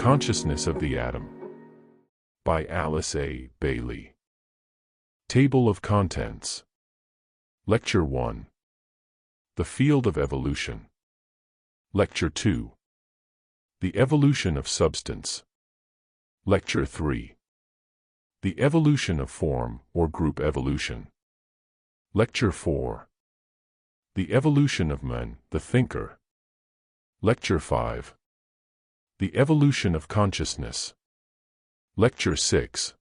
Consciousness of the Atom by Alice A. Bailey. Table of Contents. Lecture 1. The Field of Evolution. Lecture 2. The Evolution of Substance. Lecture 3. The Evolution of Form or Group Evolution. Lecture 4. The Evolution of Man, the Thinker. Lecture 5. The Evolution of Consciousness. Lecture 6.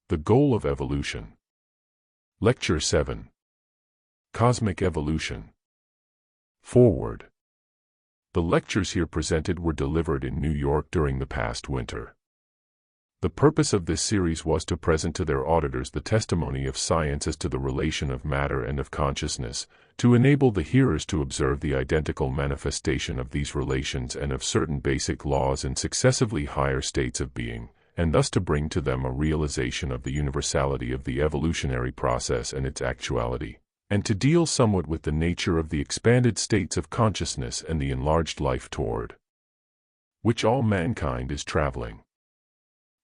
The Goal of Evolution. Lecture 7. Cosmic Evolution. Foreword. The lectures here presented were delivered in New York during the past winter. The purpose of this series was to present to their auditors the testimony of science as to the relation of matter and of consciousness, to enable the hearers to observe the identical manifestation of these relations and of certain basic laws in successively higher states of being, and thus to bring to them a realization of the universality of the evolutionary process and its actuality, and to deal somewhat with the nature of the expanded states of consciousness and the enlarged life toward which all mankind is traveling.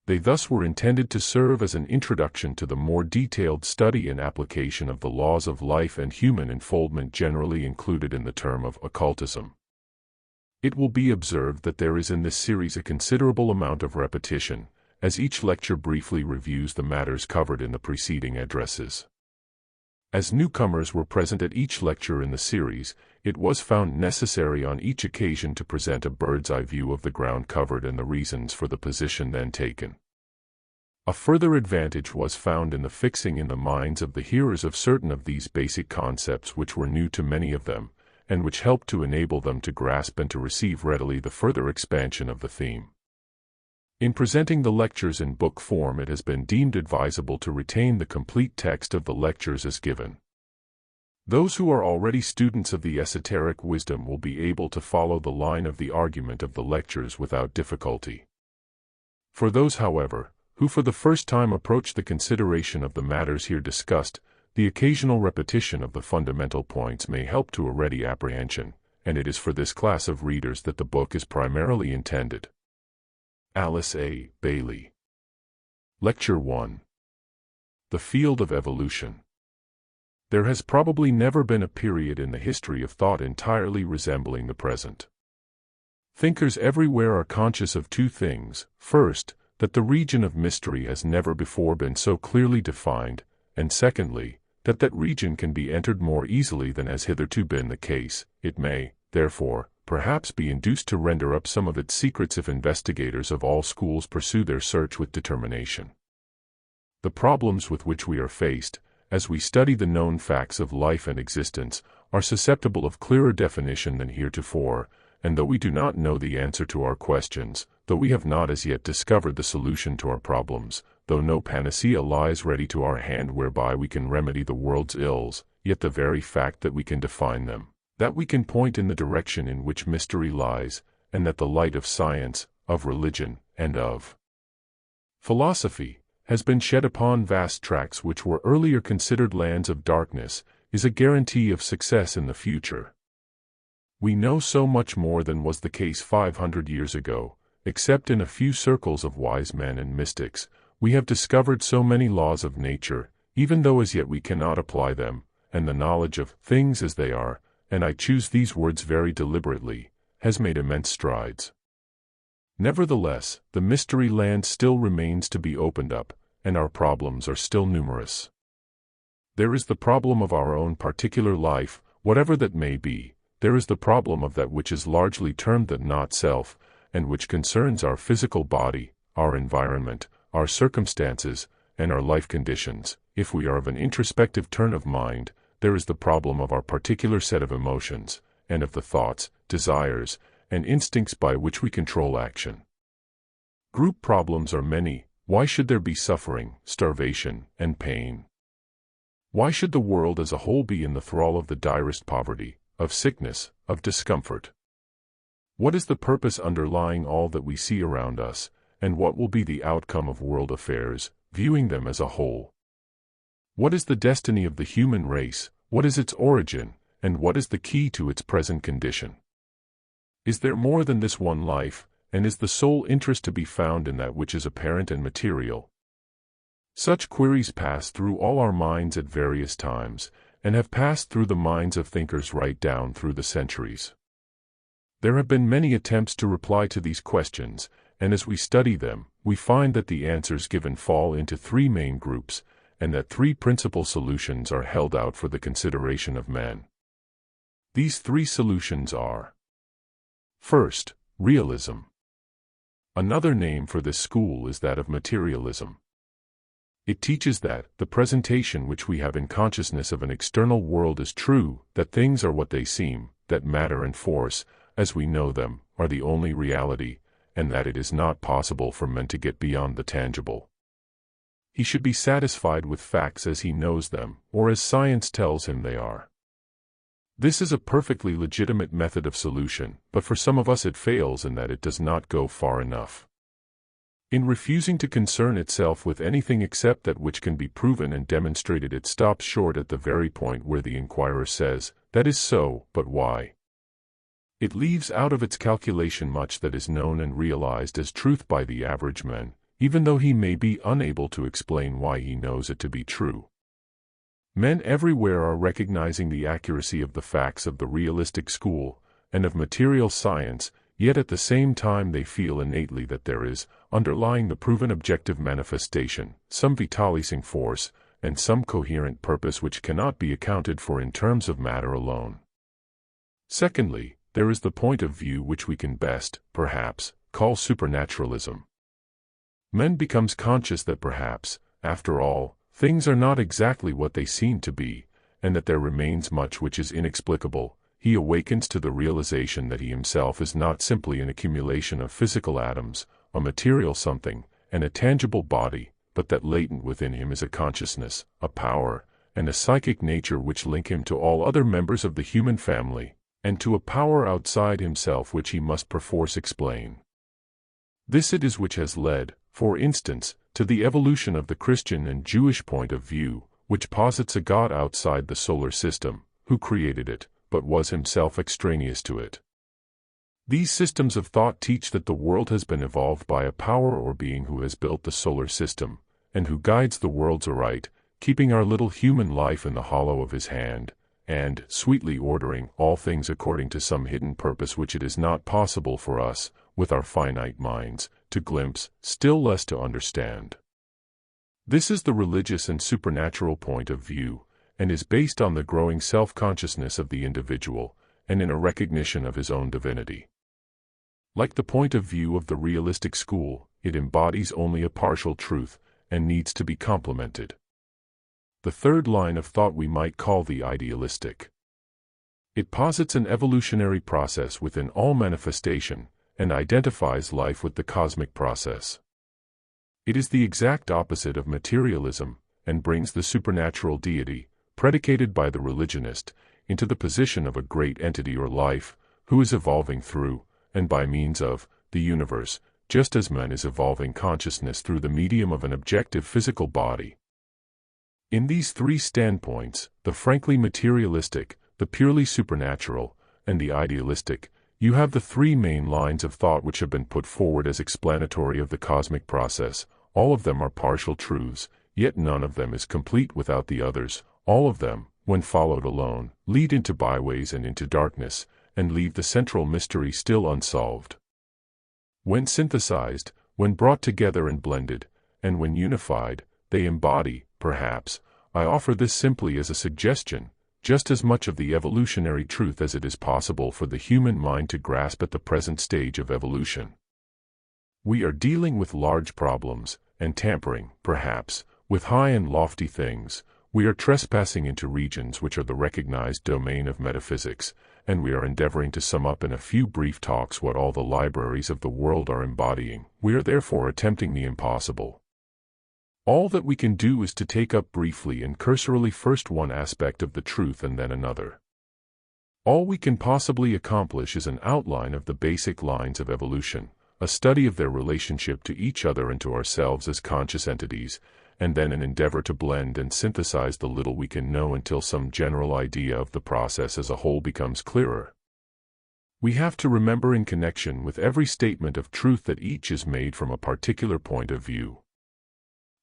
They thus were intended to serve as an introduction to the more detailed study and application of the laws of life and human unfoldment generally included in the term of occultism. It will be observed that there is in this series a considerable amount of repetition, as each lecture briefly reviews the matters covered in the preceding addresses. As newcomers were present at each lecture in the series, it was found necessary on each occasion to present a bird's-eye view of the ground covered and the reasons for the position then taken. A further advantage was found in the fixing in the minds of the hearers of certain of these basic concepts which were new to many of them, and which helped to enable them to grasp and to receive readily the further expansion of the theme. In presenting the lectures in book form, it has been deemed advisable to retain the complete text of the lectures as given. Those who are already students of the esoteric wisdom will be able to follow the line of the argument of the lectures without difficulty. For those, however, who for the first time approach the consideration of the matters here discussed, the occasional repetition of the fundamental points may help to a ready apprehension, and it is for this class of readers that the book is primarily intended. Alice A. Bailey. Lecture 1. The Field of Evolution. There has probably never been a period in the history of thought entirely resembling the present. Thinkers everywhere are conscious of two things: first, that the region of mystery has never before been so clearly defined, and secondly, that that region can be entered more easily than has hitherto been the case. It may, therefore, perhaps be induced to render up some of its secrets if investigators of all schools pursue their search with determination. The problems with which we are faced, as we study the known facts of life and existence, are susceptible of clearer definition than heretofore, and though we do not know the answer to our questions, though we have not as yet discovered the solution to our problems, though no panacea lies ready to our hand whereby we can remedy the world's ills, yet the very fact that we can define them, that we can point in the direction in which mystery lies, and that the light of science, of religion, and of philosophy has been shed upon vast tracts which were earlier considered lands of darkness, is a guarantee of success in the future. We know so much more than was the case 500 years ago. Except in a few circles of wise men and mystics, we have discovered so many laws of nature, even though as yet we cannot apply them, and the knowledge of things as they are, and I choose these words very deliberately, has made immense strides. Nevertheless, the mystery land still remains to be opened up, and our problems are still numerous. There is the problem of our own particular life, whatever that may be. There is the problem of that which is largely termed the not-self, and which concerns our physical body, our environment, our circumstances, and our life conditions. If we are of an introspective turn of mind, there is the problem of our particular set of emotions, and of the thoughts, desires, and instincts by which we control action. Group problems are many. Why should there be suffering, starvation, and pain? Why should the world as a whole be in the thrall of the direst poverty, of sickness, of discomfort? What is the purpose underlying all that we see around us, and what will be the outcome of world affairs, viewing them as a whole? What is the destiny of the human race, what is its origin, and what is the key to its present condition? Is there more than this one life, and is the sole interest to be found in that which is apparent and material? Such queries pass through all our minds at various times, and have passed through the minds of thinkers right down through the centuries. There have been many attempts to reply to these questions, and as we study them, we find that the answers given fall into three main groups, and that three principal solutions are held out for the consideration of men. These three solutions are: first, realism. Another name for this school is that of materialism. It teaches that the presentation which we have in consciousness of an external world is true, that things are what they seem, that matter and force, as we know them, are the only reality, and that it is not possible for man to get beyond the tangible. He should be satisfied with facts as he knows them, or as science tells him they are. This is a perfectly legitimate method of solution, but for some of us it fails in that it does not go far enough. In refusing to concern itself with anything except that which can be proven and demonstrated, it stops short at the very point where the inquirer says, "That is so, but why?" It leaves out of its calculation much that is known and realized as truth by the average man, even though he may be unable to explain why he knows it to be true. Men everywhere are recognizing the accuracy of the facts of the realistic school, and of material science, yet at the same time they feel innately that there is, underlying the proven objective manifestation, some vitalizing force, and some coherent purpose which cannot be accounted for in terms of matter alone. Secondly, there is the point of view which we can best, perhaps, call supernaturalism. Man becomes conscious that perhaps, after all, things are not exactly what they seem to be, and that there remains much which is inexplicable. He awakens to the realization that he himself is not simply an accumulation of physical atoms, a material something, and a tangible body, but that latent within him is a consciousness, a power, and a psychic nature which link him to all other members of the human family, and to a power outside himself which he must perforce explain. This it is which has led, for instance, to the evolution of the Christian and Jewish point of view, which posits a God outside the solar system, who created it, but was himself extraneous to it. These systems of thought teach that the world has been evolved by a power or being who has built the solar system, and who guides the worlds aright, keeping our little human life in the hollow of his hand, and sweetly ordering all things according to some hidden purpose which it is not possible for us, with our finite minds, to glimpse, still less to understand. This is the religious and supernatural point of view, and is based on the growing self-consciousness of the individual, and in a recognition of his own divinity. Like the point of view of the realistic school, it embodies only a partial truth, and needs to be complemented. The third line of thought we might call the idealistic. It posits an evolutionary process within all manifestation, and identifies life with the cosmic process. It is the exact opposite of materialism, and brings the supernatural deity, predicated by the religionist, into the position of a great entity or life, who is evolving through, and by means of, the universe, just as man is evolving consciousness through the medium of an objective physical body. In these three standpoints, the frankly materialistic, the purely supernatural, and the idealistic, you have the three main lines of thought which have been put forward as explanatory of the cosmic process. All of them are partial truths, yet none of them is complete without the others. All of them, when followed alone, lead into byways and into darkness, and leave the central mystery still unsolved. When synthesized, when brought together and blended, and when unified, they embody, perhaps, I offer this simply as a suggestion, just as much of the evolutionary truth as it is possible for the human mind to grasp at the present stage of evolution. We are dealing with large problems, and tampering, perhaps, with high and lofty things. We are trespassing into regions which are the recognized domain of metaphysics, and we are endeavoring to sum up in a few brief talks what all the libraries of the world are embodying. We are therefore attempting the impossible. All that we can do is to take up briefly and cursorily first one aspect of the truth and then another. All we can possibly accomplish is an outline of the basic lines of evolution, a study of their relationship to each other and to ourselves as conscious entities, and then an endeavor to blend and synthesize the little we can know until some general idea of the process as a whole becomes clearer. We have to remember in connection with every statement of truth that each is made from a particular point of view.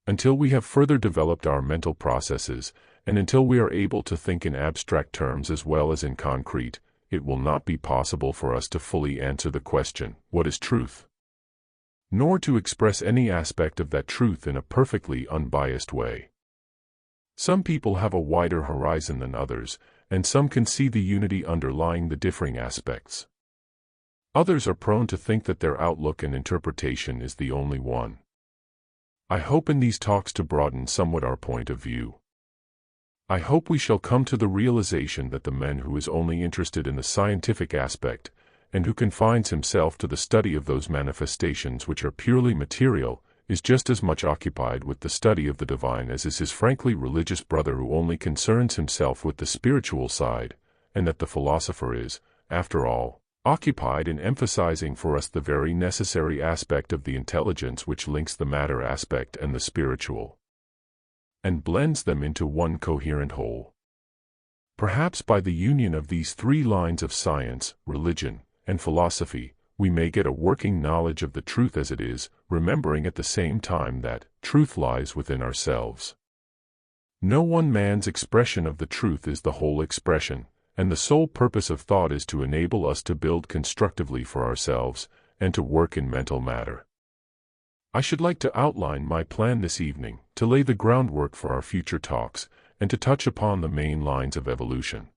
Until we have further developed our mental processes, and until we are able to think in abstract terms as well as in concrete, it will not be possible for us to fully answer the question, what is truth? Nor to express any aspect of that truth in a perfectly unbiased way. Some people have a wider horizon than others, and some can see the unity underlying the differing aspects. Others are prone to think that their outlook and interpretation is the only one. I hope in these talks to broaden somewhat our point of view. I hope we shall come to the realization that the man who is only interested in the scientific aspect, and who confines himself to the study of those manifestations which are purely material, is just as much occupied with the study of the divine as is his frankly religious brother who only concerns himself with the spiritual side, and that the philosopher is, after all, occupied in emphasizing for us the very necessary aspect of the intelligence which links the matter aspect and the spiritual, and blends them into one coherent whole. Perhaps by the union of these three lines of science, religion, and philosophy, we may get a working knowledge of the truth as it is, remembering at the same time that truth lies within ourselves. No one man's expression of the truth is the whole expression, and the sole purpose of thought is to enable us to build constructively for ourselves, and to work in mental matter. I should like to outline my plan this evening, to lay the groundwork for our future talks, and to touch upon the main lines of evolution.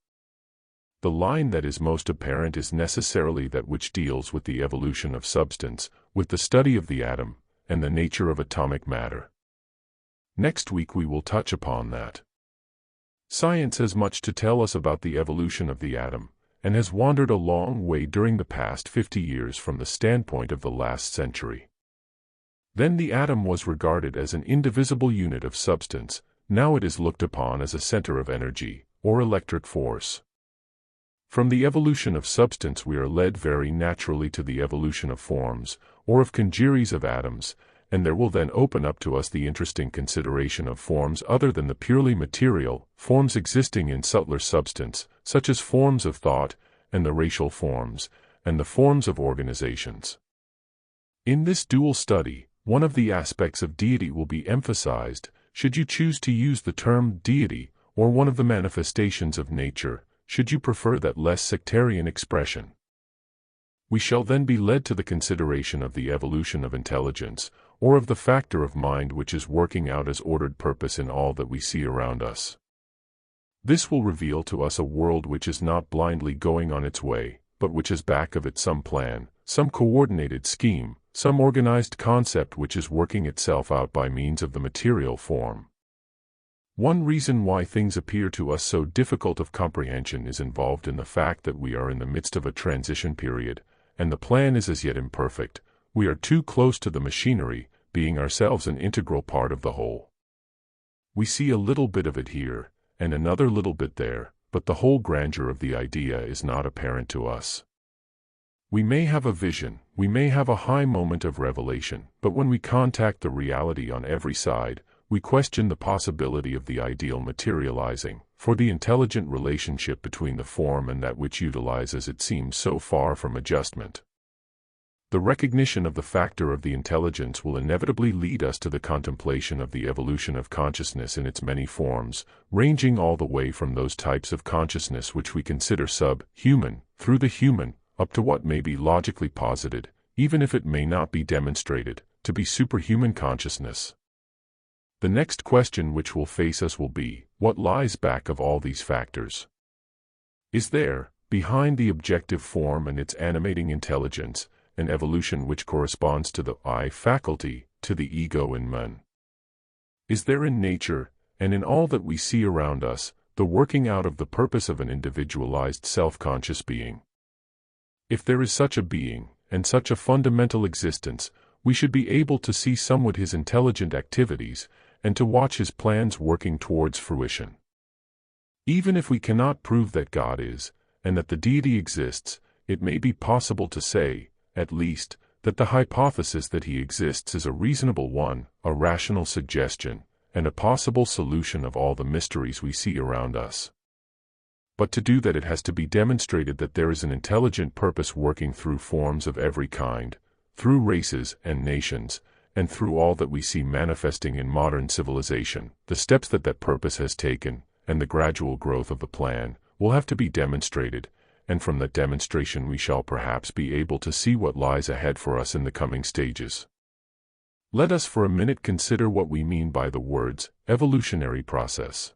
The line that is most apparent is necessarily that which deals with the evolution of substance, with the study of the atom, and the nature of atomic matter. Next week we will touch upon that. Science has much to tell us about the evolution of the atom, and has wandered a long way during the past 50 years from the standpoint of the last century. Then the atom was regarded as an indivisible unit of substance, now it is looked upon as a center of energy, or electric force. From the evolution of substance we are led very naturally to the evolution of forms, or of congeries of atoms, and there will then open up to us the interesting consideration of forms other than the purely material, forms existing in subtler substance, such as forms of thought, and the racial forms, and the forms of organizations. In this dual study, one of the aspects of deity will be emphasized, should you choose to use the term deity, or one of the manifestations of nature, should you prefer that less sectarian expression. We shall then be led to the consideration of the evolution of intelligence, or of the factor of mind which is working out as ordered purpose in all that we see around us. This will reveal to us a world which is not blindly going on its way, but which has back of it some plan, some coordinated scheme, some organized concept which is working itself out by means of the material form. One reason why things appear to us so difficult of comprehension is involved in the fact that we are in the midst of a transition period, and the plan is as yet imperfect. We are too close to the machinery, being ourselves an integral part of the whole. We see a little bit of it here, and another little bit there, but the whole grandeur of the idea is not apparent to us. We may have a vision, we may have a high moment of revelation, but when we contact the reality on every side, we question the possibility of the ideal materializing, for the intelligent relationship between the form and that which utilizes it seems so far from adjustment. The recognition of the factor of the intelligence will inevitably lead us to the contemplation of the evolution of consciousness in its many forms, ranging all the way from those types of consciousness which we consider sub-human, through the human, up to what may be logically posited, even if it may not be demonstrated, to be superhuman consciousness. The next question which will face us will be, what lies back of all these factors? Is there, behind the objective form and its animating intelligence, an evolution which corresponds to the I faculty, to the ego in man? Is there in nature, and in all that we see around us, the working out of the purpose of an individualized self-conscious being? If there is such a being, and such a fundamental existence, we should be able to see somewhat his intelligent activities, and to watch his plans working towards fruition. Even if we cannot prove that God is, and that the deity exists, it may be possible to say, at least, that the hypothesis that he exists is a reasonable one, a rational suggestion, and a possible solution of all the mysteries we see around us. But to do that it has to be demonstrated that there is an intelligent purpose working through forms of every kind, through races and nations, and through all that we see manifesting in modern civilization. The steps that that purpose has taken, and the gradual growth of the plan, will have to be demonstrated, and from that demonstration we shall perhaps be able to see what lies ahead for us in the coming stages. Let us for a minute consider what we mean by the words, evolutionary process.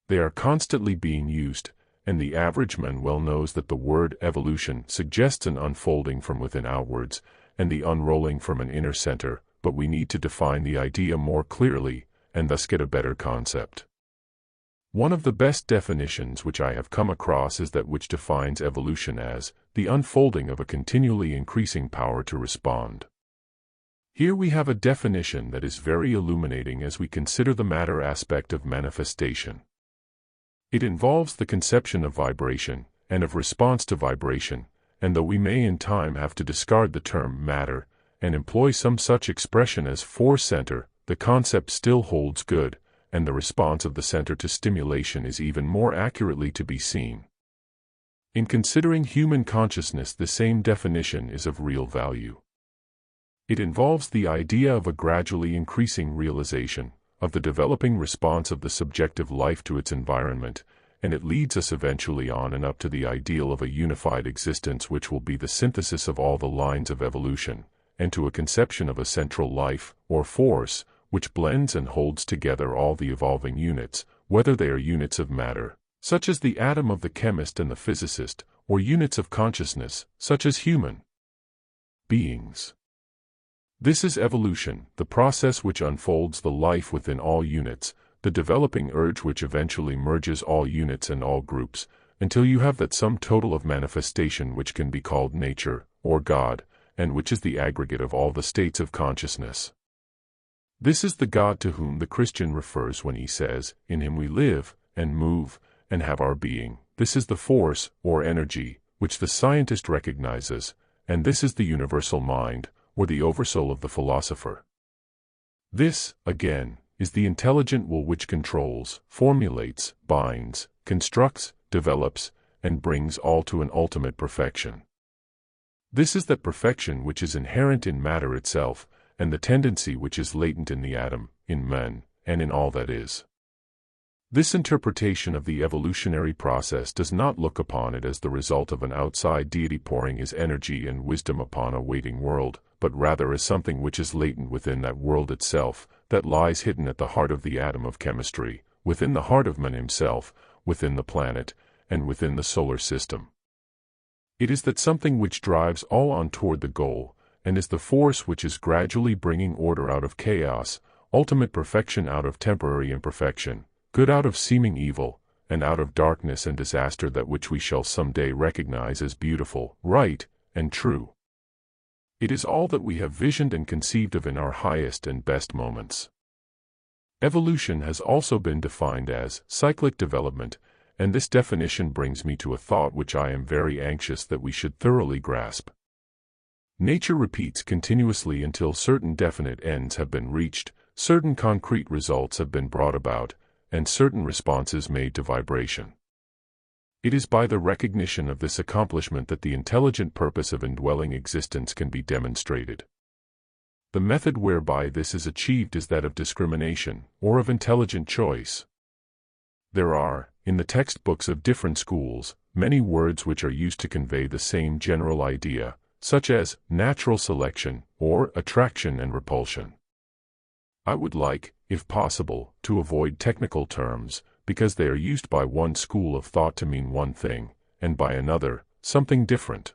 They are constantly being used, and the average man well knows that the word evolution suggests an unfolding from within outwards, and the unrolling from an inner center, but we need to define the idea more clearly, and thus get a better concept. One of the best definitions which I have come across is that which defines evolution as the unfolding of a continually increasing power to respond. Here we have a definition that is very illuminating as we consider the matter aspect of manifestation. It involves the conception of vibration, and of response to vibration, and though we may in time have to discard the term matter, and employ some such expression as force center, the concept still holds good, and the response of the center to stimulation is even more accurately to be seen. In considering human consciousness, the same definition is of real value. It involves the idea of a gradually increasing realization, of the developing response of the subjective life to its environment, and it leads us eventually on and up to the ideal of a unified existence which will be the synthesis of all the lines of evolution, and to a conception of a central life, or force, which blends and holds together all the evolving units, whether they are units of matter, such as the atom of the chemist and the physicist, or units of consciousness, such as human beings. This is evolution, the process which unfolds the life within all units, the developing urge which eventually merges all units and all groups, until you have that sum total of manifestation which can be called nature, or God, and which is the aggregate of all the states of consciousness. This is the God to whom the Christian refers when he says, "In him we live, and move, and have our being." This is the force, or energy, which the scientist recognizes, and this is the universal mind, or the oversoul of the philosopher. This, again, is the intelligent will which controls, formulates, binds, constructs, develops, and brings all to an ultimate perfection. This is that perfection which is inherent in matter itself, and the tendency which is latent in the atom, in man, and in all that is. This interpretation of the evolutionary process does not look upon it as the result of an outside deity pouring his energy and wisdom upon a waiting world, but rather as something which is latent within that world itself, that lies hidden at the heart of the atom of chemistry, within the heart of man himself, within the planet, and within the solar system. It is that something which drives all on toward the goal, and is the force which is gradually bringing order out of chaos, ultimate perfection out of temporary imperfection, good out of seeming evil, and out of darkness and disaster that which we shall someday recognize as beautiful, right, and true. It is all that we have visioned and conceived of in our highest and best moments. Evolution has also been defined as cyclic development, and this definition brings me to a thought which I am very anxious that we should thoroughly grasp. Nature repeats continuously until certain definite ends have been reached, certain concrete results have been brought about, and certain responses made to vibration. It is by the recognition of this accomplishment that the intelligent purpose of indwelling existence can be demonstrated. The method whereby this is achieved is that of discrimination, or of intelligent choice. There are, in the textbooks of different schools, many words which are used to convey the same general idea, such as natural selection, or attraction and repulsion. I would like, if possible, to avoid technical terms, because they are used by one school of thought to mean one thing, and by another, something different.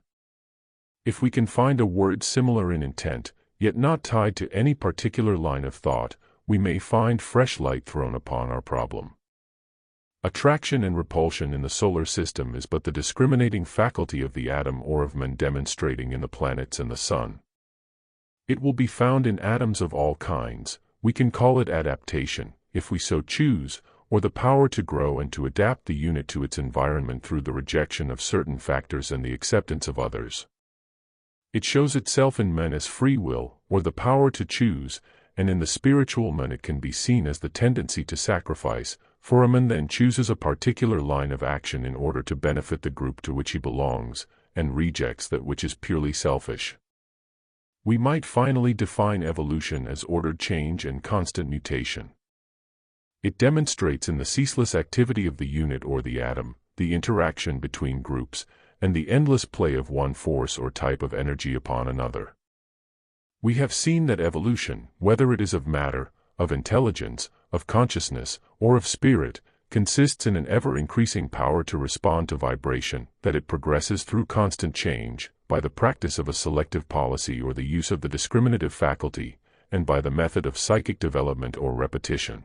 If we can find a word similar in intent, yet not tied to any particular line of thought, we may find fresh light thrown upon our problem. Attraction and repulsion in the solar system is but the discriminating faculty of the atom or of man demonstrating in the planets and the sun. It will be found in atoms of all kinds. We can call it adaptation, if we so choose, or the power to grow and to adapt the unit to its environment through the rejection of certain factors and the acceptance of others. It shows itself in men as free will, or the power to choose, and in the spiritual man it can be seen as the tendency to sacrifice, for a man then chooses a particular line of action in order to benefit the group to which he belongs, and rejects that which is purely selfish. We might finally define evolution as ordered change and constant mutation. It demonstrates in the ceaseless activity of the unit or the atom, the interaction between groups, and the endless play of one force or type of energy upon another. We have seen that evolution, whether it is of matter, of intelligence, of consciousness, or of spirit, consists in an ever-increasing power to respond to vibration, that it progresses through constant change, by the practice of a selective policy or the use of the discriminative faculty, and by the method of psychic development or repetition.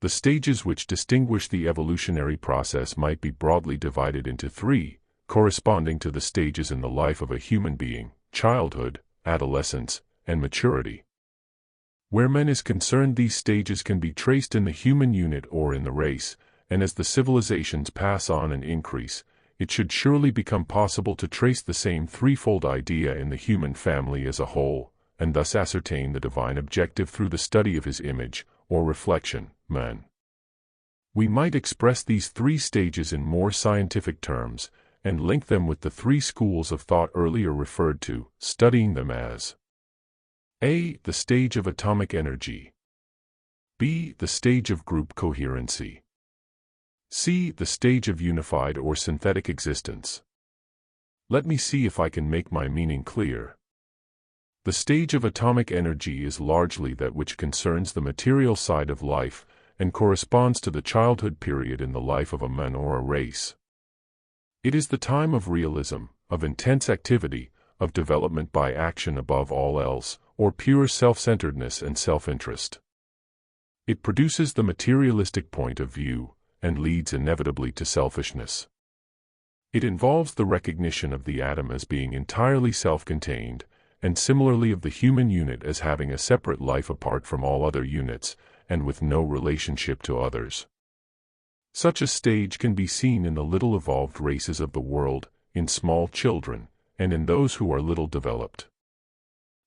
The stages which distinguish the evolutionary process might be broadly divided into three, corresponding to the stages in the life of a human being: childhood, adolescence, and maturity. Where man is concerned, these stages can be traced in the human unit or in the race, and as the civilizations pass on and increase, it should surely become possible to trace the same threefold idea in the human family as a whole, and thus ascertain the divine objective through the study of his image, or reflection, man. We might express these three stages in more scientific terms, and link them with the three schools of thought earlier referred to, studying them as A. The stage of atomic energy. B. The stage of group coherency. C. The stage of unified or synthetic existence. Let me see if I can make my meaning clear. The stage of atomic energy is largely that which concerns the material side of life, and corresponds to the childhood period in the life of a man or a race. It is the time of realism, of intense activity, of development by action above all else, or pure self-centeredness and self-interest. It produces the materialistic point of view, and leads inevitably to selfishness. It involves the recognition of the atom as being entirely self-contained, and similarly of the human unit as having a separate life apart from all other units, and with no relationship to others. Such a stage can be seen in the little evolved races of the world, in small children, and in those who are little developed.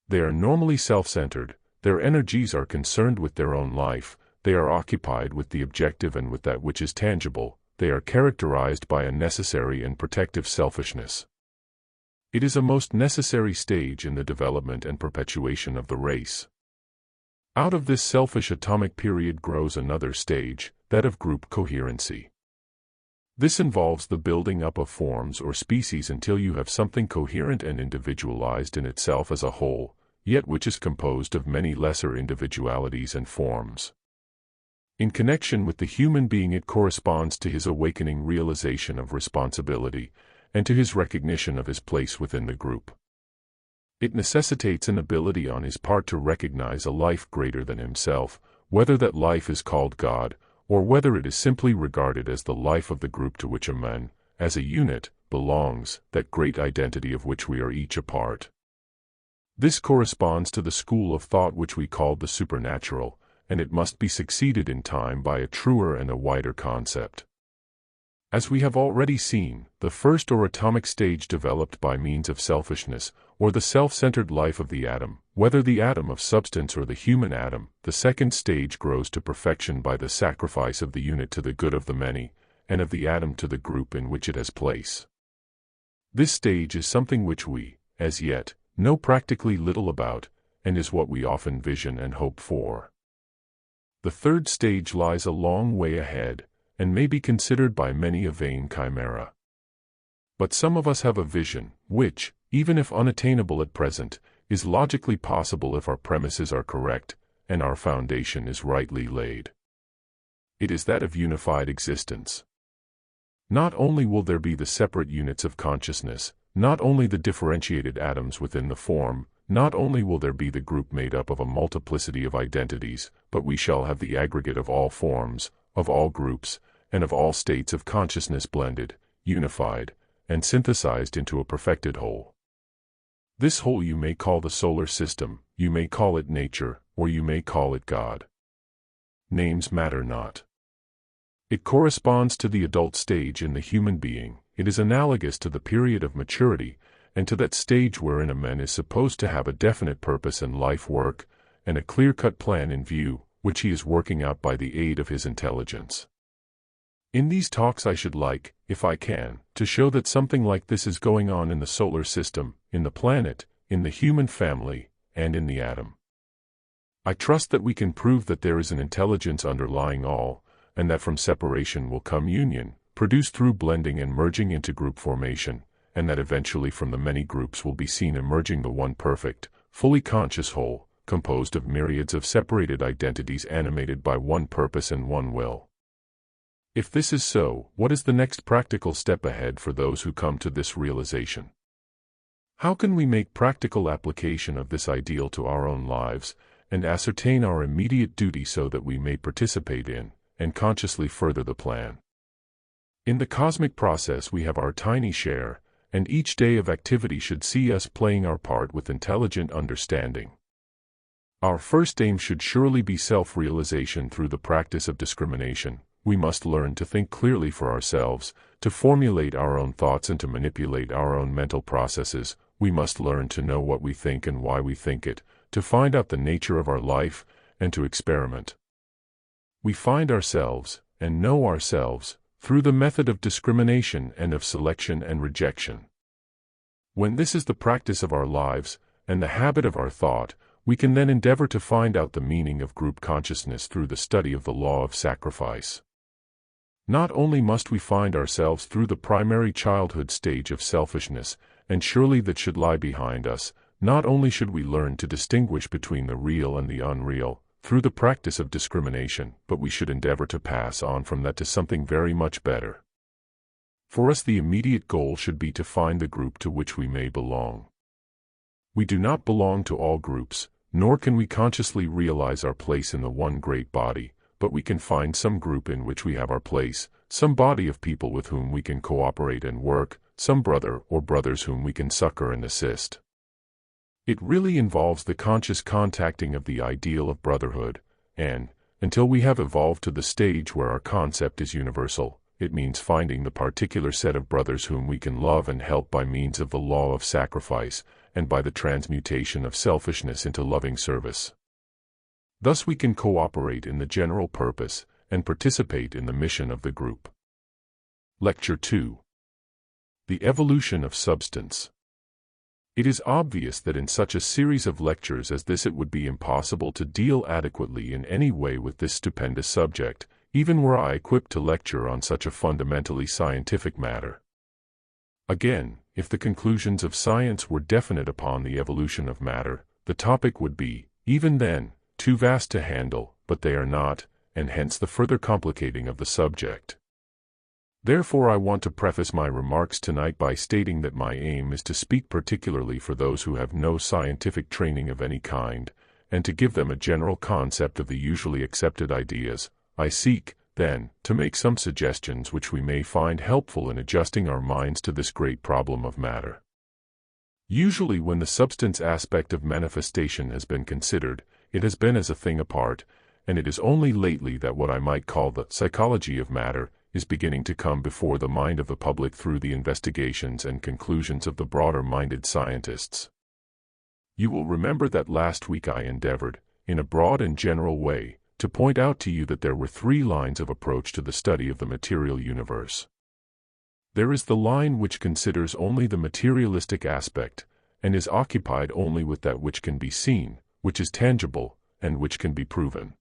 They are normally self-centered, their energies are concerned with their own life, they are occupied with the objective and with that which is tangible, they are characterized by a necessary and protective selfishness. It is a most necessary stage in the development and perpetuation of the race. Out of this selfish atomic period grows another stage, that of group coherency. This involves the building up of forms or species until you have something coherent and individualized in itself as a whole, yet which is composed of many lesser individualities and forms. In connection with the human being, it corresponds to his awakening realization of responsibility, and to his recognition of his place within the group. It necessitates an ability on his part to recognize a life greater than himself, whether that life is called God, or whether it is simply regarded as the life of the group to which a man, as a unit, belongs, that great identity of which we are each a part. This corresponds to the school of thought which we call the supernatural, and it must be succeeded in time by a truer and a wider concept. As we have already seen, the first or atomic stage developed by means of selfishness, or the self-centered life of the atom, whether the atom of substance or the human atom. The second stage grows to perfection by the sacrifice of the unit to the good of the many, and of the atom to the group in which it has place. This stage is something which we, as yet, know practically little about, and is what we often vision and hope for. The third stage lies a long way ahead, and may be considered by many a vain chimera. But some of us have a vision, which, even if unattainable at present, is logically possible if our premises are correct, and our foundation is rightly laid. It is that of unified existence. Not only will there be the separate units of consciousness, not only the differentiated atoms within the form, not only will there be the group made up of a multiplicity of identities, but we shall have the aggregate of all forms, of all groups, and of all states of consciousness blended, unified, and synthesized into a perfected whole. This whole you may call the solar system, you may call it nature, or you may call it God. Names matter not. It corresponds to the adult stage in the human being. It is analogous to the period of maturity, and to that stage wherein a man is supposed to have a definite purpose and life work, and a clear-cut plan in view, which he is working out by the aid of his intelligence. In these talks I should like, if I can, to show that something like this is going on in the solar system, in the planet, in the human family, and in the atom. I trust that we can prove that there is an intelligence underlying all, and that from separation will come union, produced through blending and merging into group formation, and that eventually from the many groups will be seen emerging the one perfect, fully conscious whole, composed of myriads of separated identities animated by one purpose and one will. If this is so, what is the next practical step ahead for those who come to this realization? How can we make practical application of this ideal to our own lives, and ascertain our immediate duty so that we may participate in, and consciously further the plan? In the cosmic process we have our tiny share, and each day of activity should see us playing our part with intelligent understanding. Our first aim should surely be self-realization through the practice of discrimination. We must learn to think clearly for ourselves, to formulate our own thoughts and to manipulate our own mental processes. We must learn to know what we think and why we think it, to find out the nature of our life, and to experiment. We find ourselves, and know ourselves, through the method of discrimination and of selection and rejection. When this is the practice of our lives, and the habit of our thought, we can then endeavor to find out the meaning of group consciousness through the study of the law of sacrifice. Not only must we find ourselves through the primary childhood stage of selfishness, and surely that should lie behind us, not only should we learn to distinguish between the real and the unreal, through the practice of discrimination, but we should endeavor to pass on from that to something very much better. For us the immediate goal should be to find the group to which we may belong. We do not belong to all groups, nor can we consciously realize our place in the one great body, but we can find some group in which we have our place, some body of people with whom we can cooperate and work, some brother or brothers whom we can succor and assist. It really involves the conscious contacting of the ideal of brotherhood, and, until we have evolved to the stage where our concept is universal, it means finding the particular set of brothers whom we can love and help by means of the law of sacrifice, and by the transmutation of selfishness into loving service. Thus we can cooperate in the general purpose, and participate in the mission of the group. Lecture 2. The Evolution of Substance. It is obvious that in such a series of lectures as this it would be impossible to deal adequately in any way with this stupendous subject, even were I equipped to lecture on such a fundamentally scientific matter. Again, if the conclusions of science were definite upon the evolution of matter, the topic would be, even then, too vast to handle, but they are not, and hence the further complicating of the subject. Therefore I want to preface my remarks tonight by stating that my aim is to speak particularly for those who have no scientific training of any kind, and to give them a general concept of the usually accepted ideas. I seek, then, to make some suggestions which we may find helpful in adjusting our minds to this great problem of matter. Usually when the substance aspect of manifestation has been considered, it has been as a thing apart, and it is only lately that what I might call the psychology of matter is beginning to come before the mind of the public through the investigations and conclusions of the broader-minded scientists. You will remember that last week I endeavored, in a broad and general way, to point out to you that there were 3 lines of approach to the study of the material universe. There is the line which considers only the materialistic aspect, and is occupied only with that which can be seen, which is tangible, and which can be proven.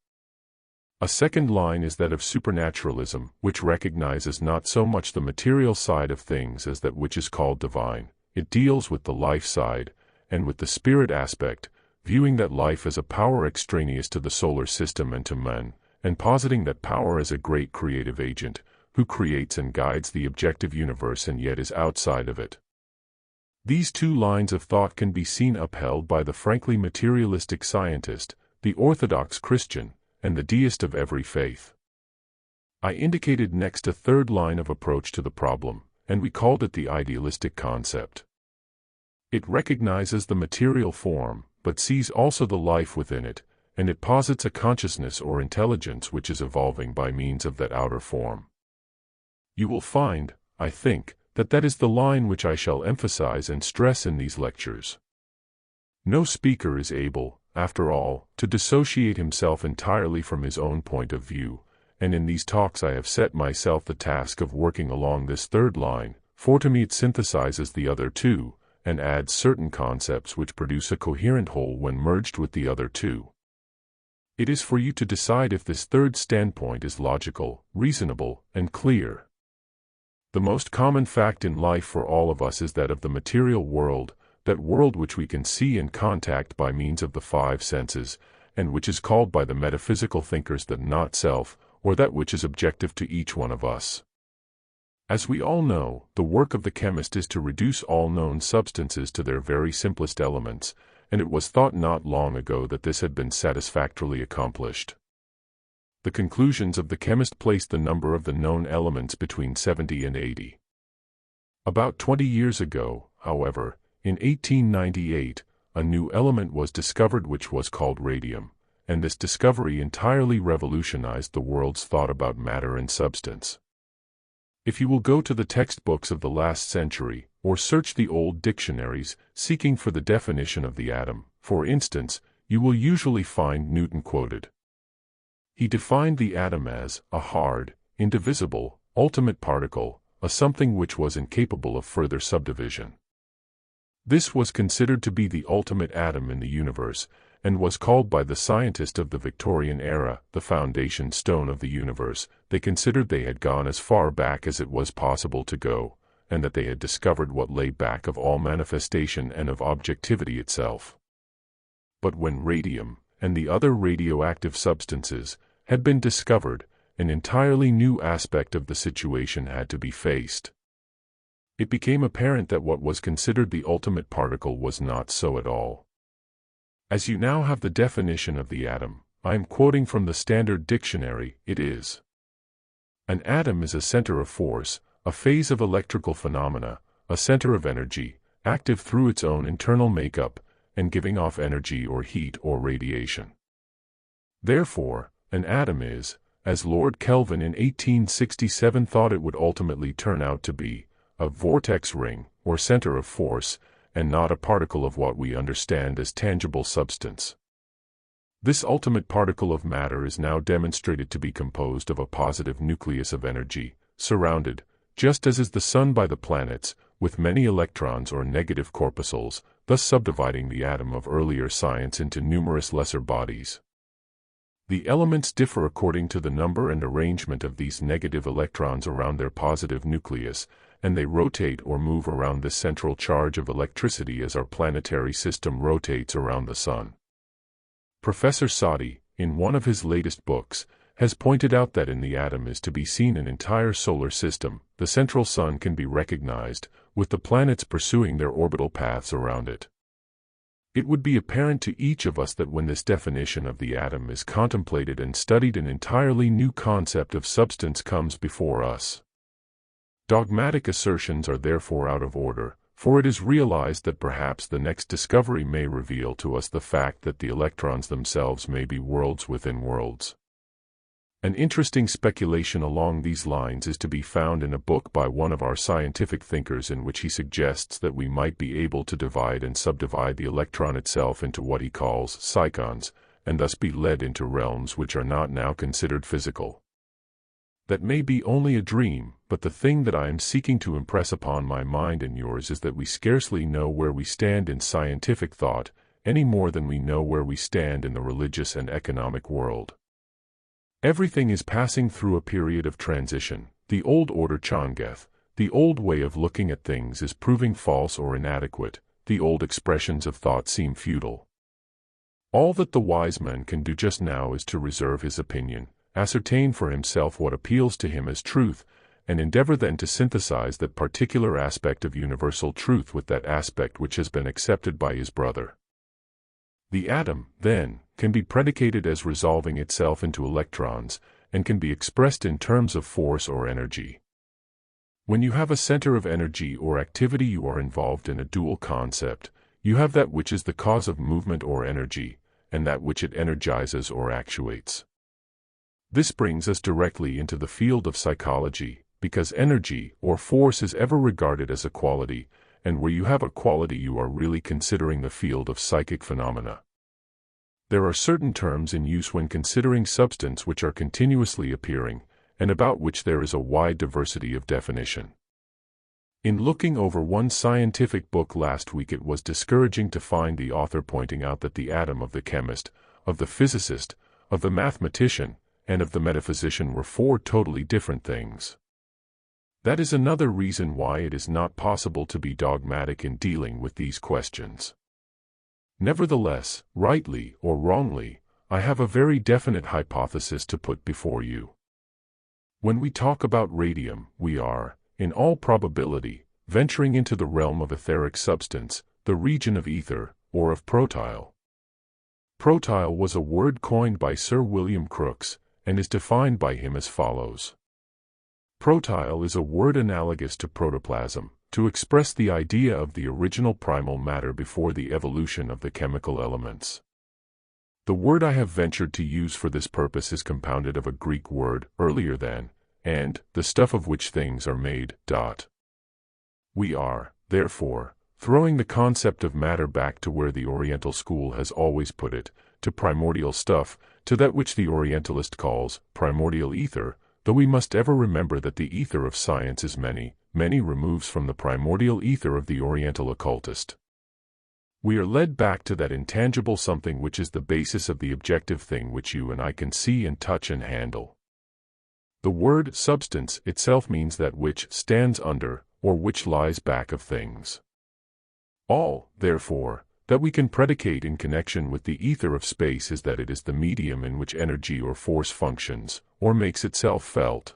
A second line is that of supernaturalism, which recognizes not so much the material side of things as that which is called divine. It deals with the life side, and with the spirit aspect, viewing that life as a power extraneous to the solar system and to men, and positing that power as a great creative agent, who creates and guides the objective universe and yet is outside of it. These 2 lines of thought can be seen upheld by the frankly materialistic scientist, the orthodox Christian, and the deist of every faith. I indicated next a third line of approach to the problem, and we called it the idealistic concept. It recognizes the material form, but sees also the life within it, and it posits a consciousness or intelligence which is evolving by means of that outer form. You will find, I think, that that is the line which I shall emphasize and stress in these lectures. No speaker is able, after all, to dissociate himself entirely from his own point of view, and in these talks I have set myself the task of working along this third line, for to me it synthesizes the other two, and adds certain concepts which produce a coherent whole when merged with the other two. It is for you to decide if this third standpoint is logical, reasonable, and clear. The most common fact in life for all of us is that of the material world, that world which we can see and contact by means of the five senses, and which is called by the metaphysical thinkers the not-self, or that which is objective to each one of us. As we all know, the work of the chemist is to reduce all known substances to their very simplest elements, and it was thought not long ago that this had been satisfactorily accomplished. The conclusions of the chemist placed the number of the known elements between 70 and 80. About 20 years ago, however, in 1898, a new element was discovered which was called radium, and this discovery entirely revolutionized the world's thought about matter and substance. If you will go to the textbooks of the last century, or search the old dictionaries, seeking for the definition of the atom, for instance, you will usually find Newton quoted. He defined the atom as a hard, indivisible, ultimate particle, a something which was incapable of further subdivision. This was considered to be the ultimate atom in the universe, and was called by the scientists of the Victorian era the foundation stone of the universe. They considered they had gone as far back as it was possible to go, and that they had discovered what lay back of all manifestation and of objectivity itself. But when radium, and the other radioactive substances, had been discovered, an entirely new aspect of the situation had to be faced. It became apparent that what was considered the ultimate particle was not so at all. As you now have the definition of the atom, I am quoting from the Standard Dictionary. It is: an atom is a center of force, a phase of electrical phenomena, a center of energy, active through its own internal makeup, and giving off energy or heat or radiation. Therefore, an atom is, as Lord Kelvin in 1867 thought it would ultimately turn out to be, a vortex ring, or center of force, and not a particle of what we understand as tangible substance. This ultimate particle of matter is now demonstrated to be composed of a positive nucleus of energy, surrounded, just as is the Sun by the planets, with many electrons or negative corpuscles, thus subdividing the atom of earlier science into numerous lesser bodies. The elements differ according to the number and arrangement of these negative electrons around their positive nucleus, and they rotate or move around this central charge of electricity as our planetary system rotates around the Sun. Professor Soddy, in one of his latest books, has pointed out that in the atom is to be seen an entire solar system. The central Sun can be recognized, with the planets pursuing their orbital paths around it. It would be apparent to each of us that when this definition of the atom is contemplated and studied, an entirely new concept of substance comes before us. Dogmatic assertions are therefore out of order, for it is realized that perhaps the next discovery may reveal to us the fact that the electrons themselves may be worlds within worlds. An interesting speculation along these lines is to be found in a book by one of our scientific thinkers, in which he suggests that we might be able to divide and subdivide the electron itself into what he calls psychons, and thus be led into realms which are not now considered physical. That may be only a dream, but the thing that I am seeking to impress upon my mind and yours is that we scarcely know where we stand in scientific thought, any more than we know where we stand in the religious and economic world. Everything is passing through a period of transition. The old order changeth, the old way of looking at things is proving false or inadequate, the old expressions of thought seem futile. All that the wise man can do just now is to reserve his opinion, ascertain for himself what appeals to him as truth, and endeavor then to synthesize that particular aspect of universal truth with that aspect which has been accepted by his brother. The atom, then, can be predicated as resolving itself into electrons, and can be expressed in terms of force or energy. When you have a center of energy or activity, you are involved in a dual concept. You have that which is the cause of movement or energy, and that which it energizes or actuates. This brings us directly into the field of psychology, because energy or force is ever regarded as a quality, and where you have a quality you are really considering the field of psychic phenomena. There are certain terms in use when considering substance which are continuously appearing, and about which there is a wide diversity of definition. In looking over one scientific book last week, it was discouraging to find the author pointing out that the atom of the chemist, of the physicist, of the mathematician, and of the metaphysician were four totally different things. That is another reason why it is not possible to be dogmatic in dealing with these questions. Nevertheless, rightly or wrongly, I have a very definite hypothesis to put before you. When we talk about radium, we are, in all probability, venturing into the realm of etheric substance, the region of ether, or of protyle. Protyle was a word coined by Sir William Crookes, and is defined by him as follows. Protyle is a word analogous to protoplasm, to express the idea of the original primal matter before the evolution of the chemical elements. The word I have ventured to use for this purpose is compounded of a Greek word, earlier than, and the stuff of which things are made. We are, therefore, throwing the concept of matter back to where the Oriental school has always put it, to primordial stuff, to that which the Orientalist calls primordial ether, though we must ever remember that the ether of science is many, many removes from the primordial ether of the Oriental occultist. We are led back to that intangible something which is the basis of the objective thing which you and I can see and touch and handle. The word substance itself means that which stands under, or which lies back of things. All, therefore, that we can predicate in connection with the ether of space is that it is the medium in which energy or force functions, or makes itself felt.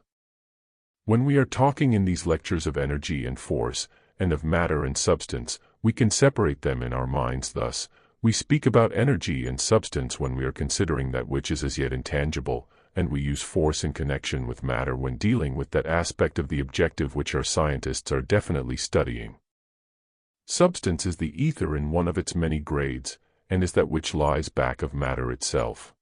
When we are talking in these lectures of energy and force, and of matter and substance, we can separate them in our minds thus. We speak about energy and substance when we are considering that which is as yet intangible, and we use force in connection with matter when dealing with that aspect of the objective which our scientists are definitely studying. Substance is the ether in one of its many grades, and is that which lies back of matter itself.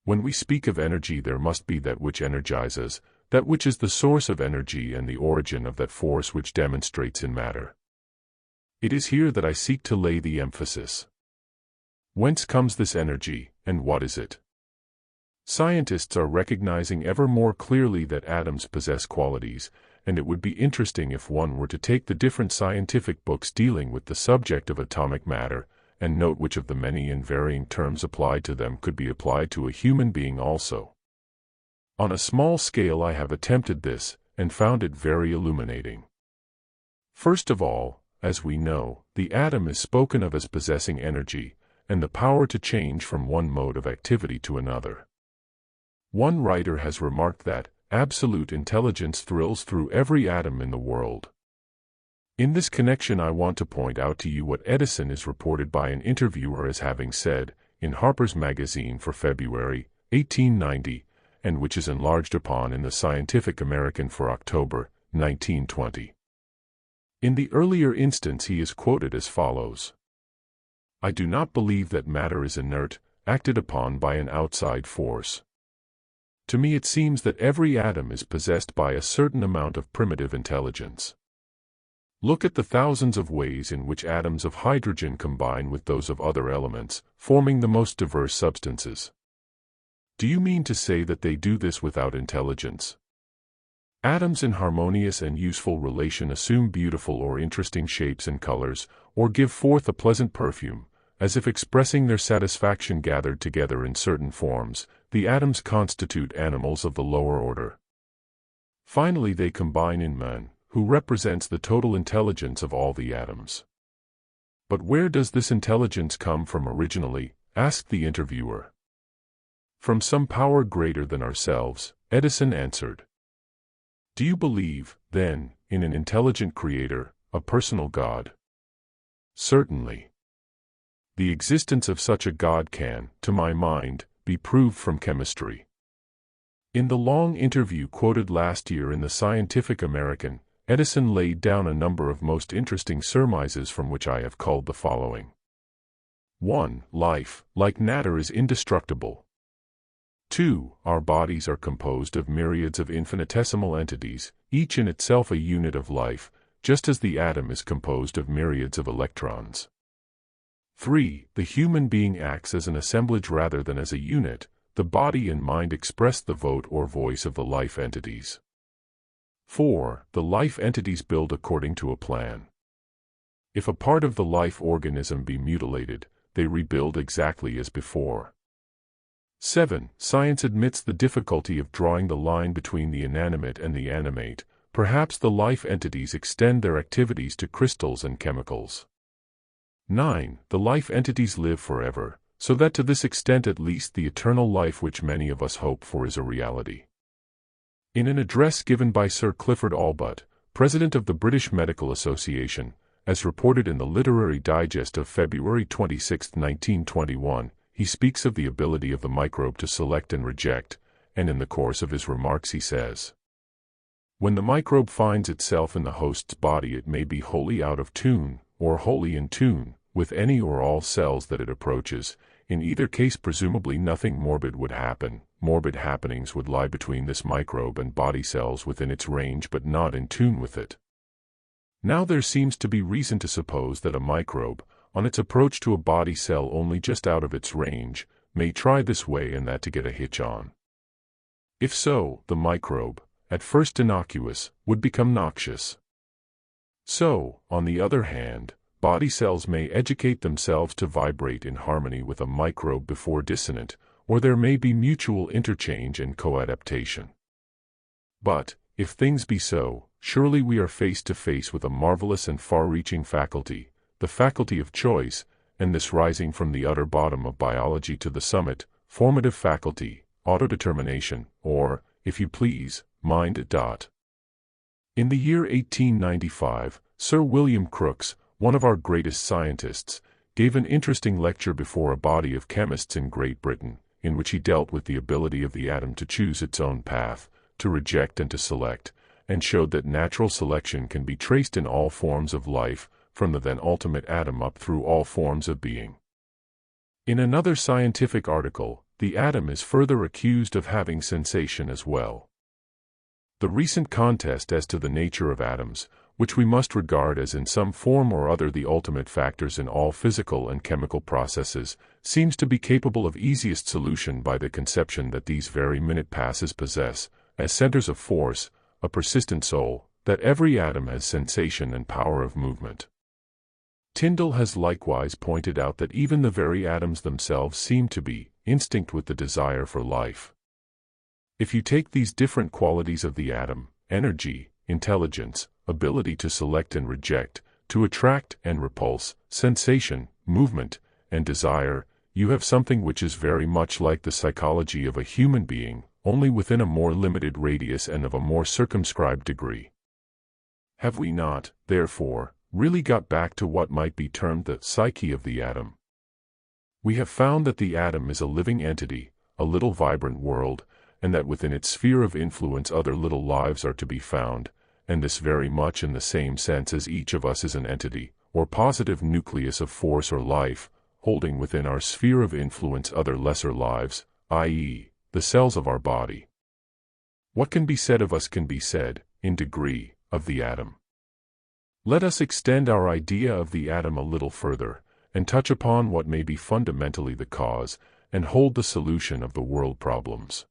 When we speak of energy, there must be that which energizes, that which is the source of energy and the origin of that force which demonstrates in matter. It is here that I seek to lay the emphasis. Whence comes this energy, and what is it? Scientists are recognizing ever more clearly that atoms possess qualities, and it would be interesting if one were to take the different scientific books dealing with the subject of atomic matter, and note which of the many and varying terms applied to them could be applied to a human being also. On a small scale I have attempted this, and found it very illuminating. First of all, as we know, the atom is spoken of as possessing energy, and the power to change from one mode of activity to another. One writer has remarked that absolute intelligence thrills through every atom in the world. In this connection I want to point out to you what Edison is reported by an interviewer as having said, in Harper's Magazine for February, 1890, and which is enlarged upon in the Scientific American for October, 1920. In the earlier instance he is quoted as follows. I do not believe that matter is inert, acted upon by an outside force. To me it seems that every atom is possessed by a certain amount of primitive intelligence. Look at the thousands of ways in which atoms of hydrogen combine with those of other elements, forming the most diverse substances. Do you mean to say that they do this without intelligence? Atoms in harmonious and useful relation assume beautiful or interesting shapes and colors, or give forth a pleasant perfume, as if expressing their satisfaction gathered together in certain forms. The atoms constitute animals of the lower order. Finally they combine in man, who represents the total intelligence of all the atoms. But where does this intelligence come from originally? Asked the interviewer. From some power greater than ourselves, Edison answered. Do you believe, then, in an intelligent creator, a personal God? Certainly. The existence of such a God can, to my mind, be proved from chemistry. In the long interview quoted last year in the Scientific American, Edison laid down a number of most interesting surmises from which I have culled the following. 1. Life, like matter, is indestructible. 2. Our bodies are composed of myriads of infinitesimal entities, each in itself a unit of life, just as the atom is composed of myriads of electrons. 3. The human being acts as an assemblage rather than as a unit. The body and mind express the vote or voice of the life entities. 4. The life entities build according to a plan. If a part of the life organism be mutilated, they rebuild exactly as before. 7. Science admits the difficulty of drawing the line between the inanimate and the animate. Perhaps the life entities extend their activities to crystals and chemicals. 9. The life entities live forever, so that to this extent at least the eternal life which many of us hope for is a reality. In an address given by Sir Clifford Allbutt, President of the British Medical Association, as reported in the Literary Digest of February 26, 1921, he speaks of the ability of the microbe to select and reject, and in the course of his remarks he says, "When the microbe finds itself in the host's body, it may be wholly out of tune, or wholly in tune, with any or all cells that it approaches. In either case presumably nothing morbid would happen. Morbid happenings would lie between this microbe and body cells within its range but not in tune with it." Now there seems to be reason to suppose that a microbe, on its approach to a body cell only just out of its range, may try this way and that to get a hitch on. If so, the microbe, at first innocuous, would become noxious. So, on the other hand, body cells may educate themselves to vibrate in harmony with a microbe before dissonant, or there may be mutual interchange and co-adaptation. But, if things be so, surely we are face to face with a marvelous and far-reaching faculty, the faculty of choice, and this rising from the utter bottom of biology to the summit, formative faculty, autodetermination, or, if you please, mind. In the year 1895, Sir William Crookes, one of our greatest scientists, gave an interesting lecture before a body of chemists in Great Britain, in which he dealt with the ability of the atom to choose its own path, to reject and to select, and showed that natural selection can be traced in all forms of life, from the then ultimate atom up through all forms of being. In another scientific article, the atom is further accused of having sensation as well. The recent contest as to the nature of atoms, which we must regard as in some form or other the ultimate factors in all physical and chemical processes, seems to be capable of easiest solution by the conception that these very minute passes possess, as centers of force, a persistent soul, that every atom has sensation and power of movement. Tyndall has likewise pointed out that even the very atoms themselves seem to be instinct with the desire for life. If you take these different qualities of the atom, energy, intelligence, ability to select and reject, to attract and repulse, sensation, movement, and desire, you have something which is very much like the psychology of a human being, only within a more limited radius and of a more circumscribed degree. Have we not, therefore, really got back to what might be termed the psyche of the atom? We have found that the atom is a living entity, a little vibrant world, and that within its sphere of influence other little lives are to be found, and this very much in the same sense as each of us is an entity, or positive nucleus of force or life, holding within our sphere of influence other lesser lives, i.e., the cells of our body. What can be said of us can be said, in degree, of the atom. Let us extend our idea of the atom a little further, and touch upon what may be fundamentally the cause, and hold the solution of the world problems.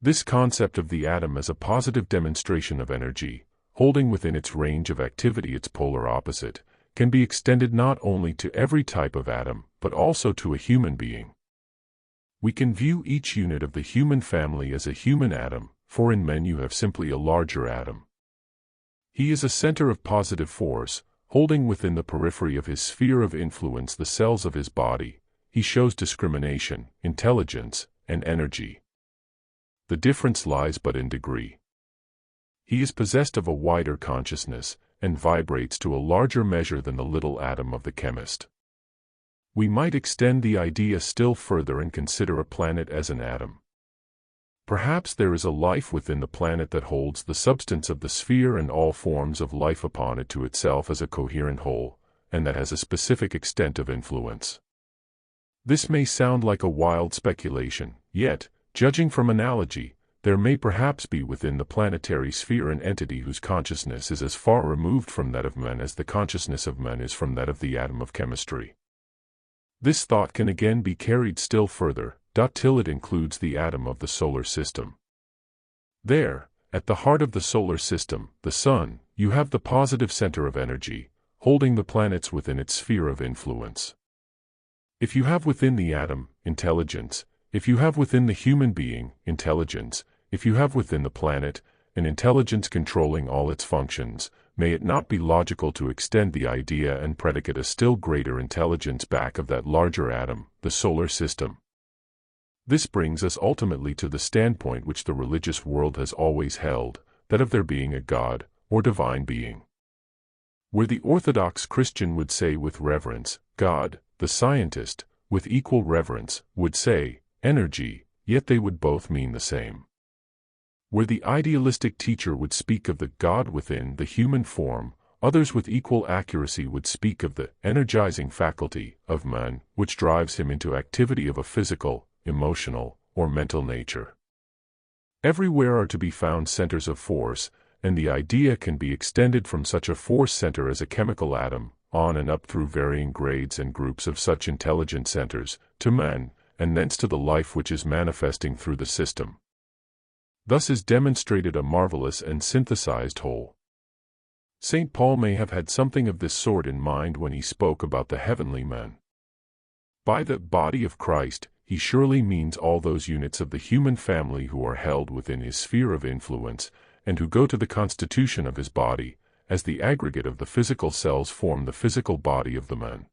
This concept of the atom as a positive demonstration of energy, holding within its range of activity its polar opposite, can be extended not only to every type of atom, but also to a human being. We can view each unit of the human family as a human atom, for in men you have simply a larger atom. He is a center of positive force, holding within the periphery of his sphere of influence the cells of his body. He shows discrimination, intelligence, and energy. The difference lies but in degree. He is possessed of a wider consciousness, and vibrates to a larger measure than the little atom of the chemist. We might extend the idea still further and consider a planet as an atom. Perhaps there is a life within the planet that holds the substance of the sphere and all forms of life upon it to itself as a coherent whole, and that has a specific extent of influence. This may sound like a wild speculation, yet, judging from analogy, there may perhaps be within the planetary sphere an entity whose consciousness is as far removed from that of men as the consciousness of men is from that of the atom of chemistry. This thought can again be carried still further, till it includes the atom of the solar system. There, at the heart of the solar system, the Sun, you have the positive center of energy, holding the planets within its sphere of influence. If you have within the atom, intelligence, if you have within the human being, intelligence, if you have within the planet, an intelligence controlling all its functions, may it not be logical to extend the idea and predicate a still greater intelligence back of that larger atom, the solar system? This brings us ultimately to the standpoint which the religious world has always held, that of there being a God, or divine being. Where the Orthodox Christian would say with reverence, God, the scientist, with equal reverence, would say, energy, yet they would both mean the same. Where the idealistic teacher would speak of the God within the human form, others with equal accuracy would speak of the energizing faculty of man, which drives him into activity of a physical, emotional, or mental nature. Everywhere are to be found centers of force, and the idea can be extended from such a force center as a chemical atom, on and up through varying grades and groups of such intelligent centers, to man, and thence to the life which is manifesting through the system. Thus is demonstrated a marvelous and synthesized whole. St. Paul may have had something of this sort in mind when he spoke about the heavenly man. By the body of Christ, he surely means all those units of the human family who are held within his sphere of influence, and who go to the constitution of his body, as the aggregate of the physical cells form the physical body of the man.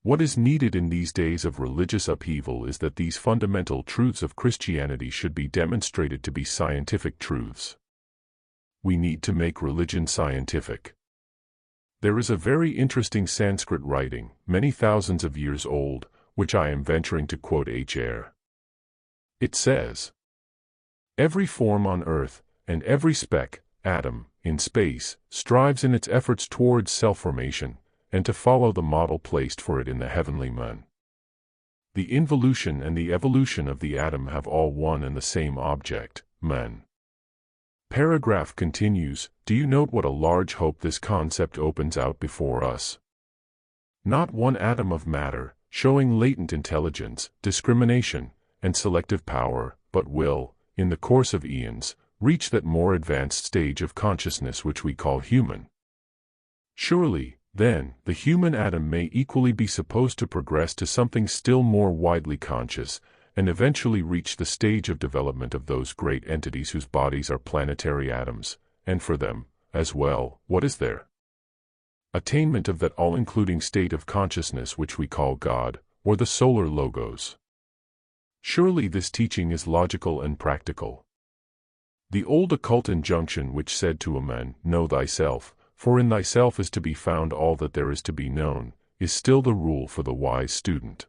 What is needed in these days of religious upheaval is that these fundamental truths of Christianity should be demonstrated to be scientific truths. We need to make religion scientific. There is a very interesting Sanskrit writing, many thousands of years old, which I am venturing to quote here. It says, "Every form on earth, and every speck, atom, in space, strives in its efforts towards self-formation, and to follow the model placed for it in the heavenly man. The involution and the evolution of the atom have all one and the same object, man." Paragraph continues, "Do you note what a large hope this concept opens out before us? Not one atom of matter, showing latent intelligence, discrimination, and selective power, but will, in the course of eons, reach that more advanced stage of consciousness which we call human. Surely, then, the human atom may equally be supposed to progress to something still more widely conscious, and eventually reach the stage of development of those great entities whose bodies are planetary atoms, and for them, as well, what is there? Attainment of that all-including state of consciousness which we call God, or the solar logos. Surely this teaching is logical and practical. The old occult injunction which said to a man, 'Know thyself, for in thyself is to be found all that there is to be known,' is still the rule for the wise student.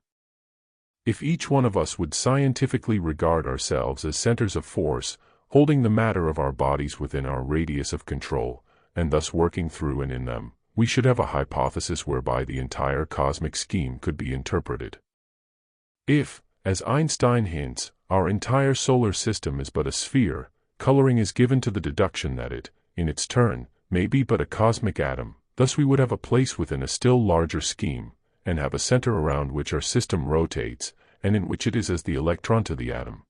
If each one of us would scientifically regard ourselves as centers of force, holding the matter of our bodies within our radius of control, and thus working through and in them, we should have a hypothesis whereby the entire cosmic scheme could be interpreted. If, as Einstein hints, our entire solar system is but a sphere, coloring is given to the deduction that it, in its turn, may be but a cosmic atom. Thus we would have a place within a still larger scheme, and have a center around which our system rotates, and in which it is as the electron to the atom.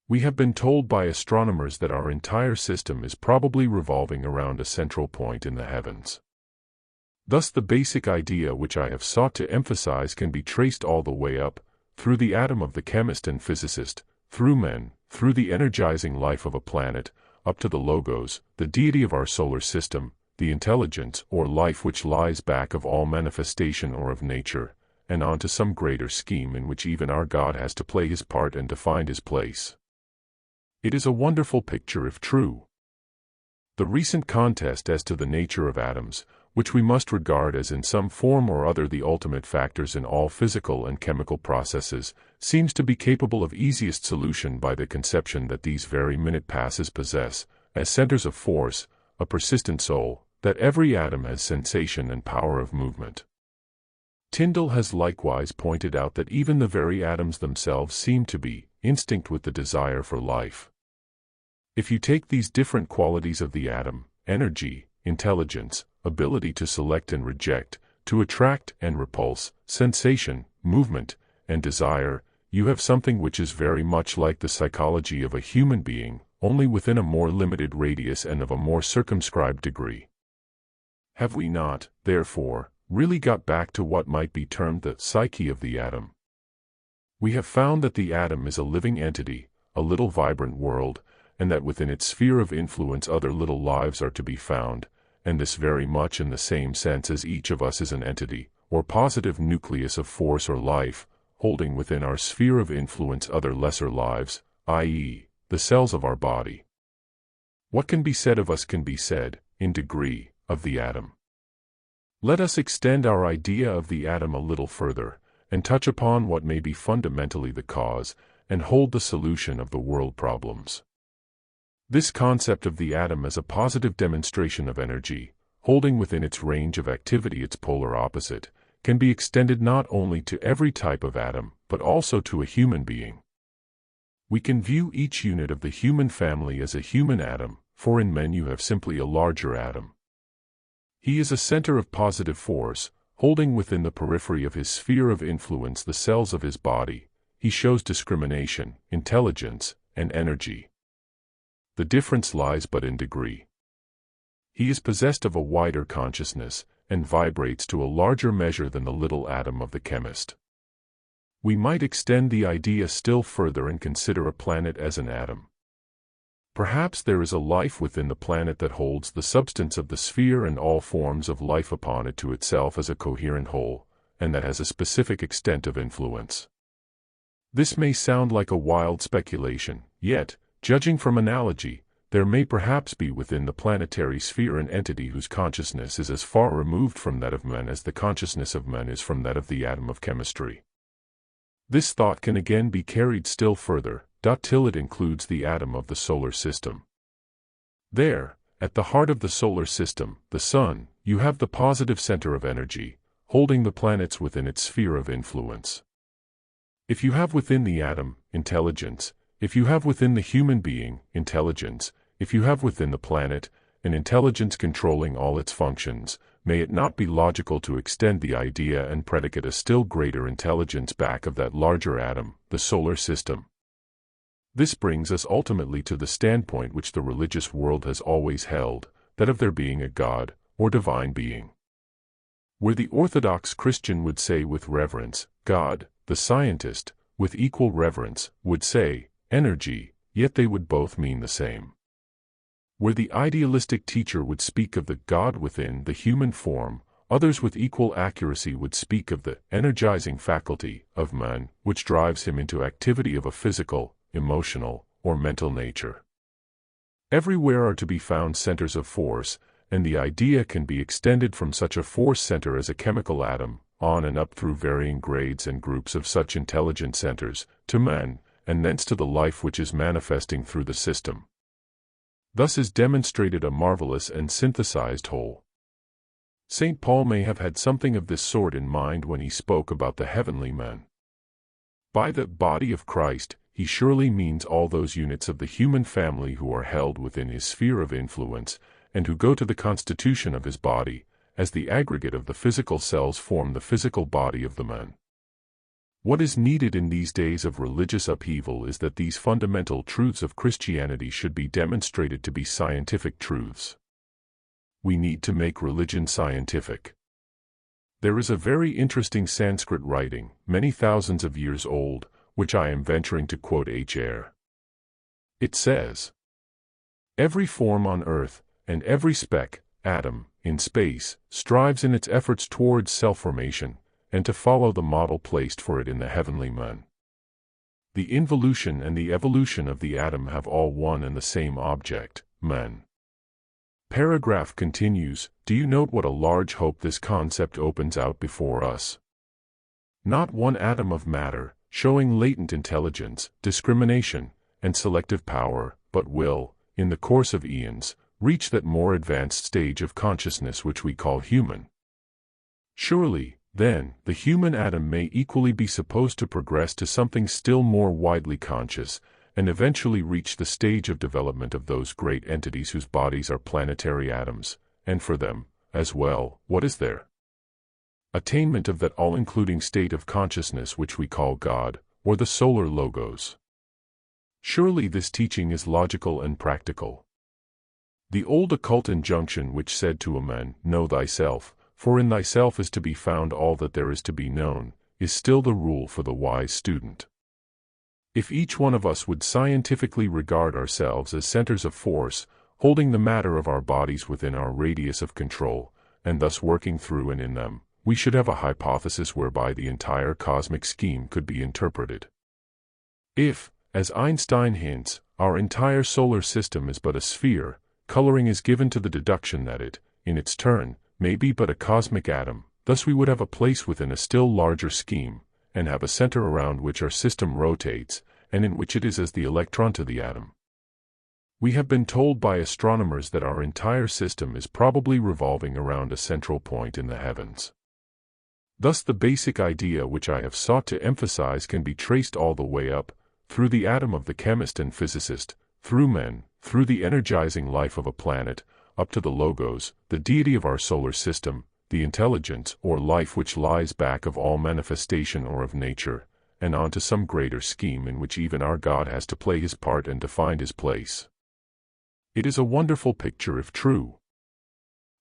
We have been told by astronomers that our entire system is probably revolving around a central point in the heavens. Thus the basic idea which I have sought to emphasize can be traced all the way up, through the atom of the chemist and physicist, through men, through the energizing life of a planet, up to the logos, the deity of our solar system, the intelligence or life which lies back of all manifestation or of nature, and on to some greater scheme in which even our God has to play his part and to find his place. It is a wonderful picture if true. The recent contest as to the nature of atoms, which we must regard as in some form or other the ultimate factors in all physical and chemical processes, seems to be capable of easiest solution by the conception that these very minute passes possess, as centers of force, a persistent soul, that every atom has sensation and power of movement. Tyndall has likewise pointed out that even the very atoms themselves seem to be instinct with the desire for life. If you take these different qualities of the atom, energy, intelligence, ability to select and reject, to attract and repulse, sensation, movement, and desire, you have something which is very much like the psychology of a human being, only within a more limited radius and of a more circumscribed degree. Have we not, therefore, really got back to what might be termed the psyche of the atom? We have found that the atom is a living entity, a little vibrant world, and that within its sphere of influence other little lives are to be found, and this very much in the same sense as each of us is an entity, or positive nucleus of force or life, holding within our sphere of influence other lesser lives, i.e., the cells of our body. What can be said of us can be said, in degree, of the atom. Let us extend our idea of the atom a little further, and touch upon what may be fundamentally the cause, and hold the solution of the world problems. This concept of the atom as a positive demonstration of energy, holding within its range of activity its polar opposite, can be extended not only to every type of atom, but also to a human being. We can view each unit of the human family as a human atom, for in men you have simply a larger atom. He is a center of positive force, holding within the periphery of his sphere of influence the cells of his body. He shows discrimination, intelligence, and energy. The difference lies but in degree. He is possessed of a wider consciousness, and vibrates to a larger measure than the little atom of the chemist. We might extend the idea still further and consider a planet as an atom. Perhaps there is a life within the planet that holds the substance of the sphere and all forms of life upon it to itself as a coherent whole, and that has a specific extent of influence. This may sound like a wild speculation, yet, judging from analogy, there may perhaps be within the planetary sphere an entity whose consciousness is as far removed from that of men as the consciousness of men is from that of the atom of chemistry. This thought can again be carried still further, till it includes the atom of the solar system. There, at the heart of the solar system, the Sun, you have the positive center of energy, holding the planets within its sphere of influence. If you have within the atom, intelligence, if you have within the human being, intelligence, if you have within the planet, an intelligence controlling all its functions, may it not be logical to extend the idea and predicate a still greater intelligence back of that larger atom, the solar system? This brings us ultimately to the standpoint which the religious world has always held, that of there being a God, or divine being. Where the Orthodox Christian would say with reverence, God, the scientist, with equal reverence, would say, energy, yet they would both mean the same. Where the idealistic teacher would speak of the God within the human form, others with equal accuracy would speak of the energizing faculty of man, which drives him into activity of a physical, emotional, or mental nature. Everywhere are to be found centers of force, and the idea can be extended from such a force center as a chemical atom, on and up through varying grades and groups of such intelligent centers, to man, and thence to the life which is manifesting through the system. Thus is demonstrated a marvelous and synthesized whole. St. Paul may have had something of this sort in mind when he spoke about the heavenly man. By the body of Christ, he surely means all those units of the human family who are held within his sphere of influence, and who go to the constitution of his body, as the aggregate of the physical cells form the physical body of the man. What is needed in these days of religious upheaval is that these fundamental truths of Christianity should be demonstrated to be scientific truths. We need to make religion scientific. There is a very interesting Sanskrit writing, many thousands of years old, which I am venturing to quote here. It says, "Every form on earth, and every speck, atom, in space, strives in its efforts towards self-formation, and to follow the model placed for it in the heavenly man. The involution and the evolution of the atom have all one and the same object, man." Paragraph continues, do you note what a large hope this concept opens out before us? Not one atom of matter, showing latent intelligence, discrimination, and selective power, but will, in the course of eons, reach that more advanced stage of consciousness which we call human. Surely, then, the human atom may equally be supposed to progress to something still more widely conscious, and eventually reach the stage of development of those great entities whose bodies are planetary atoms, and for them, as well, what is there? attainment of that all-including state of consciousness which we call God, or the solar logos. Surely this teaching is logical and practical. The old occult injunction which said to a man, "Know thyself, for in thyself is to be found all that there is to be known," is still the rule for the wise student. If each one of us would scientifically regard ourselves as centers of force, holding the matter of our bodies within our radius of control, and thus working through and in them, we should have a hypothesis whereby the entire cosmic scheme could be interpreted. If, as Einstein hints, our entire solar system is but a sphere, coloring is given to the deduction that it, in its turn, may be but a cosmic atom. Thus we would have a place within a still larger scheme, and have a center around which our system rotates, and in which it is as the electron to the atom. We have been told by astronomers that our entire system is probably revolving around a central point in the heavens. Thus the basic idea which I have sought to emphasize can be traced all the way up, through the atom of the chemist and physicist, through men, through the energizing life of a planet, up to the logos, the deity of our solar system, the intelligence or life which lies back of all manifestation or of nature, and on to some greater scheme in which even our God has to play his part and to find his place. It is a wonderful picture if true.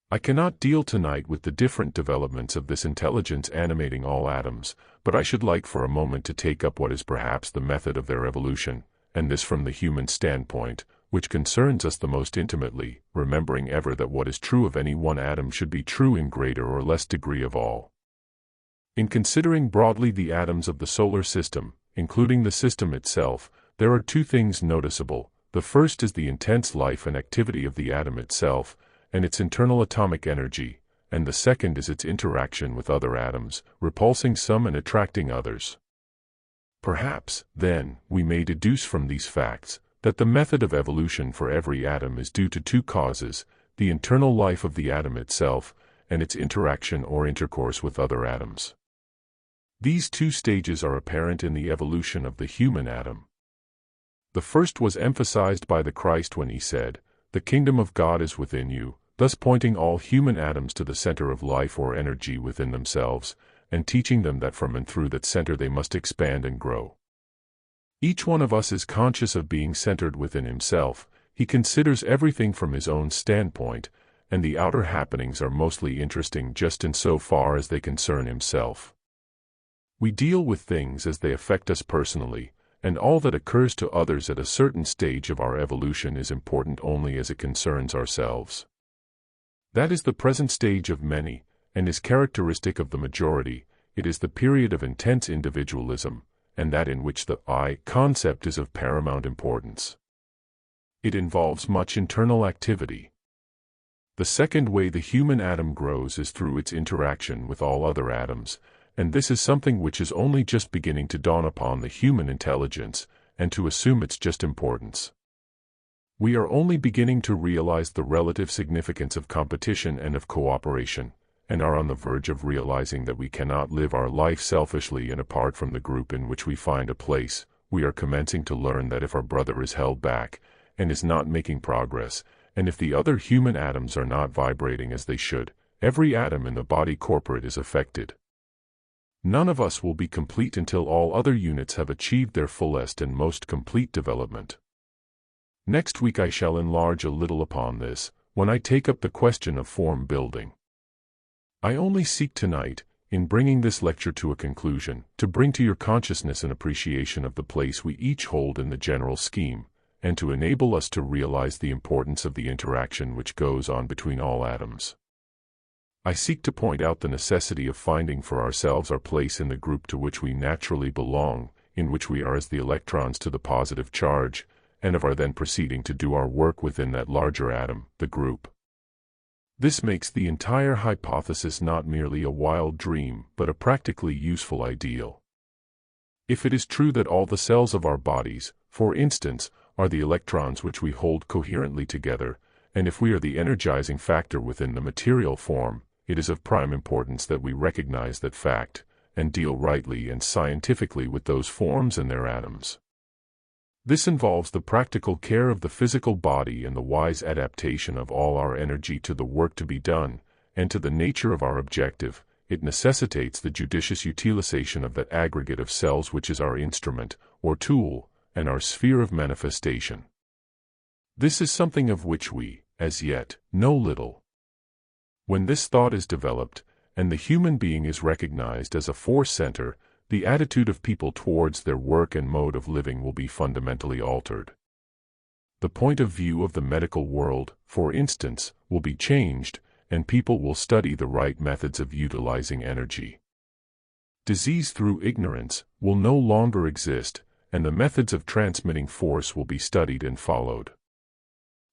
I cannot deal tonight with the different developments of this intelligence animating all atoms, but I should like for a moment to take up what is perhaps the method of their evolution, and this from the human standpoint, which concerns us the most intimately, remembering ever that what is true of any one atom should be true in greater or less degree of all. In considering broadly the atoms of the solar system, including the system itself, there are two things noticeable. The first is the intense life and activity of the atom itself, and its internal atomic energy, and the second is its interaction with other atoms, repulsing some and attracting others. Perhaps, then, we may deduce from these facts, that the method of evolution for every atom is due to two causes, the internal life of the atom itself, and its interaction or intercourse with other atoms. These two stages are apparent in the evolution of the human atom. The first was emphasized by the Christ when he said, "The kingdom of God is within you," thus pointing all human atoms to the center of life or energy within themselves, and teaching them that from and through that center they must expand and grow. Each one of us is conscious of being centered within himself. He considers everything from his own standpoint, and the outer happenings are mostly interesting just in so far as they concern himself. We deal with things as they affect us personally, and all that occurs to others at a certain stage of our evolution is important only as it concerns ourselves. That is the present stage of many, and is characteristic of the majority. It is the period of intense individualism, and that in which the I concept is of paramount importance. It involves much internal activity. The second way the human atom grows is through its interaction with all other atoms, and this is something which is only just beginning to dawn upon the human intelligence, and to assume its just importance. We are only beginning to realize the relative significance of competition and of cooperation, and are on the verge of realizing that we cannot live our life selfishly and apart from the group in which we find a place. We are commencing to learn that if our brother is held back, and is not making progress, and if the other human atoms are not vibrating as they should, every atom in the body corporate is affected. None of us will be complete until all other units have achieved their fullest and most complete development. Next week I shall enlarge a little upon this, when I take up the question of form building. I only seek tonight, in bringing this lecture to a conclusion, to bring to your consciousness an appreciation of the place we each hold in the general scheme, and to enable us to realize the importance of the interaction which goes on between all atoms. I seek to point out the necessity of finding for ourselves our place in the group to which we naturally belong, in which we are as the electrons to the positive charge, and of our then proceeding to do our work within that larger atom, the group. This makes the entire hypothesis not merely a wild dream, but a practically useful ideal. If it is true that all the cells of our bodies, for instance, are the electrons which we hold coherently together, and if we are the energizing factor within the material form, it is of prime importance that we recognize that fact, and deal rightly and scientifically with those forms and their atoms. This involves the practical care of the physical body and the wise adaptation of all our energy to the work to be done, and to the nature of our objective. it necessitates the judicious utilization of that aggregate of cells which is our instrument, or tool, and our sphere of manifestation. This is something of which we, as yet, know little. When this thought is developed, and the human being is recognized as a force center, the attitude of people towards their work and mode of living will be fundamentally altered. The point of view of the medical world, for instance, will be changed, and people will study the right methods of utilizing energy. Disease through ignorance will no longer exist, and the methods of transmitting force will be studied and followed.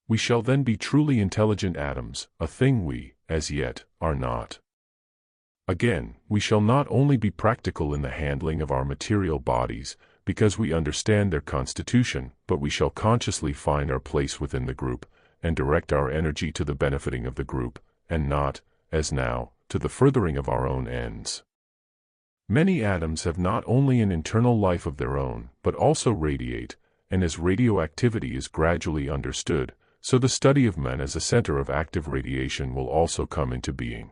We shall then be truly intelligent atoms, a thing we, as yet, are not. Again, we shall not only be practical in the handling of our material bodies, because we understand their constitution, but we shall consciously find our place within the group, and direct our energy to the benefiting of the group, and not, as now, to the furthering of our own ends. Many atoms have not only an internal life of their own, but also radiate, and as radioactivity is gradually understood, so the study of men as a center of active radiation will also come into being.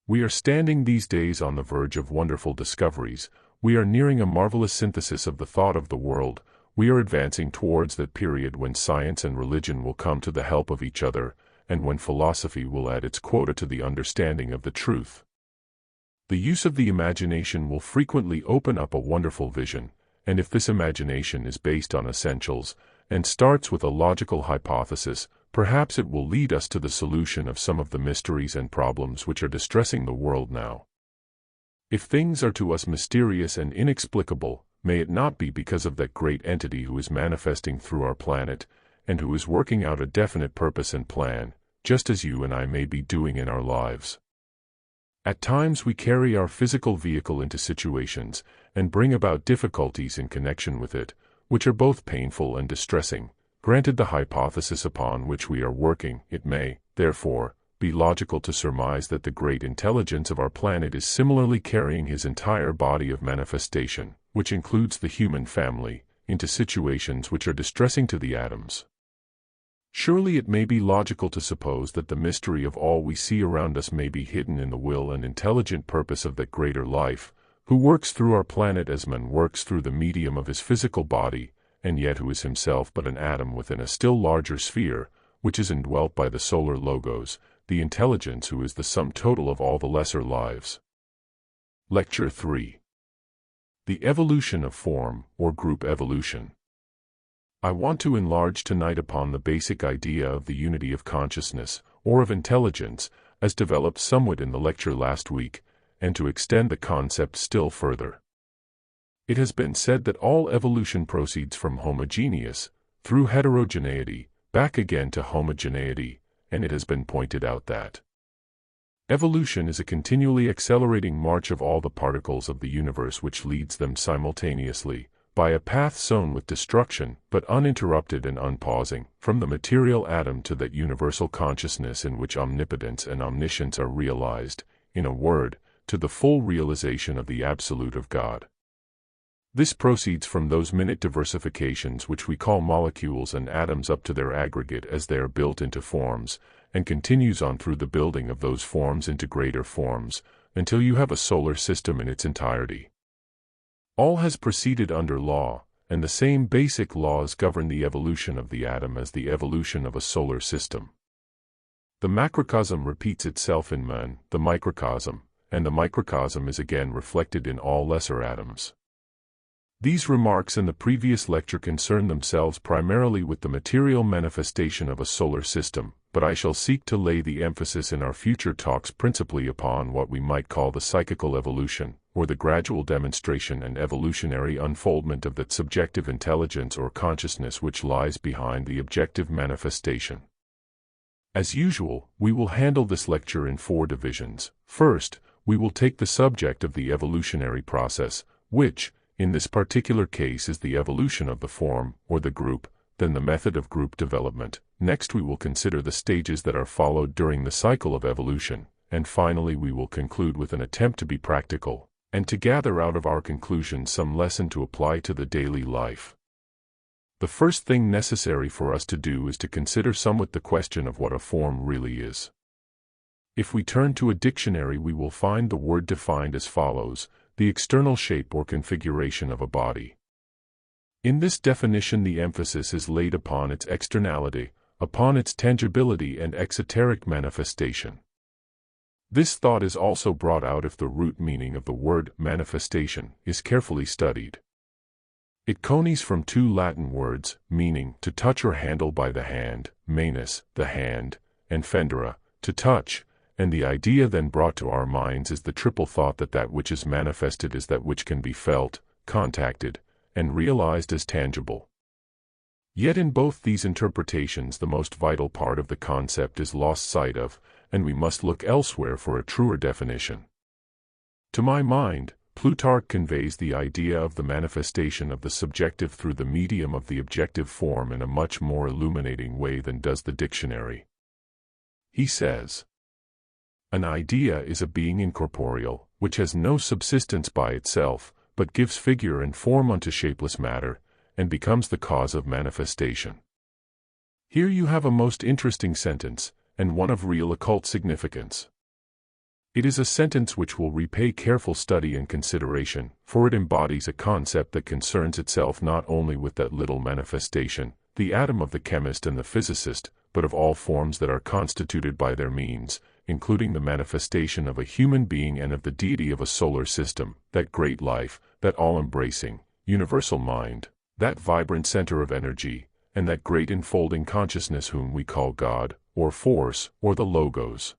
We are standing these days on the verge of wonderful discoveries. We are nearing a marvelous synthesis of the thought of the world. We are advancing towards that period when science and religion will come to the help of each other, and when philosophy will add its quota to the understanding of the truth. The use of the imagination will frequently open up a wonderful vision, and if this imagination is based on essentials, and starts with a logical hypothesis, perhaps it will lead us to the solution of some of the mysteries and problems which are distressing the world now. If things are to us mysterious and inexplicable, may it not be because of that great entity who is manifesting through our planet, and who is working out a definite purpose and plan, just as you and I may be doing in our lives. At times we carry our physical vehicle into situations, and bring about difficulties in connection with it, which are both painful and distressing. Granted the hypothesis upon which we are working, it may, therefore, be logical to surmise that the great intelligence of our planet is similarly carrying his entire body of manifestation, which includes the human family, into situations which are distressing to the atoms. Surely it may be logical to suppose that the mystery of all we see around us may be hidden in the will and intelligent purpose of that greater life, who works through our planet as man works through the medium of his physical body, and yet who is himself but an atom within a still larger sphere, which is indwelt by the solar logos, the intelligence who is the sum total of all the lesser lives. Lecture 3. The Evolution of Form, or Group Evolution. I want to enlarge tonight upon the basic idea of the unity of consciousness, or of intelligence, as developed somewhat in the lecture last week, and to extend the concept still further. It has been said that all evolution proceeds from homogeneous, through heterogeneity, back again to homogeneity, and it has been pointed out that evolution is a continually accelerating march of all the particles of the universe which leads them simultaneously, by a path sown with destruction, but uninterrupted and unpausing, from the material atom to that universal consciousness in which omnipotence and omniscience are realized, in a word, to the full realization of the Absolute of God. This proceeds from those minute diversifications which we call molecules and atoms up to their aggregate as they are built into forms, and continues on through the building of those forms into greater forms, until you have a solar system in its entirety. All has proceeded under law, and the same basic laws govern the evolution of the atom as the evolution of a solar system. The macrocosm repeats itself in man, the microcosm, and the microcosm is again reflected in all lesser atoms. These remarks in the previous lecture concern themselves primarily with the material manifestation of a solar system, but I shall seek to lay the emphasis in our future talks principally upon what we might call the psychical evolution, or the gradual demonstration and evolutionary unfoldment of that subjective intelligence or consciousness which lies behind the objective manifestation. As usual, we will handle this lecture in 4 divisions. First, we will take the subject of the evolutionary process, which, in this particular case, is the evolution of the form, or the group, then the method of group development. Next we will consider the stages that are followed during the cycle of evolution, and finally we will conclude with an attempt to be practical, and to gather out of our conclusions some lesson to apply to the daily life. The first thing necessary for us to do is to consider somewhat the question of what a form really is. If we turn to a dictionary, we will find the word defined as follows: the external shape or configuration of a body. In this definition, the emphasis is laid upon its externality, upon its tangibility and exoteric manifestation. This thought is also brought out if the root meaning of the word manifestation is carefully studied. It comes from two Latin words, meaning to touch or handle by the hand, manus, the hand, and fendere, to touch, and the idea then brought to our minds is the triple thought that that which is manifested is that which can be felt, contacted, and realized as tangible. Yet in both these interpretations the most vital part of the concept is lost sight of, and we must look elsewhere for a truer definition. To my mind, Plutarch conveys the idea of the manifestation of the subjective through the medium of the objective form in a much more illuminating way than does the dictionary. He says, "An idea is a being incorporeal, which has no subsistence by itself, but gives figure and form unto shapeless matter, and becomes the cause of manifestation." Here you have a most interesting sentence, and one of real occult significance. It is a sentence which will repay careful study and consideration, for it embodies a concept that concerns itself not only with that little manifestation, the atom of the chemist and the physicist, but of all forms that are constituted by their means, including the manifestation of a human being and of the deity of a solar system, that great life, that all-embracing, universal mind, that vibrant center of energy, and that great enfolding consciousness whom we call God, or Force, or the Logos.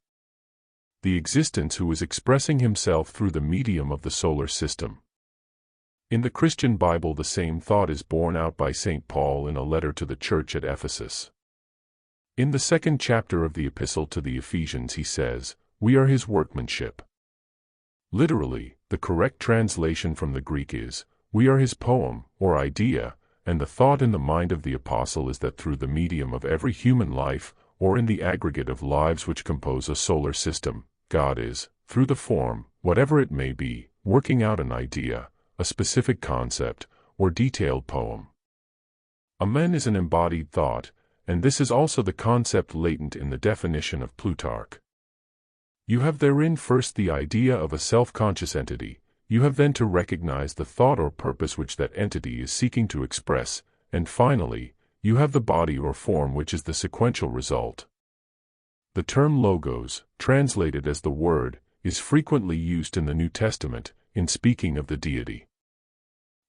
The existence who is expressing himself through the medium of the solar system. In the Christian Bible the same thought is borne out by St. Paul in a letter to the church at Ephesus. In the 2nd chapter of the epistle to the Ephesians he says, "We are his workmanship." Literally, the correct translation from the Greek is, "We are his poem, or idea," and the thought in the mind of the apostle is that through the medium of every human life, or in the aggregate of lives which compose a solar system, God is, through the form, whatever it may be, working out an idea, a specific concept, or detailed poem. Amen is an embodied thought, and this is also the concept latent in the definition of Plutarch. You have therein first the idea of a self-conscious entity, you have then to recognize the thought or purpose which that entity is seeking to express, and finally, you have the body or form which is the sequential result. The term logos, translated as the Word, is frequently used in the New Testament, in speaking of the deity.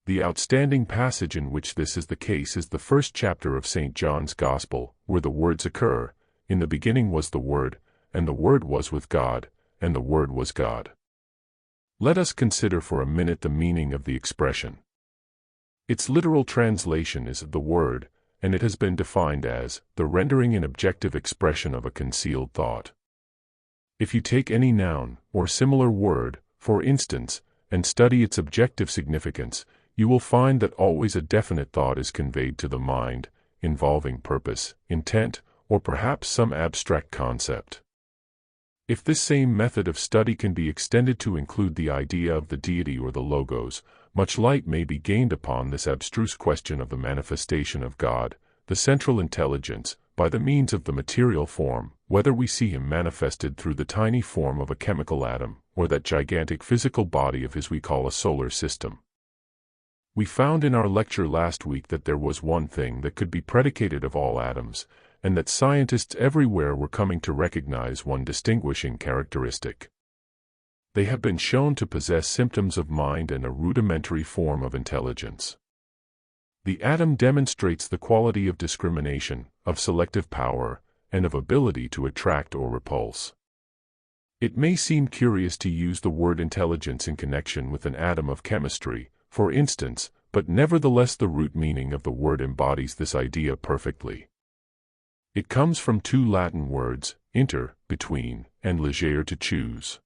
The outstanding passage in which this is the case is the 1st chapter of St. John's Gospel, where the words occur, "In the beginning was the Word, and the Word was with God, and the Word was God." Let us consider for a minute the meaning of the expression. Its literal translation is "the Word," and it has been defined as the rendering in objective expression of a concealed thought. If you take any noun, or similar word, for instance, and study its objective significance, you will find that always a definite thought is conveyed to the mind, involving purpose, intent, or perhaps some abstract concept. If this same method of study can be extended to include the idea of the deity or the Logos, much light may be gained upon this abstruse question of the manifestation of God, the central intelligence, by the means of the material form, whether we see him manifested through the tiny form of a chemical atom, or that gigantic physical body of his we call a solar system. We found in our lecture last week that there was one thing that could be predicated of all atoms, and that scientists everywhere were coming to recognize one distinguishing characteristic. They have been shown to possess symptoms of mind and a rudimentary form of intelligence. The atom demonstrates the quality of discrimination, of selective power, and of ability to attract or repulse. It may seem curious to use the word intelligence in connection with an atom of chemistry, for instance, but nevertheless the root meaning of the word embodies this idea perfectly. It comes from two Latin words, inter, between, and legere, to choose.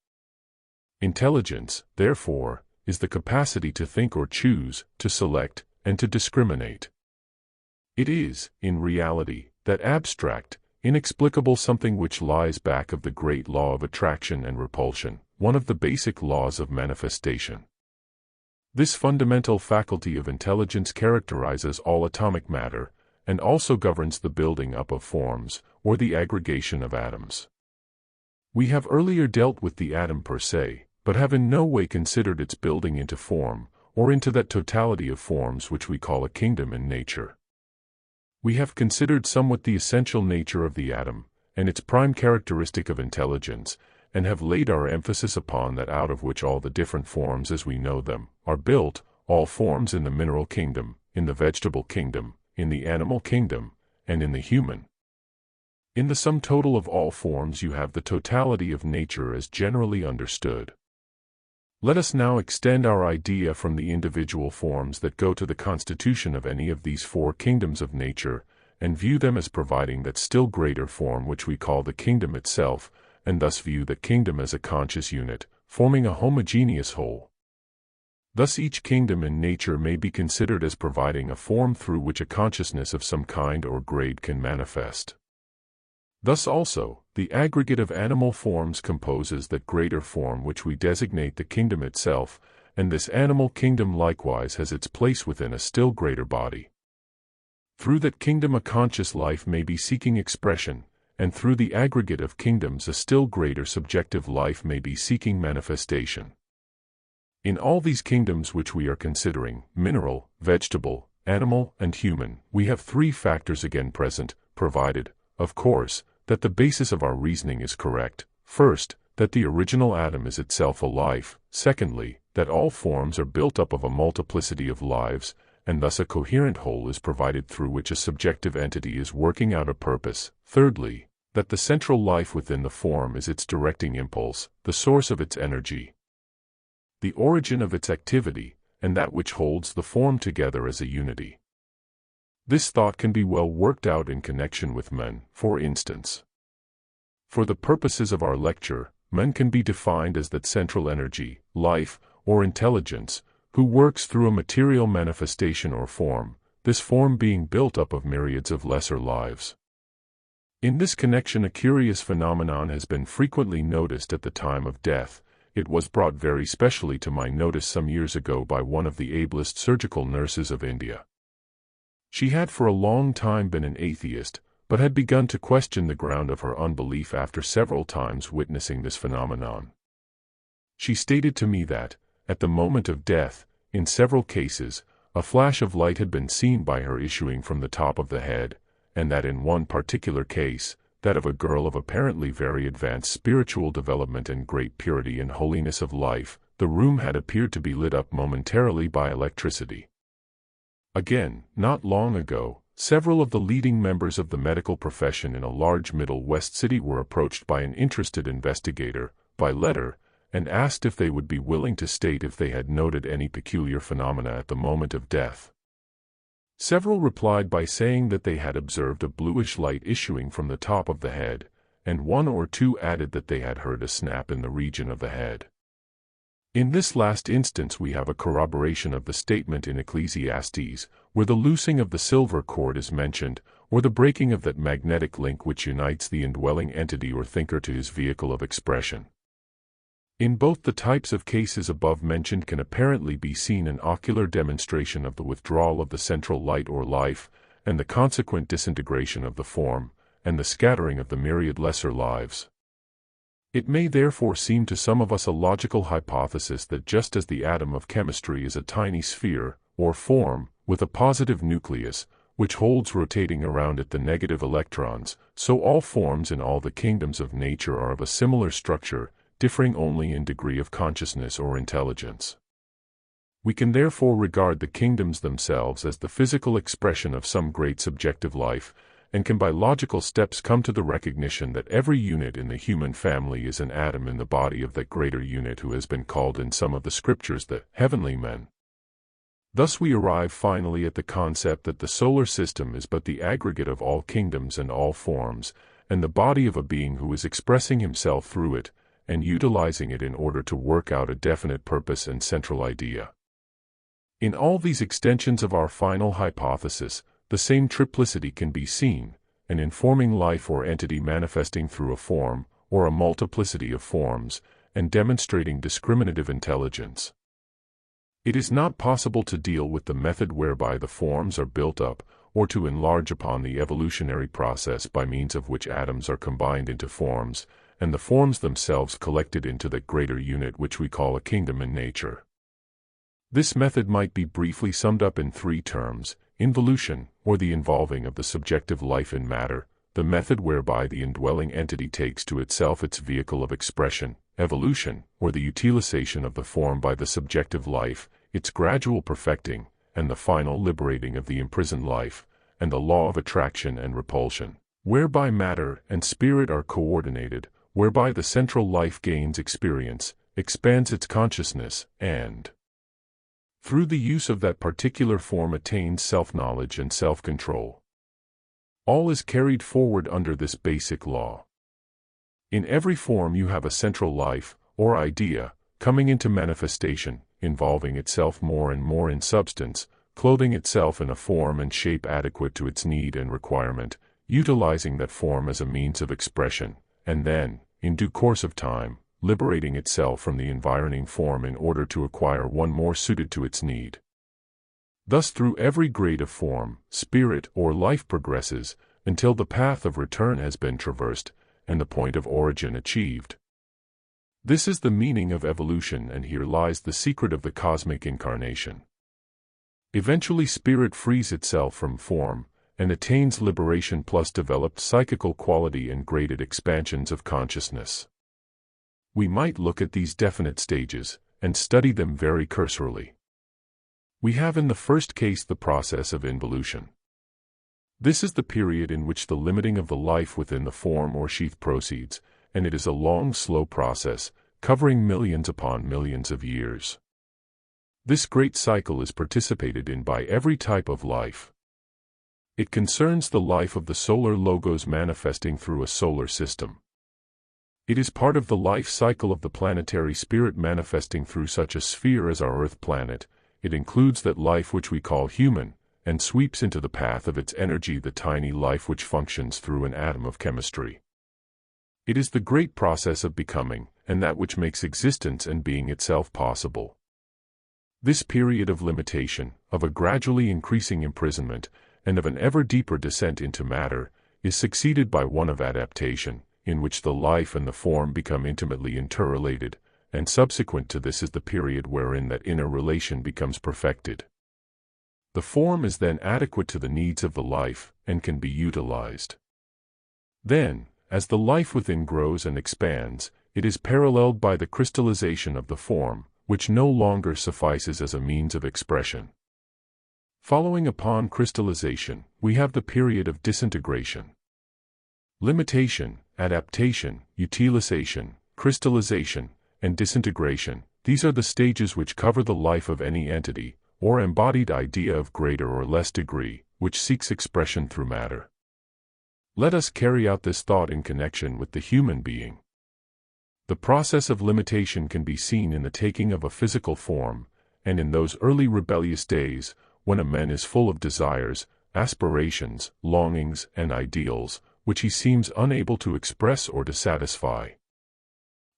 Intelligence, therefore, is the capacity to think or choose, to select, and to discriminate. It is, in reality, that abstract, inexplicable something which lies back of the great law of attraction and repulsion, one of the basic laws of manifestation. This fundamental faculty of intelligence characterizes all atomic matter, and also governs the building up of forms, or the aggregation of atoms. We have earlier dealt with the atom per se, but have in no way considered its building into form, or into that totality of forms which we call a kingdom in nature. We have considered somewhat the essential nature of the atom, and its prime characteristic of intelligence, and have laid our emphasis upon that out of which all the different forms as we know them are built, all forms in the mineral kingdom, in the vegetable kingdom, in the animal kingdom, and in the human. In the sum total of all forms you have the totality of nature as generally understood. Let us now extend our idea from the individual forms that go to the constitution of any of these four kingdoms of nature, and view them as providing that still greater form which we call the kingdom itself, and thus view the kingdom as a conscious unit, forming a homogeneous whole. Thus each kingdom in nature may be considered as providing a form through which a consciousness of some kind or grade can manifest. Thus also, the aggregate of animal forms composes that greater form which we designate the kingdom itself, and this animal kingdom likewise has its place within a still greater body. Through that kingdom a conscious life may be seeking expression, and through the aggregate of kingdoms a still greater subjective life may be seeking manifestation. In all these kingdoms which we are considering, mineral, vegetable, animal, and human, we have three factors again present, provided, of course, that the basis of our reasoning is correct. First, that the original atom is itself a life. Secondly, that all forms are built up of a multiplicity of lives, and thus a coherent whole is provided through which a subjective entity is working out a purpose. Thirdly, that the central life within the form is its directing impulse, the source of its energy, the origin of its activity, and that which holds the form together as a unity. This thought can be well worked out in connection with men, for instance. For the purposes of our lecture, men can be defined as that central energy, life, or intelligence, who works through a material manifestation or form, this form being built up of myriads of lesser lives. In this connection a curious phenomenon has been frequently noticed at the time of death. It was brought very specially to my notice some years ago by one of the ablest surgical nurses of India. She had for a long time been an atheist, but had begun to question the ground of her unbelief after several times witnessing this phenomenon. She stated to me that, at the moment of death, in several cases, a flash of light had been seen by her issuing from the top of the head, and that in one particular case, that of a girl of apparently very advanced spiritual development and great purity and holiness of life, the room had appeared to be lit up momentarily by electricity. Again, not long ago, several of the leading members of the medical profession in a large Middle West city were approached by an interested investigator, by letter, and asked if they would be willing to state if they had noted any peculiar phenomena at the moment of death. Several replied by saying that they had observed a bluish light issuing from the top of the head, and one or two added that they had heard a snap in the region of the head. In this last instance we have a corroboration of the statement in Ecclesiastes, where the loosing of the silver cord is mentioned, or the breaking of that magnetic link which unites the indwelling entity or thinker to his vehicle of expression. In both the types of cases above mentioned can apparently be seen an ocular demonstration of the withdrawal of the central light or life, and the consequent disintegration of the form, and the scattering of the myriad lesser lives. It may therefore seem to some of us a logical hypothesis that just as the atom of chemistry is a tiny sphere, or form, with a positive nucleus, which holds rotating around it the negative electrons, so all forms in all the kingdoms of nature are of a similar structure, differing only in degree of consciousness or intelligence. We can therefore regard the kingdoms themselves as the physical expression of some great subjective life, and can by logical steps come to the recognition that every unit in the human family is an atom in the body of that greater unit who has been called in some of the scriptures the heavenly men. Thus we arrive finally at the concept that the solar system is but the aggregate of all kingdoms and all forms, and the body of a being who is expressing himself through it, and utilizing it in order to work out a definite purpose and central idea. In all these extensions of our final hypothesis, the same triplicity can be seen, an informing life or entity manifesting through a form, or a multiplicity of forms, and demonstrating discriminative intelligence. It is not possible to deal with the method whereby the forms are built up, or to enlarge upon the evolutionary process by means of which atoms are combined into forms, and the forms themselves collected into that greater unit which we call a kingdom in nature. This method might be briefly summed up in 3 terms: involution, or the involving of the subjective life in matter, the method whereby the indwelling entity takes to itself its vehicle of expression; evolution, or the utilization of the form by the subjective life, its gradual perfecting, and the final liberating of the imprisoned life; and the law of attraction and repulsion, whereby matter and spirit are coordinated, whereby the central life gains experience, expands its consciousness, and through the use of that particular form attains self-knowledge and self-control. All is carried forward under this basic law. In every form you have a central life, or idea, coming into manifestation, involving itself more and more in substance, clothing itself in a form and shape adequate to its need and requirement, utilizing that form as a means of expression, and then, in due course of time, liberating itself from the environing form in order to acquire one more suited to its need. Thus through every grade of form, spirit, or life progresses, until the path of return has been traversed, and the point of origin achieved. This is the meaning of evolution, and here lies the secret of the cosmic incarnation. Eventually spirit frees itself from form, and attains liberation plus developed psychical quality and graded expansions of consciousness. We might look at these definite stages, and study them very cursorily. We have in the first case the process of involution. This is the period in which the limiting of the life within the form or sheath proceeds, and it is a long, slow process, covering millions upon millions of years. This great cycle is participated in by every type of life. It concerns the life of the solar logos manifesting through a solar system. It is part of the life cycle of the planetary spirit manifesting through such a sphere as our Earth planet. It includes that life which we call human, and sweeps into the path of its energy the tiny life which functions through an atom of chemistry. It is the great process of becoming, and that which makes existence and being itself possible. This period of limitation, of a gradually increasing imprisonment, and of an ever deeper descent into matter, is succeeded by one of adaptation, in which the life and the form become intimately interrelated, and subsequent to this is the period wherein that inner relation becomes perfected. The form is then adequate to the needs of the life, and can be utilized. Then, as the life within grows and expands, it is paralleled by the crystallization of the form, which no longer suffices as a means of expression. Following upon crystallization, we have the period of disintegration. Limitation, adaptation, utilization, crystallization, and disintegration, these are the stages which cover the life of any entity, or embodied idea of greater or less degree, which seeks expression through matter. Let us carry out this thought in connection with the human being. The process of limitation can be seen in the taking of a physical form, and in those early rebellious days, when a man is full of desires, aspirations, longings, and ideals, which he seems unable to express or to satisfy.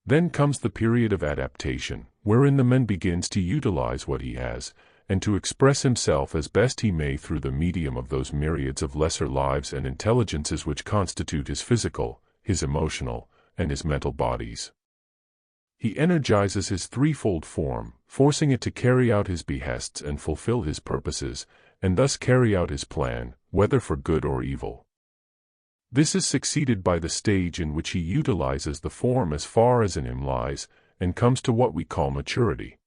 Then comes the period of adaptation, wherein the man begins to utilize what he has, and to express himself as best he may through the medium of those myriads of lesser lives and intelligences which constitute his physical, his emotional, and his mental bodies. He energizes his threefold form, forcing it to carry out his behests and fulfill his purposes, and thus carry out his plan, whether for good or evil. This is succeeded by the stage in which he utilizes the form as far as in him lies, and comes to what we call maturity.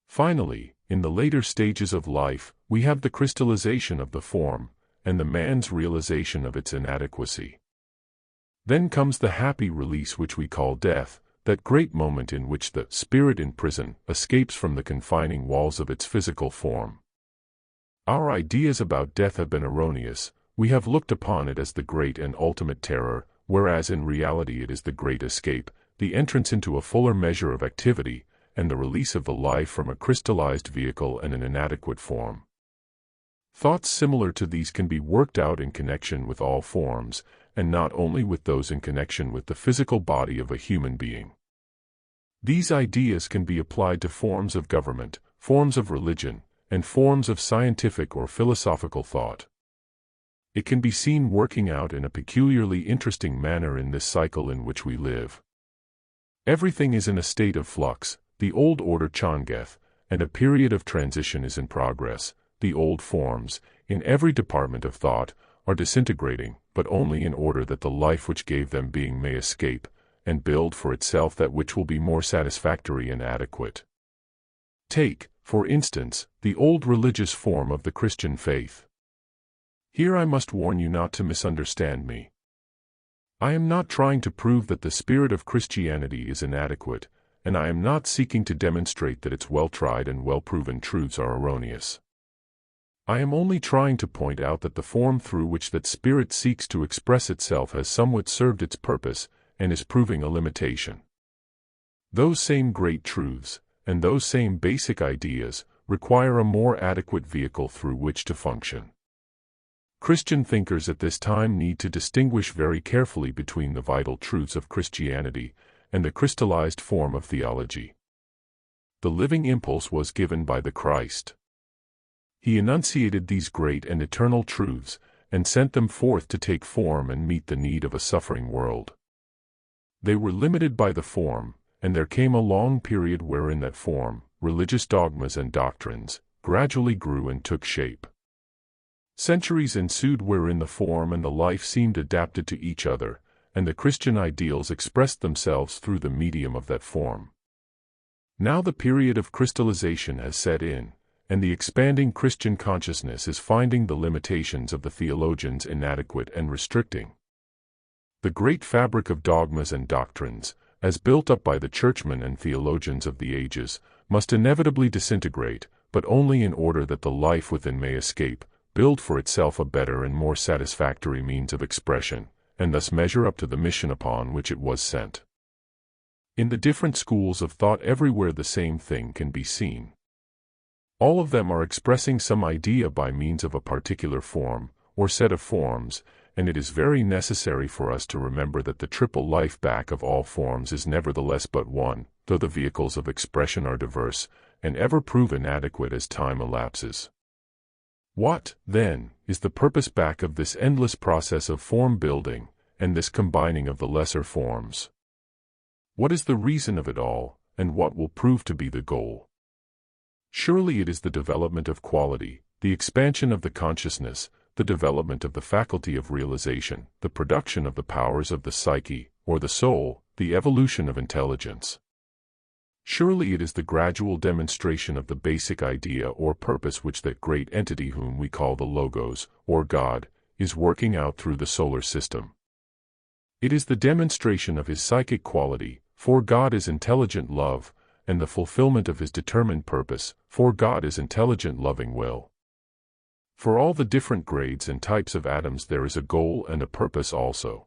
Finally, in the later stages of life, we have the crystallization of the form, and the man's realization of its inadequacy. Then comes the happy release which we call death, that great moment in which the spirit in prison escapes from the confining walls of its physical form. Our ideas about death have been erroneous. We have looked upon it as the great and ultimate terror, whereas in reality it is the great escape, the entrance into a fuller measure of activity, and the release of the life from a crystallized vehicle and an inadequate form. Thoughts similar to these can be worked out in connection with all forms, and not only with those in connection with the physical body of a human being. These ideas can be applied to forms of government, forms of religion, and forms of scientific or philosophical thought. It can be seen working out in a peculiarly interesting manner in this cycle in which we live. Everything is in a state of flux, the old order changeth, and a period of transition is in progress. The old forms, in every department of thought, are disintegrating, but only in order that the life which gave them being may escape, and build for itself that which will be more satisfactory and adequate. Take, for instance, the old religious form of the Christian faith. Here I must warn you not to misunderstand me. I am not trying to prove that the spirit of Christianity is inadequate, and I am not seeking to demonstrate that its well-tried and well-proven truths are erroneous. I am only trying to point out that the form through which that spirit seeks to express itself has somewhat served its purpose, and is proving a limitation. Those same great truths, and those same basic ideas, require a more adequate vehicle through which to function. Christian thinkers at this time need to distinguish very carefully between the vital truths of Christianity and the crystallized form of theology. The living impulse was given by the Christ. He enunciated these great and eternal truths, and sent them forth to take form and meet the need of a suffering world. They were limited by the form, and there came a long period wherein that form, religious dogmas and doctrines, gradually grew and took shape. Centuries ensued wherein the form and the life seemed adapted to each other, and the Christian ideals expressed themselves through the medium of that form. Now the period of crystallization has set in, and the expanding Christian consciousness is finding the limitations of the theologians inadequate and restricting. The great fabric of dogmas and doctrines, as built up by the churchmen and theologians of the ages, must inevitably disintegrate, but only in order that the life within may escape, build for itself a better and more satisfactory means of expression, and thus measure up to the mission upon which it was sent. In the different schools of thought everywhere the same thing can be seen. All of them are expressing some idea by means of a particular form, or set of forms, and it is very necessary for us to remember that the triple life back of all forms is nevertheless but one, though the vehicles of expression are diverse, and ever prove inadequate as time elapses. What, then, is the purpose back of this endless process of form building, and this combining of the lesser forms? What is the reason of it all, and what will prove to be the goal? Surely it is the development of quality, the expansion of the consciousness, the development of the faculty of realization, the production of the powers of the psyche, or the soul, the evolution of intelligence. Surely it is the gradual demonstration of the basic idea or purpose which that great entity whom we call the Logos, or God, is working out through the solar system. It is the demonstration of his psychic quality, for God is intelligent love, and the fulfillment of his determined purpose, for God is intelligent loving will. For all the different grades and types of atoms there is a goal and a purpose also.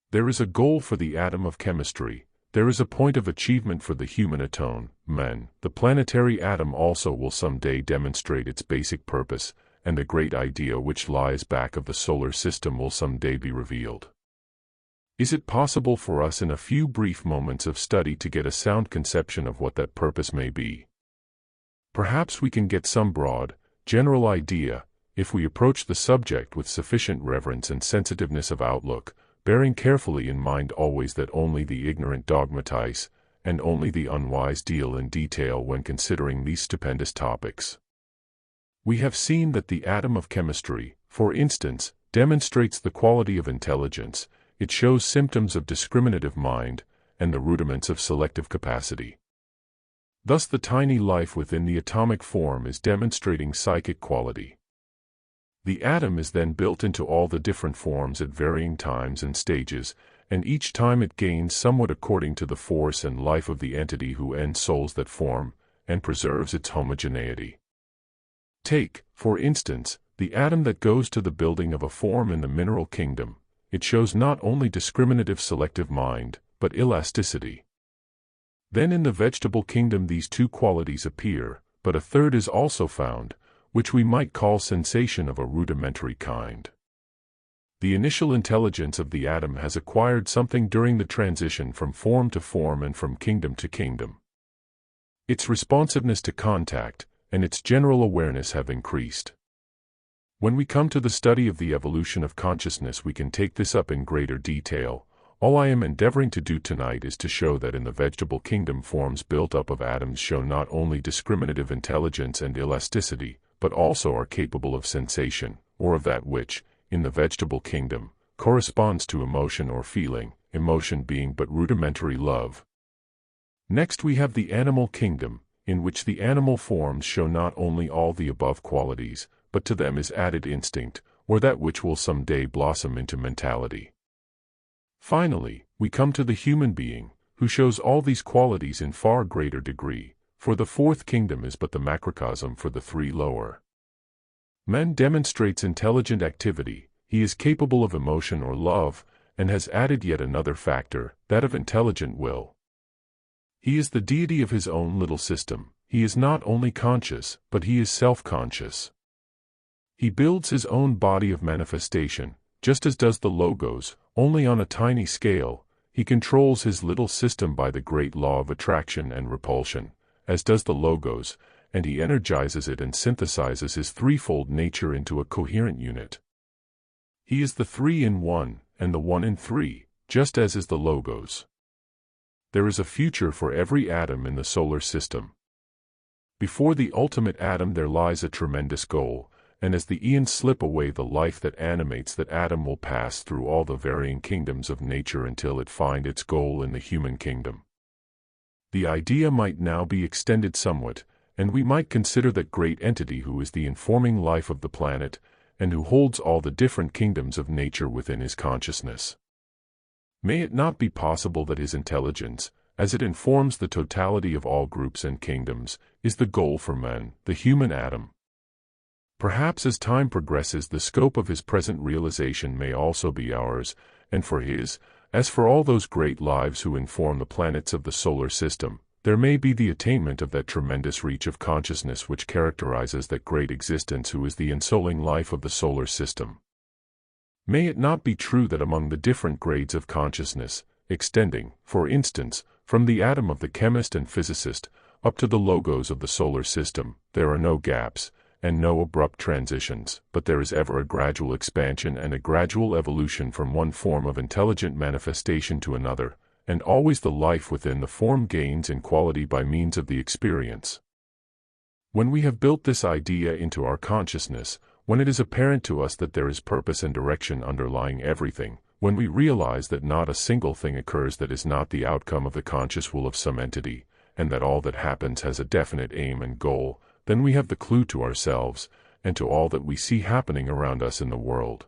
There is a goal for the atom of chemistry, there is a point of achievement for the human atone, man. The planetary atom also will someday demonstrate its basic purpose, and the great idea which lies back of the solar system will someday be revealed. Is it possible for us in a few brief moments of study to get a sound conception of what that purpose may be? Perhaps we can get some broad, general idea, if we approach the subject with sufficient reverence and sensitiveness of outlook, bearing carefully in mind always that only the ignorant dogmatize, and only the unwise deal in detail when considering these stupendous topics. We have seen that the atom of chemistry, for instance, demonstrates the quality of intelligence, it shows symptoms of discriminative mind, and the rudiments of selective capacity. Thus the tiny life within the atomic form is demonstrating psychic quality. The atom is then built into all the different forms at varying times and stages, and each time it gains somewhat according to the force and life of the entity who ensouls that form, and preserves its homogeneity. Take, for instance, the atom that goes to the building of a form in the mineral kingdom. It shows not only discriminative selective mind, but elasticity. Then in the vegetable kingdom these two qualities appear, but a third is also found, which we might call sensation of a rudimentary kind. The initial intelligence of the atom has acquired something during the transition from form to form and from kingdom to kingdom. Its responsiveness to contact, and its general awareness have increased. When we come to the study of the evolution of consciousness, we can take this up in greater detail. All I am endeavoring to do tonight is to show that in the vegetable kingdom, forms built up of atoms show not only discriminative intelligence and elasticity, but also are capable of sensation, or of that which, in the vegetable kingdom, corresponds to emotion or feeling, emotion being but rudimentary love. Next we have the animal kingdom, in which the animal forms show not only all the above qualities, but to them is added instinct, or that which will some day blossom into mentality. Finally, we come to the human being, who shows all these qualities in far greater degree, for the fourth kingdom is but the macrocosm for the three lower. Man demonstrates intelligent activity, he is capable of emotion or love, and has added yet another factor, that of intelligent will. He is the deity of his own little system. He is not only conscious, but he is self-conscious. He builds his own body of manifestation, just as does the Logos, only on a tiny scale. He controls his little system by the great law of attraction and repulsion, as does the Logos, and he energizes it and synthesizes his threefold nature into a coherent unit. He is the three in one, and the one in three, just as is the Logos. There is a future for every atom in the solar system. Before the ultimate atom there lies a tremendous goal, and as the eons slip away, the life that animates that atom will pass through all the varying kingdoms of nature until it find its goal in the human kingdom. The idea might now be extended somewhat, and we might consider that great entity who is the informing life of the planet, and who holds all the different kingdoms of nature within his consciousness. May it not be possible that his intelligence, as it informs the totality of all groups and kingdoms, is the goal for man, the human atom? Perhaps as time progresses, the scope of his present realization may also be ours, and for his, as for all those great lives who inform the planets of the solar system, there may be the attainment of that tremendous reach of consciousness which characterizes that great existence who is the ensouling life of the solar system. May it not be true that among the different grades of consciousness, extending, for instance, from the atom of the chemist and physicist, up to the Logos of the solar system, there are no gaps, and no abrupt transitions, but there is ever a gradual expansion and a gradual evolution from one form of intelligent manifestation to another, and always the life within the form gains in quality by means of the experience. When we have built this idea into our consciousness, when it is apparent to us that there is purpose and direction underlying everything, when we realize that not a single thing occurs that is not the outcome of the conscious will of some entity, and that all that happens has a definite aim and goal, then we have the clue to ourselves, and to all that we see happening around us in the world.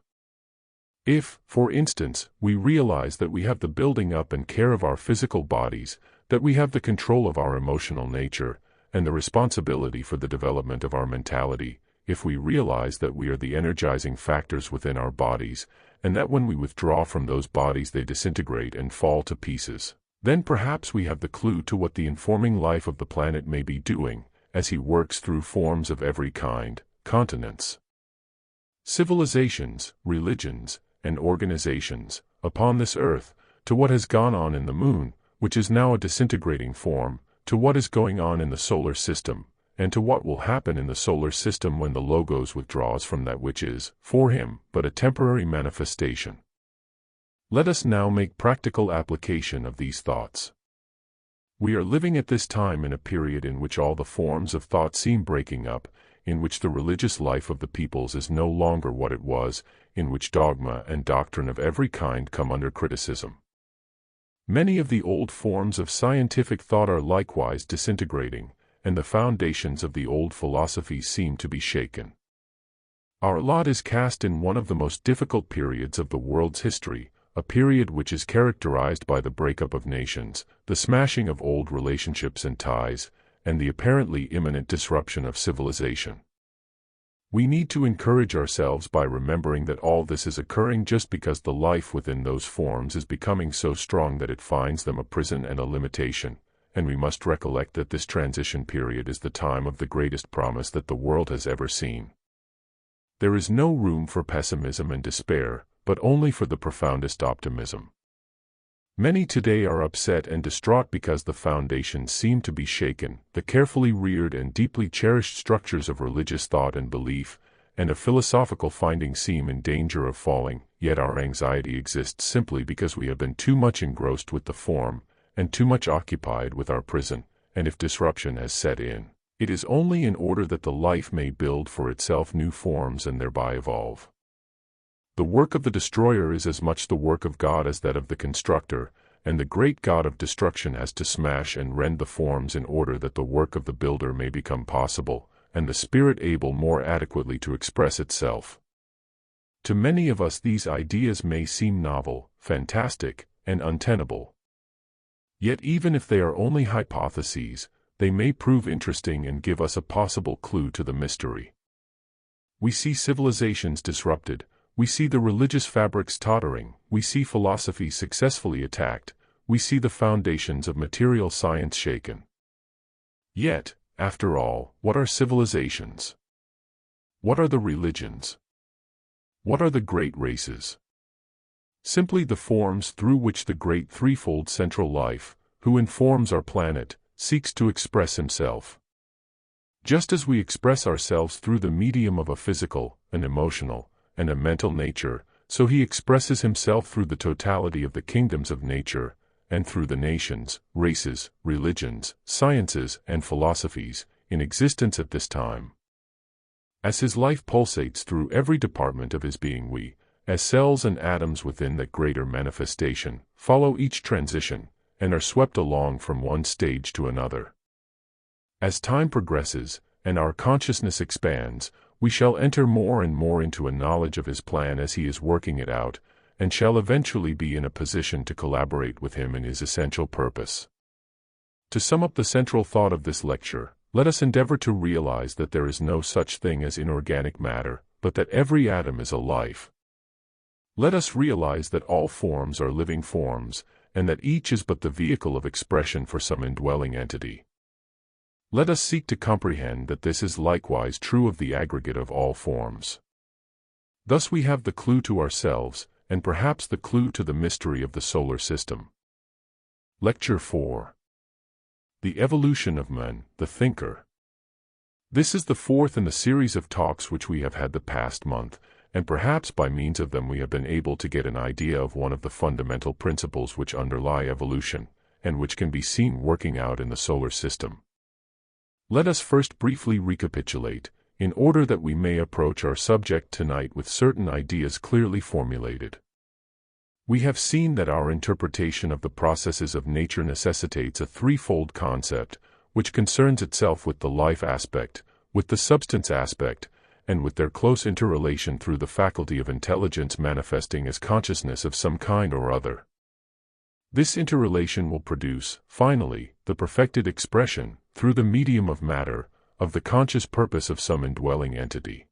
If, for instance, we realize that we have the building up and care of our physical bodies, that we have the control of our emotional nature, and the responsibility for the development of our mentality, if we realize that we are the energizing factors within our bodies, and that when we withdraw from those bodies they disintegrate and fall to pieces, then perhaps we have the clue to what the informing life of the planet may be doing, as he works through forms of every kind, continents, civilizations, religions, and organizations, upon this earth, to what has gone on in the moon, which is now a disintegrating form, to what is going on in the solar system, and to what will happen in the solar system when the Logos withdraws from that which is, for him, but a temporary manifestation. Let us now make practical application of these thoughts. We are living at this time in a period in which all the forms of thought seem breaking up, in which the religious life of the peoples is no longer what it was, in which dogma and doctrine of every kind come under criticism. Many of the old forms of scientific thought are likewise disintegrating, and the foundations of the old philosophies seem to be shaken. Our lot is cast in one of the most difficult periods of the world's history, a period which is characterized by the breakup of nations, the smashing of old relationships and ties, and the apparently imminent disruption of civilization. We need to encourage ourselves by remembering that all this is occurring just because the life within those forms is becoming so strong that it finds them a prison and a limitation, and we must recollect that this transition period is the time of the greatest promise that the world has ever seen. There is no room for pessimism and despair, but only for the profoundest optimism. Many today are upset and distraught because the foundations seem to be shaken, the carefully reared and deeply cherished structures of religious thought and belief, and of philosophical findings seem in danger of falling, yet our anxiety exists simply because we have been too much engrossed with the form, and too much occupied with our prison, and if disruption has set in, it is only in order that the life may build for itself new forms and thereby evolve. The work of the destroyer is as much the work of God as that of the constructor, and the great God of destruction has to smash and rend the forms in order that the work of the builder may become possible, and the spirit able more adequately to express itself. To many of us these ideas may seem novel, fantastic, and untenable. Yet even if they are only hypotheses, they may prove interesting and give us a possible clue to the mystery. We see civilizations disrupted, we see the religious fabrics tottering, we see philosophy successfully attacked, we see the foundations of material science shaken. Yet, after all, what are civilizations? What are the religions? What are the great races? Simply the forms through which the great threefold central life, who informs our planet, seeks to express himself. Just as we express ourselves through the medium of a physical, an emotional, and a mental nature, so he expresses himself through the totality of the kingdoms of nature, and through the nations, races, religions, sciences, and philosophies, in existence at this time. As his life pulsates through every department of his being, we, as cells and atoms within that greater manifestation, follow each transition, and are swept along from one stage to another. As time progresses, and our consciousness expands, we shall enter more and more into a knowledge of his plan as he is working it out, and shall eventually be in a position to collaborate with him in his essential purpose. To sum up the central thought of this lecture, let us endeavor to realize that there is no such thing as inorganic matter, but that every atom is a life. Let us realize that all forms are living forms, and that each is but the vehicle of expression for some indwelling entity. Let us seek to comprehend that this is likewise true of the aggregate of all forms. Thus we have the clue to ourselves, and perhaps the clue to the mystery of the solar system. Lecture 4. The Evolution of Man, the Thinker. This is the fourth in the series of talks which we have had the past month, and perhaps by means of them we have been able to get an idea of one of the fundamental principles which underlie evolution, and which can be seen working out in the solar system. Let us first briefly recapitulate, in order that we may approach our subject tonight with certain ideas clearly formulated. We have seen that our interpretation of the processes of nature necessitates a threefold concept, which concerns itself with the life aspect, with the substance aspect, and with their close interrelation through the faculty of intelligence manifesting as consciousness of some kind or other. This interrelation will produce, finally, the perfected expression, through the medium of matter, of the conscious purpose of some indwelling entity.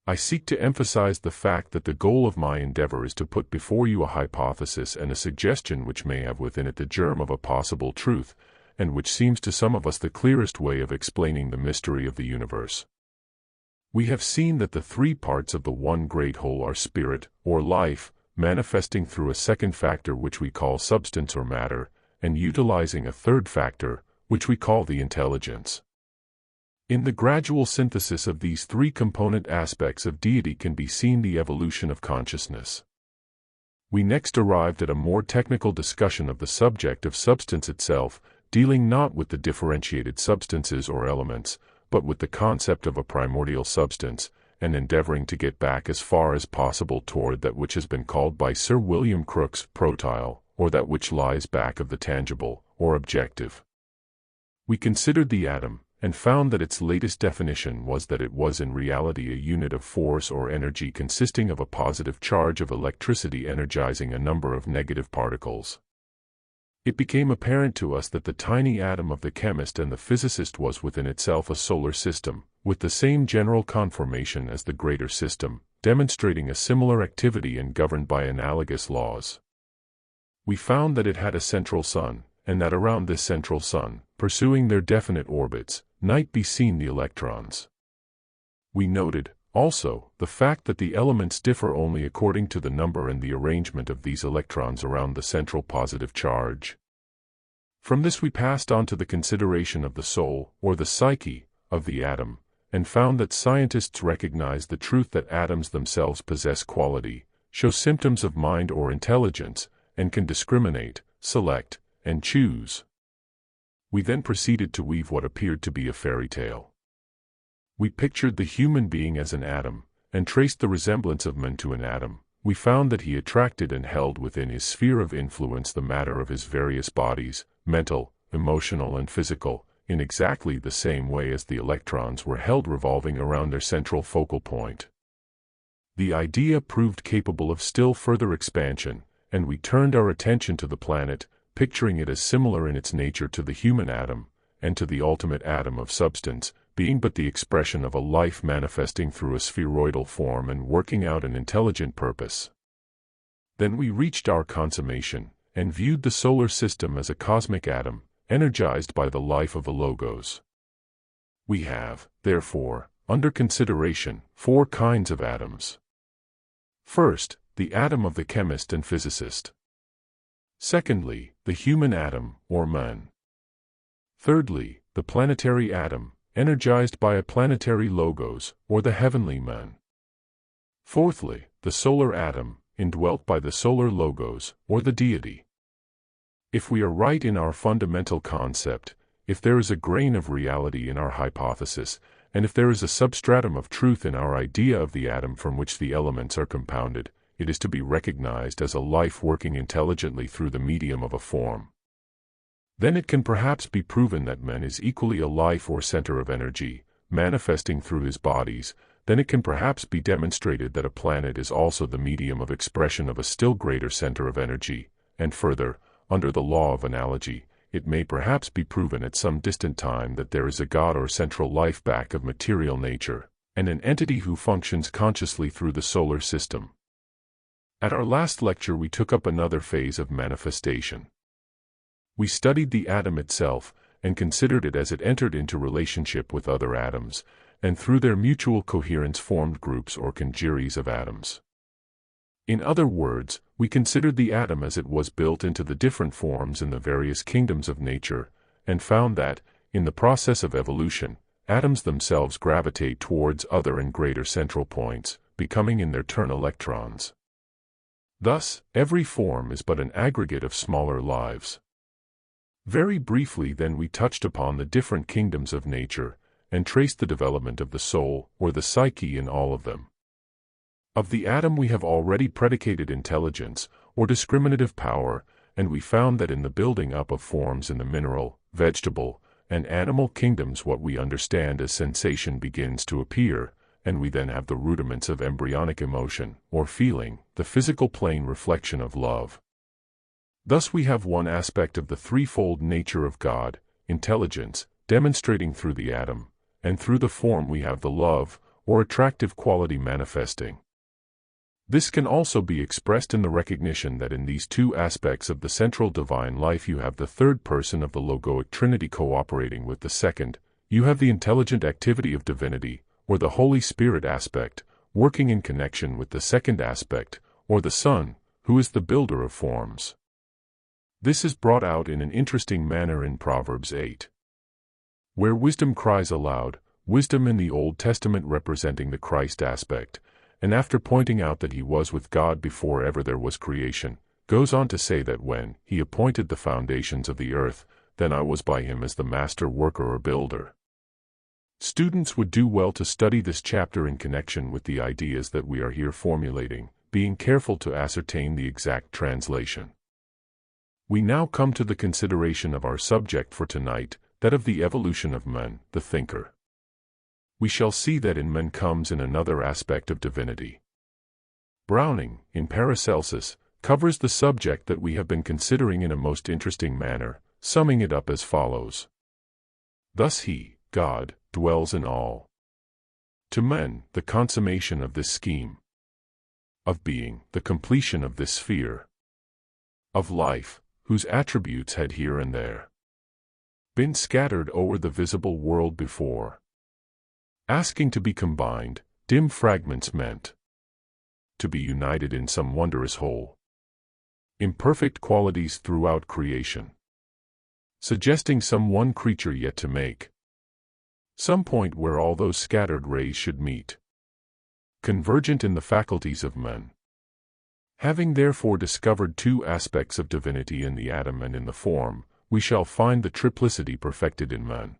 I seek to emphasize the fact that the goal of my endeavor is to put before you a hypothesis and a suggestion which may have within it the germ of a possible truth, and which seems to some of us the clearest way of explaining the mystery of the universe. We have seen that the three parts of the one great whole are spirit, or life, manifesting through a second factor which we call substance or matter, and utilizing a third factor, which we call the intelligence. In the gradual synthesis of these three component aspects of deity can be seen the evolution of consciousness. We next arrived at a more technical discussion of the subject of substance itself, dealing not with the differentiated substances or elements, but with the concept of a primordial substance, and endeavoring to get back as far as possible toward that which has been called by Sir William Crookes protyle, or that which lies back of the tangible, or objective. We considered the atom, and found that its latest definition was that it was in reality a unit of force or energy consisting of a positive charge of electricity energizing a number of negative particles. It became apparent to us that the tiny atom of the chemist and the physicist was within itself a solar system, with the same general conformation as the greater system, demonstrating a similar activity and governed by analogous laws. We found that it had a central sun, and that around this central sun, pursuing their definite orbits, might be seen the electrons. We noted, also, the fact that the elements differ only according to the number and the arrangement of these electrons around the central positive charge. From this we passed on to the consideration of the soul, or the psyche, of the atom, and found that scientists recognize the truth that atoms themselves possess quality, show symptoms of mind or intelligence, and can discriminate, select, and choose. We then proceeded to weave what appeared to be a fairy tale. We pictured the human being as an atom, and traced the resemblance of man to an atom. We found that he attracted and held within his sphere of influence the matter of his various bodies, mental, emotional and physical, in exactly the same way as the electrons were held revolving around their central focal point. The idea proved capable of still further expansion, and we turned our attention to the planet, picturing it as similar in its nature to the human atom, and to the ultimate atom of substance, being but the expression of a life manifesting through a spheroidal form and working out an intelligent purpose. Then we reached our consummation, and viewed the solar system as a cosmic atom, energized by the life of a logos. We have, therefore, under consideration, 4 kinds of atoms. First, the atom of the chemist and physicist. Secondly, the human atom, or man. Thirdly, the planetary atom, energized by a planetary logos, or the heavenly man. Fourthly, the solar atom, indwelt by the solar logos, or the deity. If we are right in our fundamental concept, if there is a grain of reality in our hypothesis, and if there is a substratum of truth in our idea of the atom from which the elements are compounded, it is to be recognized as a life working intelligently through the medium of a form. Then it can perhaps be proven that man is equally a life or center of energy, manifesting through his bodies. Then it can perhaps be demonstrated that a planet is also the medium of expression of a still greater center of energy, and further, under the law of analogy, it may perhaps be proven at some distant time that there is a God or central life back of material nature, and an entity who functions consciously through the solar system. At our last lecture we took up another phase of manifestation. We studied the atom itself, and considered it as it entered into relationship with other atoms, and through their mutual coherence formed groups or congeries of atoms. In other words, we considered the atom as it was built into the different forms in the various kingdoms of nature, and found that, in the process of evolution, atoms themselves gravitate towards other and greater central points, becoming in their turn electrons. Thus, every form is but an aggregate of smaller lives. Very briefly then we touched upon the different kingdoms of nature, and traced the development of the soul, or the psyche in all of them. Of the atom we have already predicated intelligence, or discriminative power, and we found that in the building up of forms in the mineral, vegetable, and animal kingdoms what we understand as sensation begins to appear, and we then have the rudiments of embryonic emotion, or feeling, the physical plane reflection of love. Thus we have one aspect of the threefold nature of God, intelligence, demonstrating through the atom, and through the form we have the love, or attractive quality manifesting. This can also be expressed in the recognition that in these 2 aspects of the central divine life you have the third person of the logoic trinity cooperating with the second, you have the intelligent activity of divinity, or the Holy Spirit aspect, working in connection with the second aspect, or the Son, who is the builder of forms. This is brought out in an interesting manner in Proverbs 8. Where wisdom cries aloud, wisdom in the Old Testament representing the Christ aspect, and after pointing out that he was with God before ever there was creation, goes on to say that when he appointed the foundations of the earth, then I was by him as the master worker or builder. Students would do well to study this chapter in connection with the ideas that we are here formulating, being careful to ascertain the exact translation. We now come to the consideration of our subject for tonight, that of the evolution of man, the thinker. We shall see that in man comes in another aspect of divinity. Browning, in Paracelsus, covers the subject that we have been considering in a most interesting manner, summing it up as follows. Thus he, God, dwells in all. To men, the consummation of this scheme. Of being, the completion of this sphere. Of life, whose attributes had here and there been scattered over the visible world before, asking to be combined, dim fragments meant to be united in some wondrous whole. Imperfect qualities throughout creation, suggesting some one creature yet to make. Some point where all those scattered rays should meet. Convergent in the faculties of men. Having therefore discovered two aspects of divinity in the atom and in the form, we shall find the triplicity perfected in man.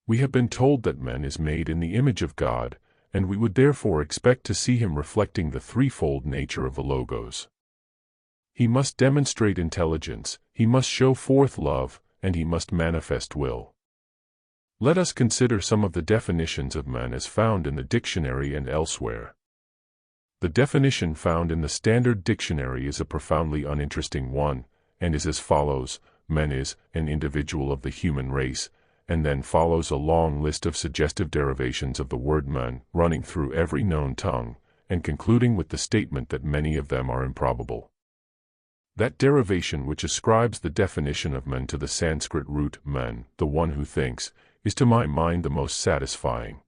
We have been told that man is made in the image of God, and we would therefore expect to see him reflecting the threefold nature of the Logos. He must demonstrate intelligence, he must show forth love, and he must manifest will. Let us consider some of the definitions of man as found in the dictionary and elsewhere. The definition found in the Standard Dictionary is a profoundly uninteresting one, and is as follows: man is an individual of the human race, and then follows a long list of suggestive derivations of the word man, running through every known tongue, and concluding with the statement that many of them are improbable. That derivation which ascribes the definition of man to the Sanskrit root man, the one who thinks, is to my mind the most satisfying.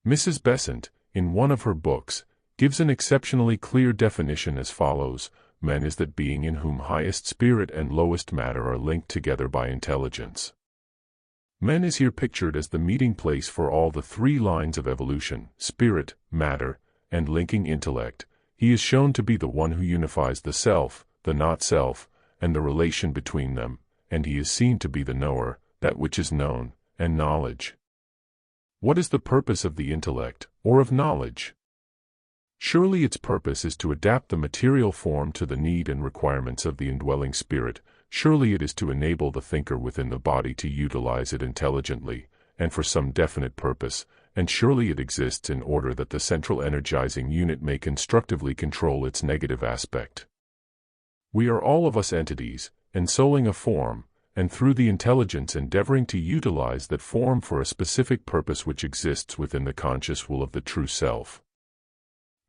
Mrs. Besant, in one of her books, gives an exceptionally clear definition as follows: man is that being in whom highest spirit and lowest matter are linked together by intelligence. Man is here pictured as the meeting place for all the three lines of evolution: spirit, matter, and linking intellect. He is shown to be the one who unifies the self, the not-self, and the relation between them, and he is seen to be the knower, that which is known, and knowledge. What is the purpose of the intellect, or of knowledge? Surely its purpose is to adapt the material form to the need and requirements of the indwelling spirit. Surely it is to enable the thinker within the body to utilize it intelligently, and for some definite purpose, and surely it exists in order that the central energizing unit may constructively control its negative aspect. We are all of us entities, ensouling a form, and through the intelligence endeavoring to utilize that form for a specific purpose which exists within the conscious will of the true self.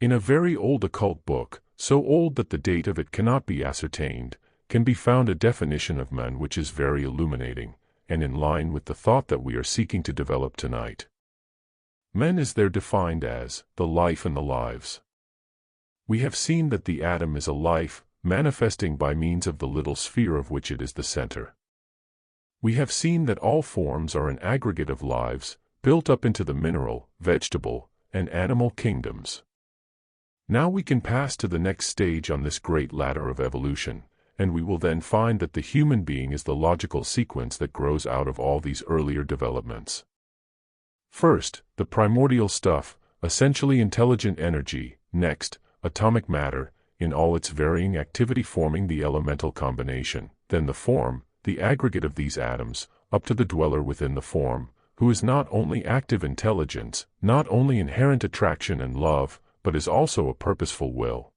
In a very old occult book, so old that the date of it cannot be ascertained, can be found a definition of man which is very illuminating, and in line with the thought that we are seeking to develop tonight. Man is there defined as the life and the lives. We have seen that the atom is a life, manifesting by means of the little sphere of which it is the center. We have seen that all forms are an aggregate of lives, built up into the mineral, vegetable, and animal kingdoms. Now we can pass to the next stage on this great ladder of evolution, and we will then find that the human being is the logical sequence that grows out of all these earlier developments. First, the primordial stuff, essentially intelligent energy; next, atomic matter, in all its varying activity forming the elemental combination; then the form, the aggregate of these atoms, up to the dweller within the form, who is not only active intelligence, not only inherent attraction and love, but is also a purposeful will.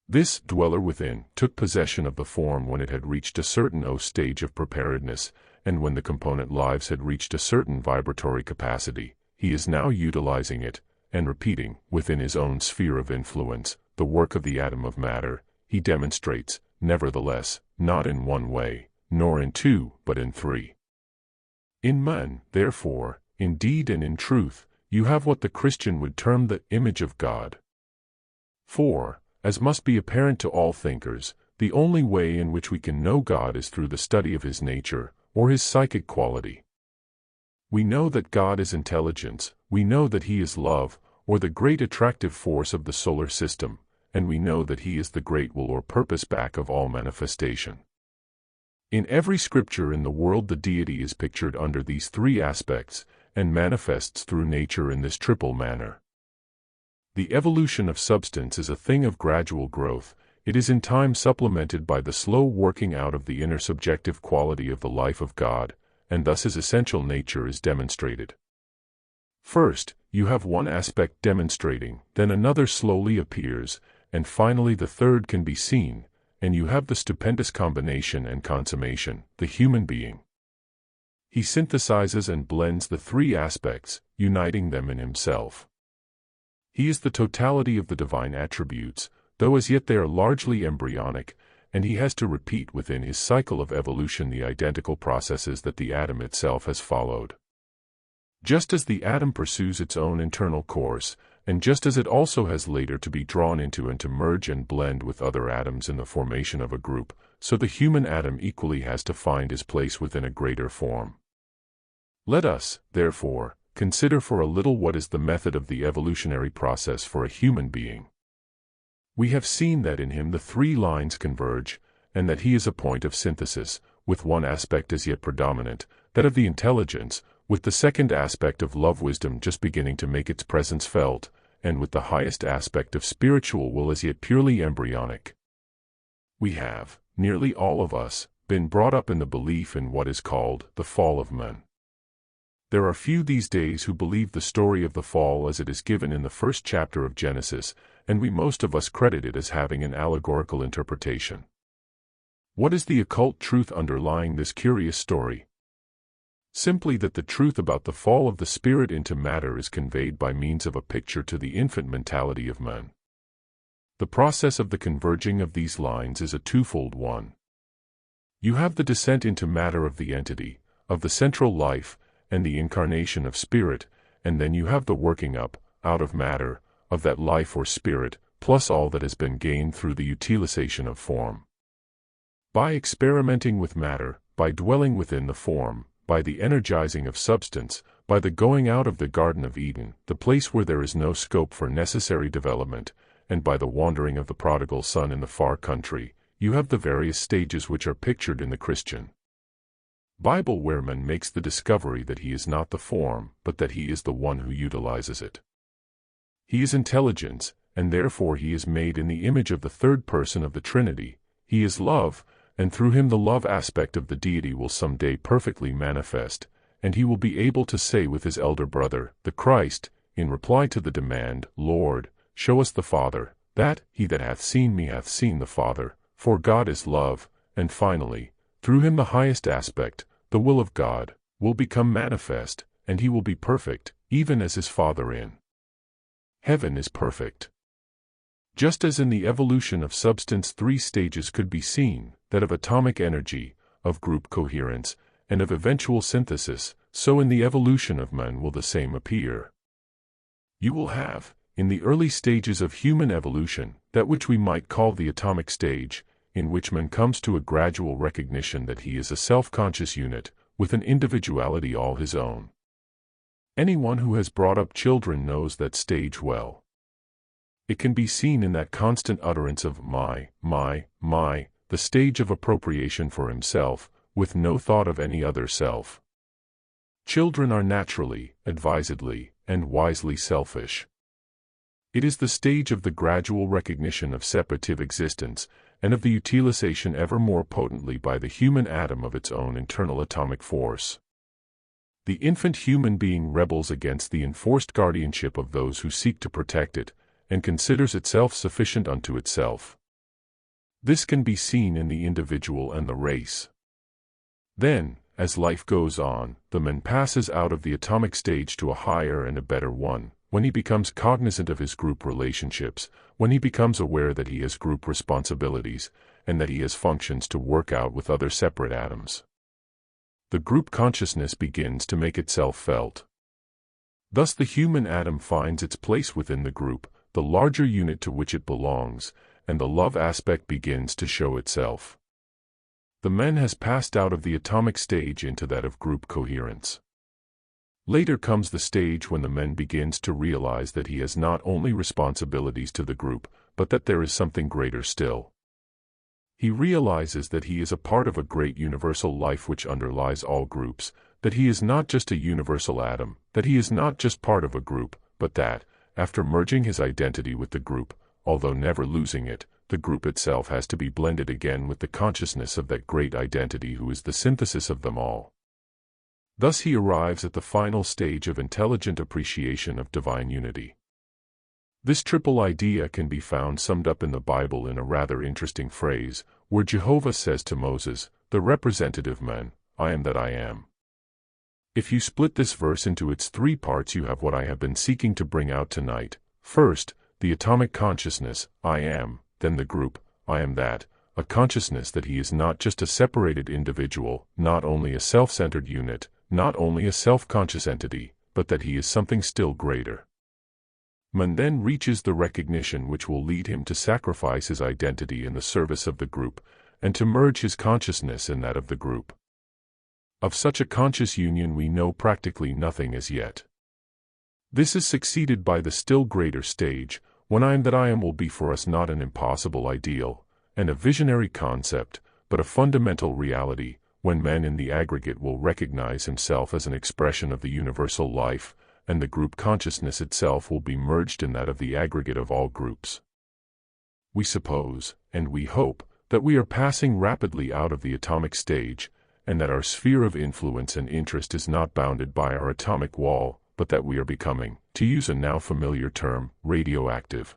This dweller within took possession of the form when it had reached a certain stage of preparedness, and when the component lives had reached a certain vibratory capacity. He is now utilizing it, and repeating, within his own sphere of influence, the work of the atom of matter. He demonstrates, nevertheless, not in one way, nor in two, but in three. In man, therefore, in deed and in truth, you have what the Christian would term the image of God. For, as must be apparent to all thinkers, the only way in which we can know God is through the study of his nature, or his psychic quality. We know that God is intelligence, we know that he is love, or the great attractive force of the solar system, and we know that he is the great will or purpose back of all manifestation. In every scripture in the world the deity is pictured under these three aspects, and manifests through nature in this triple manner. The evolution of substance is a thing of gradual growth. It is in time supplemented by the slow working out of the inner subjective quality of the life of God, and thus his essential nature is demonstrated. First, you have one aspect demonstrating, then another slowly appears, and finally the third can be seen, and you have the stupendous combination and consummation, the human being. He synthesizes and blends the three aspects, uniting them in himself. He is the totality of the divine attributes, though as yet they are largely embryonic, and he has to repeat within his cycle of evolution the identical processes that the atom itself has followed. Just as the atom pursues its own internal course, and just as it also has later to be drawn into and to merge and blend with other atoms in the formation of a group, so the human atom equally has to find his place within a greater form. Let us, therefore, consider for a little what is the method of the evolutionary process for a human being. We have seen that in him the three lines converge, and that he is a point of synthesis, with one aspect as yet predominant, that of the intelligence, with the second aspect of love-wisdom just beginning to make its presence felt, and with the highest aspect of spiritual will as yet purely embryonic. We have, nearly all of us, been brought up in the belief in what is called the fall of man. There are few these days who believe the story of the fall as it is given in the first chapter of Genesis, and we most of us credit it as having an allegorical interpretation. What is the occult truth underlying this curious story? Simply that the truth about the fall of the spirit into matter is conveyed by means of a picture to the infant mentality of man. The process of the converging of these lines is a twofold one. You have the descent into matter of the entity, of the central life, and the incarnation of spirit, and then you have the working up, out of matter, of that life or spirit, plus all that has been gained through the utilization of form. By experimenting with matter, by dwelling within the form, by the energizing of substance, by the going out of the Garden of Eden, the place where there is no scope for necessary development, and by the wandering of the prodigal son in the far country, you have the various stages which are pictured in the Christian Bible where man makes the discovery that he is not the form, but that he is the one who utilizes it. He is intelligence, and therefore he is made in the image of the third person of the Trinity. He is love, and through him the love aspect of the deity will someday perfectly manifest, and he will be able to say with his elder brother, the Christ, in reply to the demand, Lord, show us the Father, that, he that hath seen me hath seen the Father, for God is love, and finally, through him the highest aspect, the will of God, will become manifest, and he will be perfect, even as his Father in heaven is perfect. Just as in the evolution of substance 3 stages could be seen, that of atomic energy, of group coherence, and of eventual synthesis, so in the evolution of man will the same appear. You will have, in the early stages of human evolution, that which we might call the atomic stage, in which man comes to a gradual recognition that he is a self-conscious unit, with an individuality all his own. Anyone who has brought up children knows that stage well. It can be seen in that constant utterance of my, the stage of appropriation for himself, with no thought of any other self. Children are naturally, advisedly, and wisely selfish. It is the stage of the gradual recognition of separative existence, and of the utilization ever more potently by the human atom of its own internal atomic force. The infant human being rebels against the enforced guardianship of those who seek to protect it, and considers itself sufficient unto itself. This can be seen in the individual and the race. Then, as life goes on, the man passes out of the atomic stage to a higher and a better one, when he becomes cognizant of his group relationships, when he becomes aware that he has group responsibilities, and that he has functions to work out with other separate atoms. The group consciousness begins to make itself felt. Thus the human atom finds its place within the group, the larger unit to which it belongs, and the love aspect begins to show itself. The man has passed out of the atomic stage into that of group coherence. Later comes the stage when the man begins to realize that he has not only responsibilities to the group, but that there is something greater still. He realizes that he is a part of a great universal life which underlies all groups, that he is not just a universal atom, that he is not just part of a group, but that, after merging his identity with the group, although never losing it, the group itself has to be blended again with the consciousness of that great identity who is the synthesis of them all. Thus he arrives at the final stage of intelligent appreciation of divine unity. This triple idea can be found summed up in the Bible in a rather interesting phrase, where Jehovah says to Moses, the representative man, I am that I am. If you split this verse into its 3 parts, you have what I have been seeking to bring out tonight. First, the atomic consciousness, I am, then the group, I am that, a consciousness that he is not just a separated individual, not only a self-centered unit, not only a self-conscious entity, but that he is something still greater. Man then reaches the recognition which will lead him to sacrifice his identity in the service of the group, and to merge his consciousness in that of the group. Of such a conscious union we know practically nothing as yet. This is succeeded by the still greater stage, when I am that I am will be for us not an impossible ideal, and a visionary concept, but a fundamental reality, when man in the aggregate will recognize himself as an expression of the universal life, and the group consciousness itself will be merged in that of the aggregate of all groups. We suppose, and we hope, that we are passing rapidly out of the atomic stage, and that our sphere of influence and interest is not bounded by our atomic wall, but that we are becoming, to use a now familiar term, radioactive.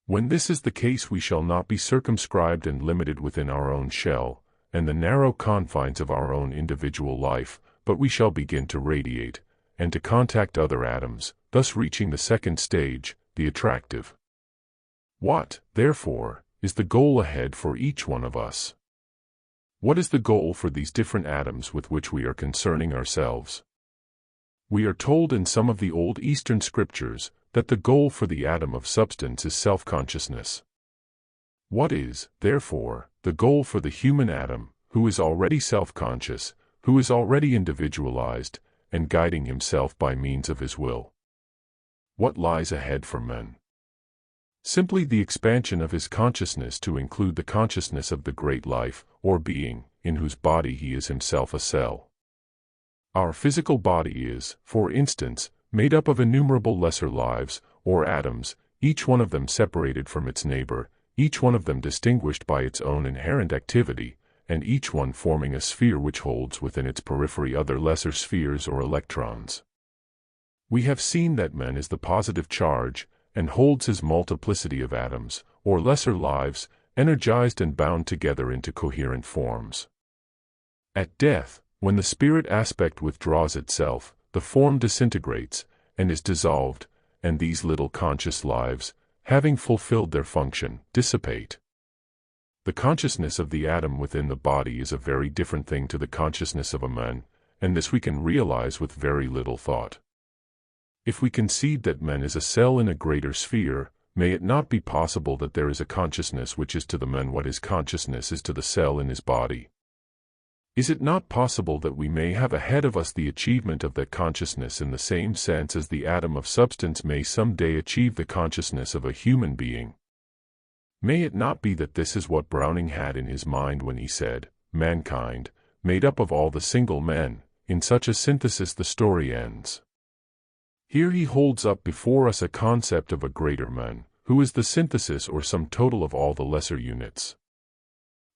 When this is the case, we shall not be circumscribed and limited within our own shell, and the narrow confines of our own individual life, but we shall begin to radiate, and to contact other atoms, thus reaching the second stage, the attractive. What, therefore, is the goal ahead for each one of us? What is the goal for these different atoms with which we are concerning ourselves? We are told in some of the old Eastern scriptures that the goal for the atom of substance is self-consciousness. What is, therefore, the goal for the human atom, who is already self-conscious, who is already individualized, and guiding himself by means of his will? What lies ahead for man? Simply the expansion of his consciousness to include the consciousness of the great life, or being, in whose body he is himself a cell. Our physical body is, for instance, made up of innumerable lesser lives, or atoms, each one of them separated from its neighbor, each one of them distinguished by its own inherent activity, and each one forming a sphere which holds within its periphery other lesser spheres or electrons. We have seen that man is the positive charge, and holds his multiplicity of atoms, or lesser lives, energized and bound together into coherent forms. At death, when the spirit aspect withdraws itself, the form disintegrates, and is dissolved, and these little conscious lives, having fulfilled their function, dissipate. The consciousness of the atom within the body is a very different thing to the consciousness of a man, and this we can realize with very little thought. If we concede that man is a cell in a greater sphere, may it not be possible that there is a consciousness which is to the man what his consciousness is to the cell in his body? Is it not possible that we may have ahead of us the achievement of that consciousness in the same sense as the atom of substance may some day achieve the consciousness of a human being? May it not be that this is what Browning had in his mind when he said, "Mankind, made up of all the single men, in such a synthesis the story ends." Here he holds up before us a concept of a greater man, who is the synthesis or sum total of all the lesser units.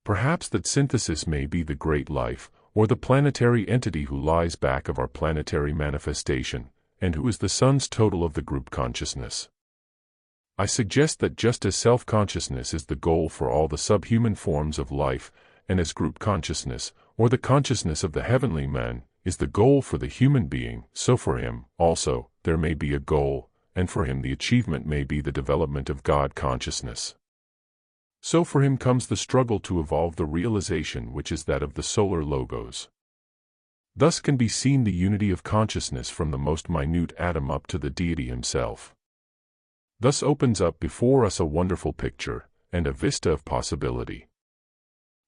Perhaps that synthesis may be the great life, or the planetary entity who lies back of our planetary manifestation, and who is the sun's total of the group consciousness. I suggest that just as self-consciousness is the goal for all the subhuman forms of life, and as group consciousness, or the consciousness of the heavenly man, is the goal for the human being, so for him, also, there may be a goal, and for him the achievement may be the development of God consciousness. So for him comes the struggle to evolve the realization which is that of the solar logos. Thus can be seen the unity of consciousness from the most minute atom up to the deity himself. Thus opens up before us a wonderful picture, and a vista of possibility.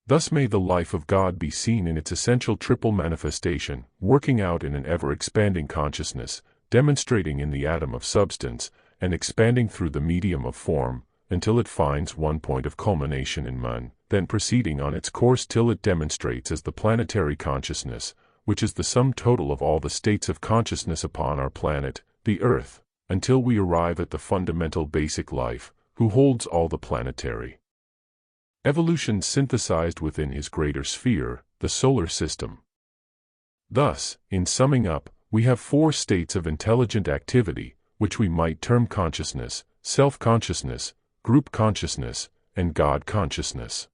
Thus may the life of God be seen in its essential triple manifestation, working out in an ever-expanding consciousness, demonstrating in the atom of substance, and expanding through the medium of form, until it finds one point of culmination in man, then proceeding on its course till it demonstrates as the planetary consciousness, which is the sum total of all the states of consciousness upon our planet, the Earth, until we arrive at the fundamental basic life, who holds all the planetary evolution synthesized within his greater sphere, the solar system. Thus, in summing up, we have four states of intelligent activity, which we might term consciousness, self-consciousness, group consciousness, and God consciousness.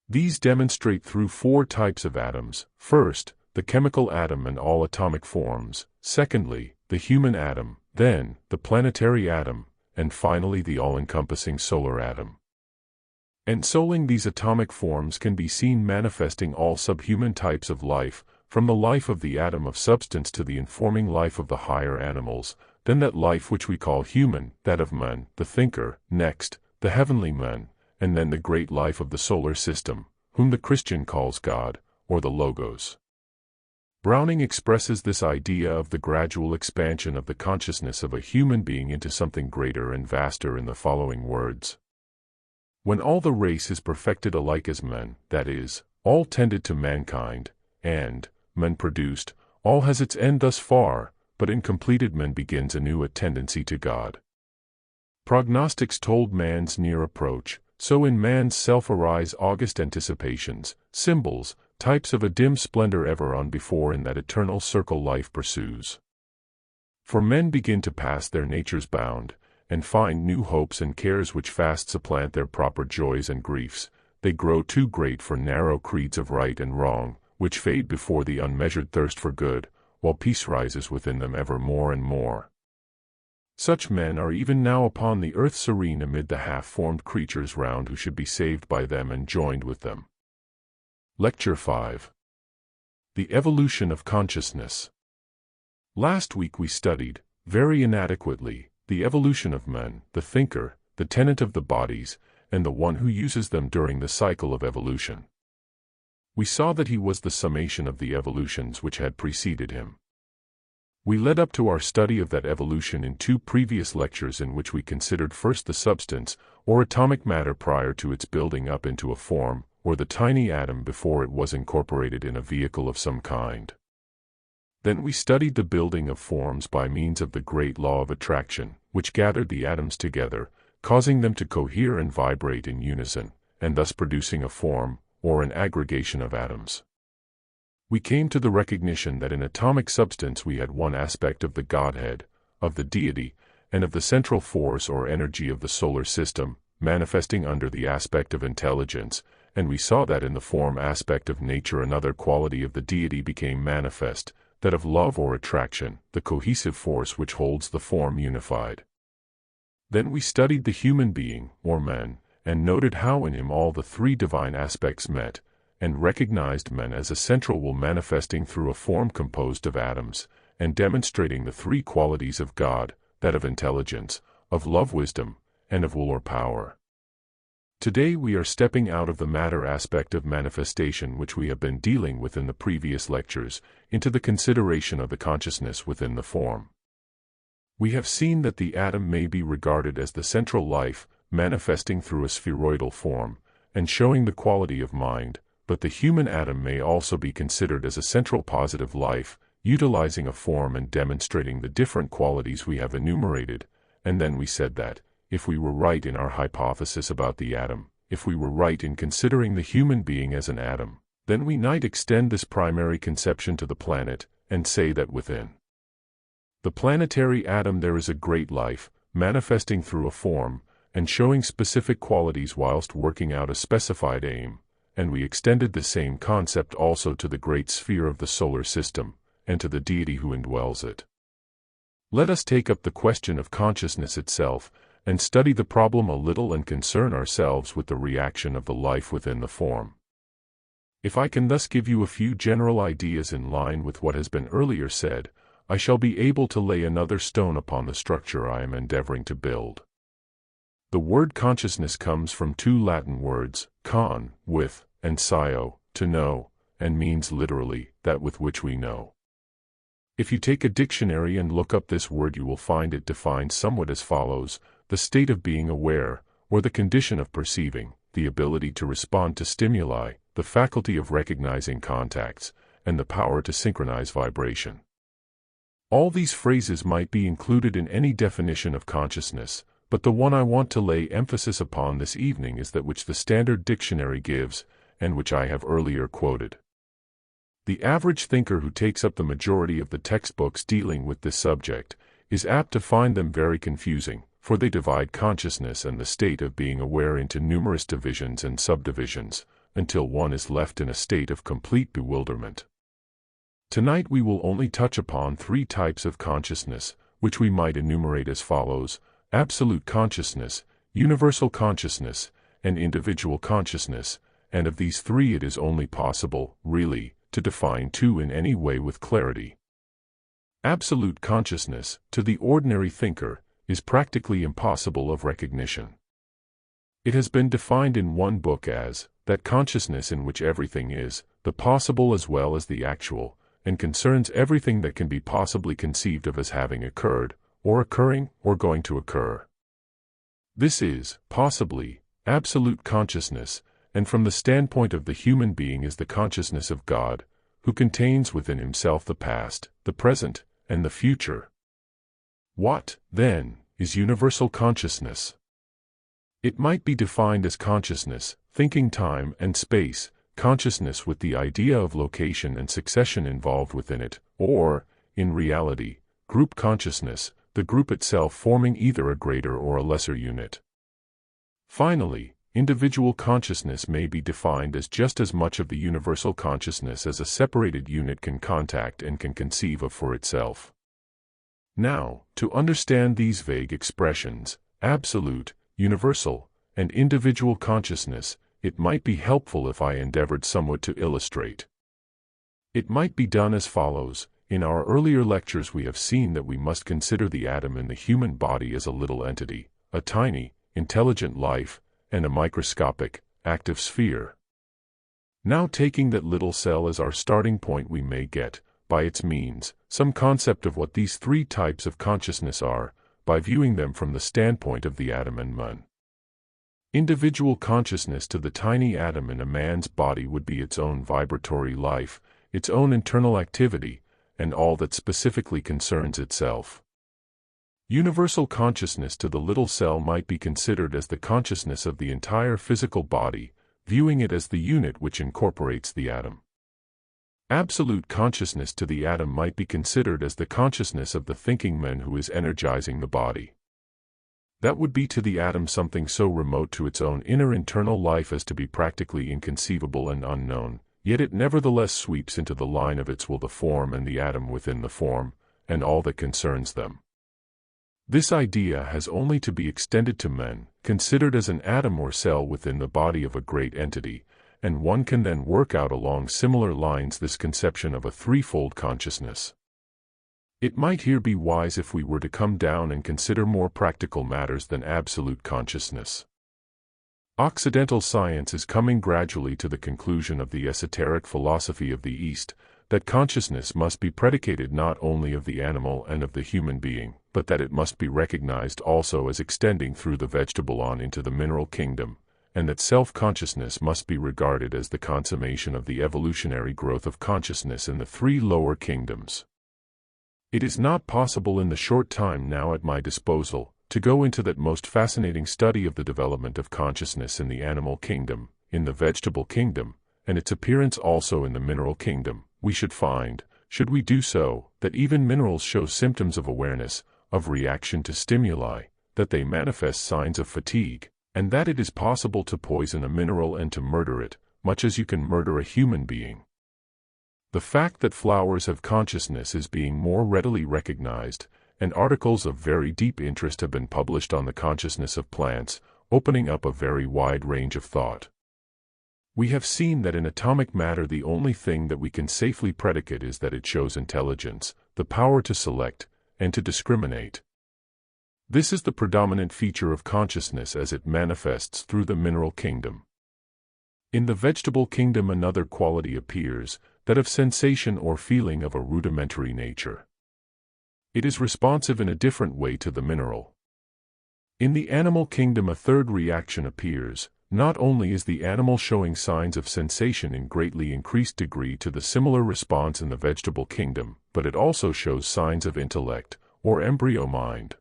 These demonstrate through four types of atoms: first, the chemical atom and all atomic forms; secondly, the human atom; then, the planetary atom; and finally the all-encompassing solar atom. Ensouling these atomic forms can be seen manifesting all subhuman types of life, from the life of the atom of substance to the informing life of the higher animals, then that life which we call human, that of man, the thinker, next, the heavenly man, and then the great life of the solar system, whom the Christian calls God, or the Logos. Browning expresses this idea of the gradual expansion of the consciousness of a human being into something greater and vaster in the following words. When all the race is perfected alike as men, that is, all tended to mankind, and, men produced, all has its end thus far, but in completed men begins anew a tendency to God. Prognostics told man's near approach, so in man's self arise august anticipations, symbols, types of a dim splendor ever on before in that eternal circle life pursues. For men begin to pass their nature's bound, and find new hopes and cares which fast supplant their proper joys and griefs. They grow too great for narrow creeds of right and wrong, which fade before the unmeasured thirst for good, while peace rises within them ever more and more. Such men are even now upon the earth serene amid the half-formed creatures round who should be saved by them and joined with them. Lecture 5. The Evolution of Consciousness. Last week we studied, very inadequately, the evolution of man, the thinker, the tenant of the bodies, and the one who uses them during the cycle of evolution. We saw that he was the summation of the evolutions which had preceded him. We led up to our study of that evolution in 2 previous lectures in which we considered first the substance, or atomic matter prior to its building up into a form, or the tiny atom before it was incorporated in a vehicle of some kind. Then we studied the building of forms by means of the great law of attraction, which gathered the atoms together, causing them to cohere and vibrate in unison, and thus producing a form, or an aggregation of atoms. We came to the recognition that in atomic substance we had one aspect of the Godhead, of the deity, and of the central force or energy of the solar system, manifesting under the aspect of intelligence, and we saw that in the form aspect of nature another quality of the deity became manifest, that of love or attraction, the cohesive force which holds the form unified. Then we studied the human being, or man, and noted how in him all the 3 divine aspects met, and recognized man as a central will manifesting through a form composed of atoms, and demonstrating the 3 qualities of God, that of intelligence, of love wisdom, and of will or power. Today we are stepping out of the matter aspect of manifestation which we have been dealing with in the previous lectures, into the consideration of the consciousness within the form. We have seen that the atom may be regarded as the central life, manifesting through a spheroidal form, and showing the quality of mind, but the human atom may also be considered as a central positive life, utilizing a form and demonstrating the different qualities we have enumerated, and then we said that, if we were right in our hypothesis about the atom, if we were right in considering the human being as an atom, then we might extend this primary conception to the planet, and say that within the planetary atom there is a great life, manifesting through a form, and showing specific qualities whilst working out a specified aim, and we extended the same concept also to the great sphere of the solar system, and to the deity who indwells it. Let us take up the question of consciousness itself, and study the problem a little and concern ourselves with the reaction of the life within the form. If I can thus give you a few general ideas in line with what has been earlier said, I shall be able to lay another stone upon the structure I am endeavoring to build. The word consciousness comes from 2 Latin words, con, with, and scio, to know, and means literally, that with which we know. If you take a dictionary and look up this word you will find it defined somewhat as follows: the state of being aware, or the condition of perceiving, the ability to respond to stimuli, the faculty of recognizing contacts, and the power to synchronize vibration. All these phrases might be included in any definition of consciousness, but the one I want to lay emphasis upon this evening is that which the Standard Dictionary gives, and which I have earlier quoted. The average thinker who takes up the majority of the textbooks dealing with this subject is apt to find them very confusing, for they divide consciousness and the state of being aware into numerous divisions and subdivisions, until one is left in a state of complete bewilderment. Tonight we will only touch upon 3 types of consciousness, which we might enumerate as follows: absolute consciousness, universal consciousness, and individual consciousness, and of these 3 it is only possible, really, to define 2 in any way with clarity. Absolute consciousness, to the ordinary thinker, is practically impossible of recognition. It has been defined in one book as that consciousness in which everything is, the possible as well as the actual, and concerns everything that can be possibly conceived of as having occurred, or occurring, or going to occur. This is, possibly, absolute consciousness, and from the standpoint of the human being is the consciousness of God, who contains within himself the past, the present, and the future. What, then, is universal consciousness? It might be defined as consciousness, thinking time and space, consciousness with the idea of location and succession involved within it, or, in reality, group consciousness, the group itself forming either a greater or a lesser unit. Finally, individual consciousness may be defined as just as much of the universal consciousness as a separated unit can contact and can conceive of for itself. Now, to understand these vague expressions, absolute, universal, and individual consciousness, it might be helpful if I endeavored somewhat to illustrate. It might be done as follows. In our earlier lectures we have seen that we must consider the atom in the human body as a little entity, a tiny, intelligent life, and a microscopic, active sphere. Now taking that little cell as our starting point, we may get, by its means, some concept of what these three types of consciousness are, by viewing them from the standpoint of the atom and man. Individual consciousness to the tiny atom in a man's body would be its own vibratory life, its own internal activity, and all that specifically concerns itself. Universal consciousness to the little cell might be considered as the consciousness of the entire physical body, viewing it as the unit which incorporates the atom. Absolute consciousness to the atom might be considered as the consciousness of the thinking man who is energizing the body. That would be to the atom something so remote to its own inner internal life as to be practically inconceivable and unknown, yet it nevertheless sweeps into the line of its will the form and the atom within the form, and all that concerns them. This idea has only to be extended to men, considered as an atom or cell within the body of a great entity, and one can then work out along similar lines this conception of a threefold consciousness. It might here be wise if we were to come down and consider more practical matters than absolute consciousness. Occidental science is coming gradually to the conclusion of the esoteric philosophy of the East, that consciousness must be predicated not only of the animal and of the human being, but that it must be recognized also as extending through the vegetable on into the mineral kingdom, and that self-consciousness must be regarded as the consummation of the evolutionary growth of consciousness in the three lower kingdoms. It is not possible in the short time now at my disposal to go into that most fascinating study of the development of consciousness in the animal kingdom, in the vegetable kingdom, and its appearance also in the mineral kingdom. We should find, should we do so, that even minerals show symptoms of awareness, of reaction to stimuli, that they manifest signs of fatigue, and that it is possible to poison a mineral and to murder it, much as you can murder a human being. The fact that flowers have consciousness is being more readily recognized, and articles of very deep interest have been published on the consciousness of plants, opening up a very wide range of thought. We have seen that in atomic matter the only thing that we can safely predicate is that it shows intelligence, the power to select, and to discriminate. This is the predominant feature of consciousness as it manifests through the mineral kingdom. In the vegetable kingdom another quality appears, that of sensation or feeling of a rudimentary nature. It is responsive in a different way to the mineral. In the animal kingdom a third reaction appears. Not only is the animal showing signs of sensation in greatly increased degree to the similar response in the vegetable kingdom, but it also shows signs of intellect, or embryo mind.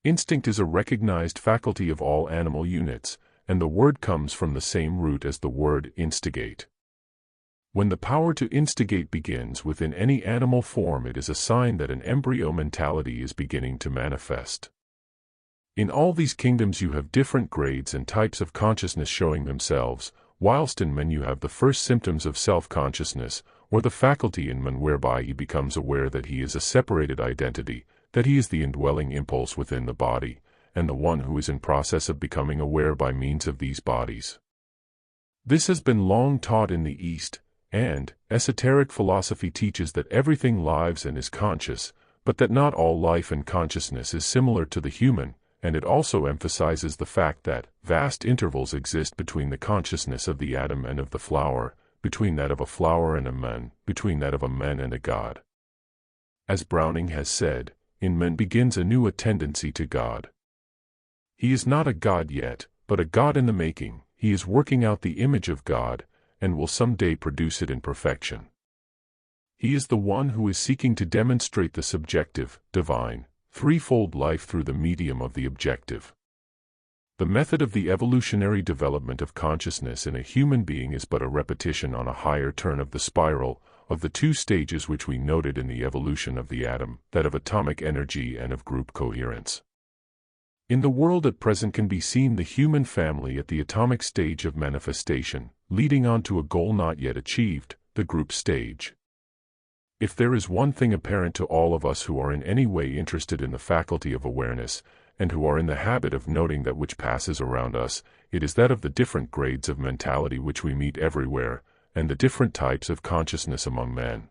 Instinct is a recognized faculty of all animal units, and the word comes from the same root as the word instigate. When the power to instigate begins within any animal form, it is a sign that an embryo mentality is beginning to manifest. In all these kingdoms you have different grades and types of consciousness showing themselves, whilst in man you have the first symptoms of self-consciousness, or the faculty in man whereby he becomes aware that he is a separated identity, that he is the indwelling impulse within the body, and the one who is in process of becoming aware by means of these bodies. This has been long taught in the East, and esoteric philosophy teaches that everything lives and is conscious, but that not all life and consciousness is similar to the human, and it also emphasizes the fact that vast intervals exist between the consciousness of the atom and of the flower, between that of a flower and a man, between that of a man and a God. As Browning has said, in man begins a new tendency to God. He is not a God yet, but a God in the making. He is working out the image of God, and will someday produce it in perfection. He is the one who is seeking to demonstrate the subjective, divine, threefold life through the medium of the objective. The method of the evolutionary development of consciousness in a human being is but a repetition on a higher turn of the spiral of the two stages which we noted in the evolution of the atom, that of atomic energy and of group coherence. In the world at present can be seen the human family at the atomic stage of manifestation, leading on to a goal not yet achieved, the group stage. If there is one thing apparent to all of us who are in any way interested in the faculty of awareness, and who are in the habit of noting that which passes around us, it is that of the different grades of mentality which we meet everywhere, and the different types of consciousness among men.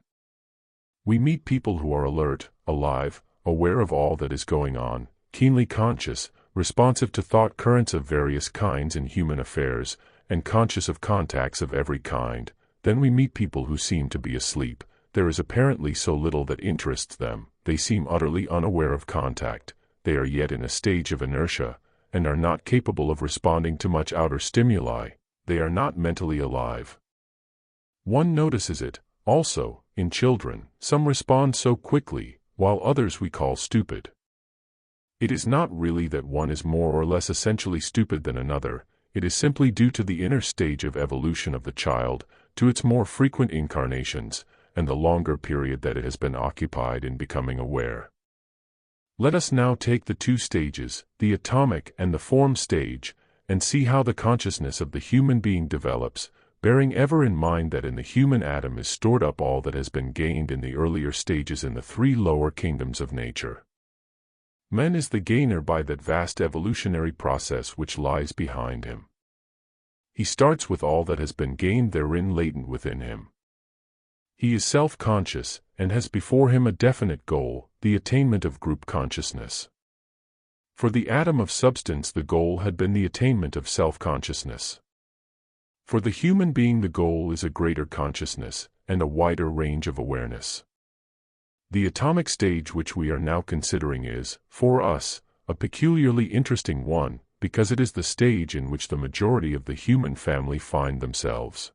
We meet people who are alert, alive, aware of all that is going on, keenly conscious, responsive to thought currents of various kinds in human affairs, and conscious of contacts of every kind. Then we meet people who seem to be asleep. There is apparently so little that interests them, they seem utterly unaware of contact. They are yet in a stage of inertia, and are not capable of responding to much outer stimuli. They are not mentally alive. One notices it, also, in children. Some respond so quickly, while others we call stupid. It is not really that one is more or less essentially stupid than another. It is simply due to the inner stage of evolution of the child, to its more frequent incarnations, and the longer period that it has been occupied in becoming aware. Let us now take the two stages, the atomic and the form stage, and see how the consciousness of the human being develops, bearing ever in mind that in the human atom is stored up all that has been gained in the earlier stages in the three lower kingdoms of nature. Man is the gainer by that vast evolutionary process which lies behind him. He starts with all that has been gained therein latent within him. He is self-conscious, and has before him a definite goal, the attainment of group consciousness. For the atom of substance the goal had been the attainment of self-consciousness. For the human being the goal is a greater consciousness, and a wider range of awareness. The atomic stage which we are now considering is, for us, a peculiarly interesting one, because it is the stage in which the majority of the human family find themselves.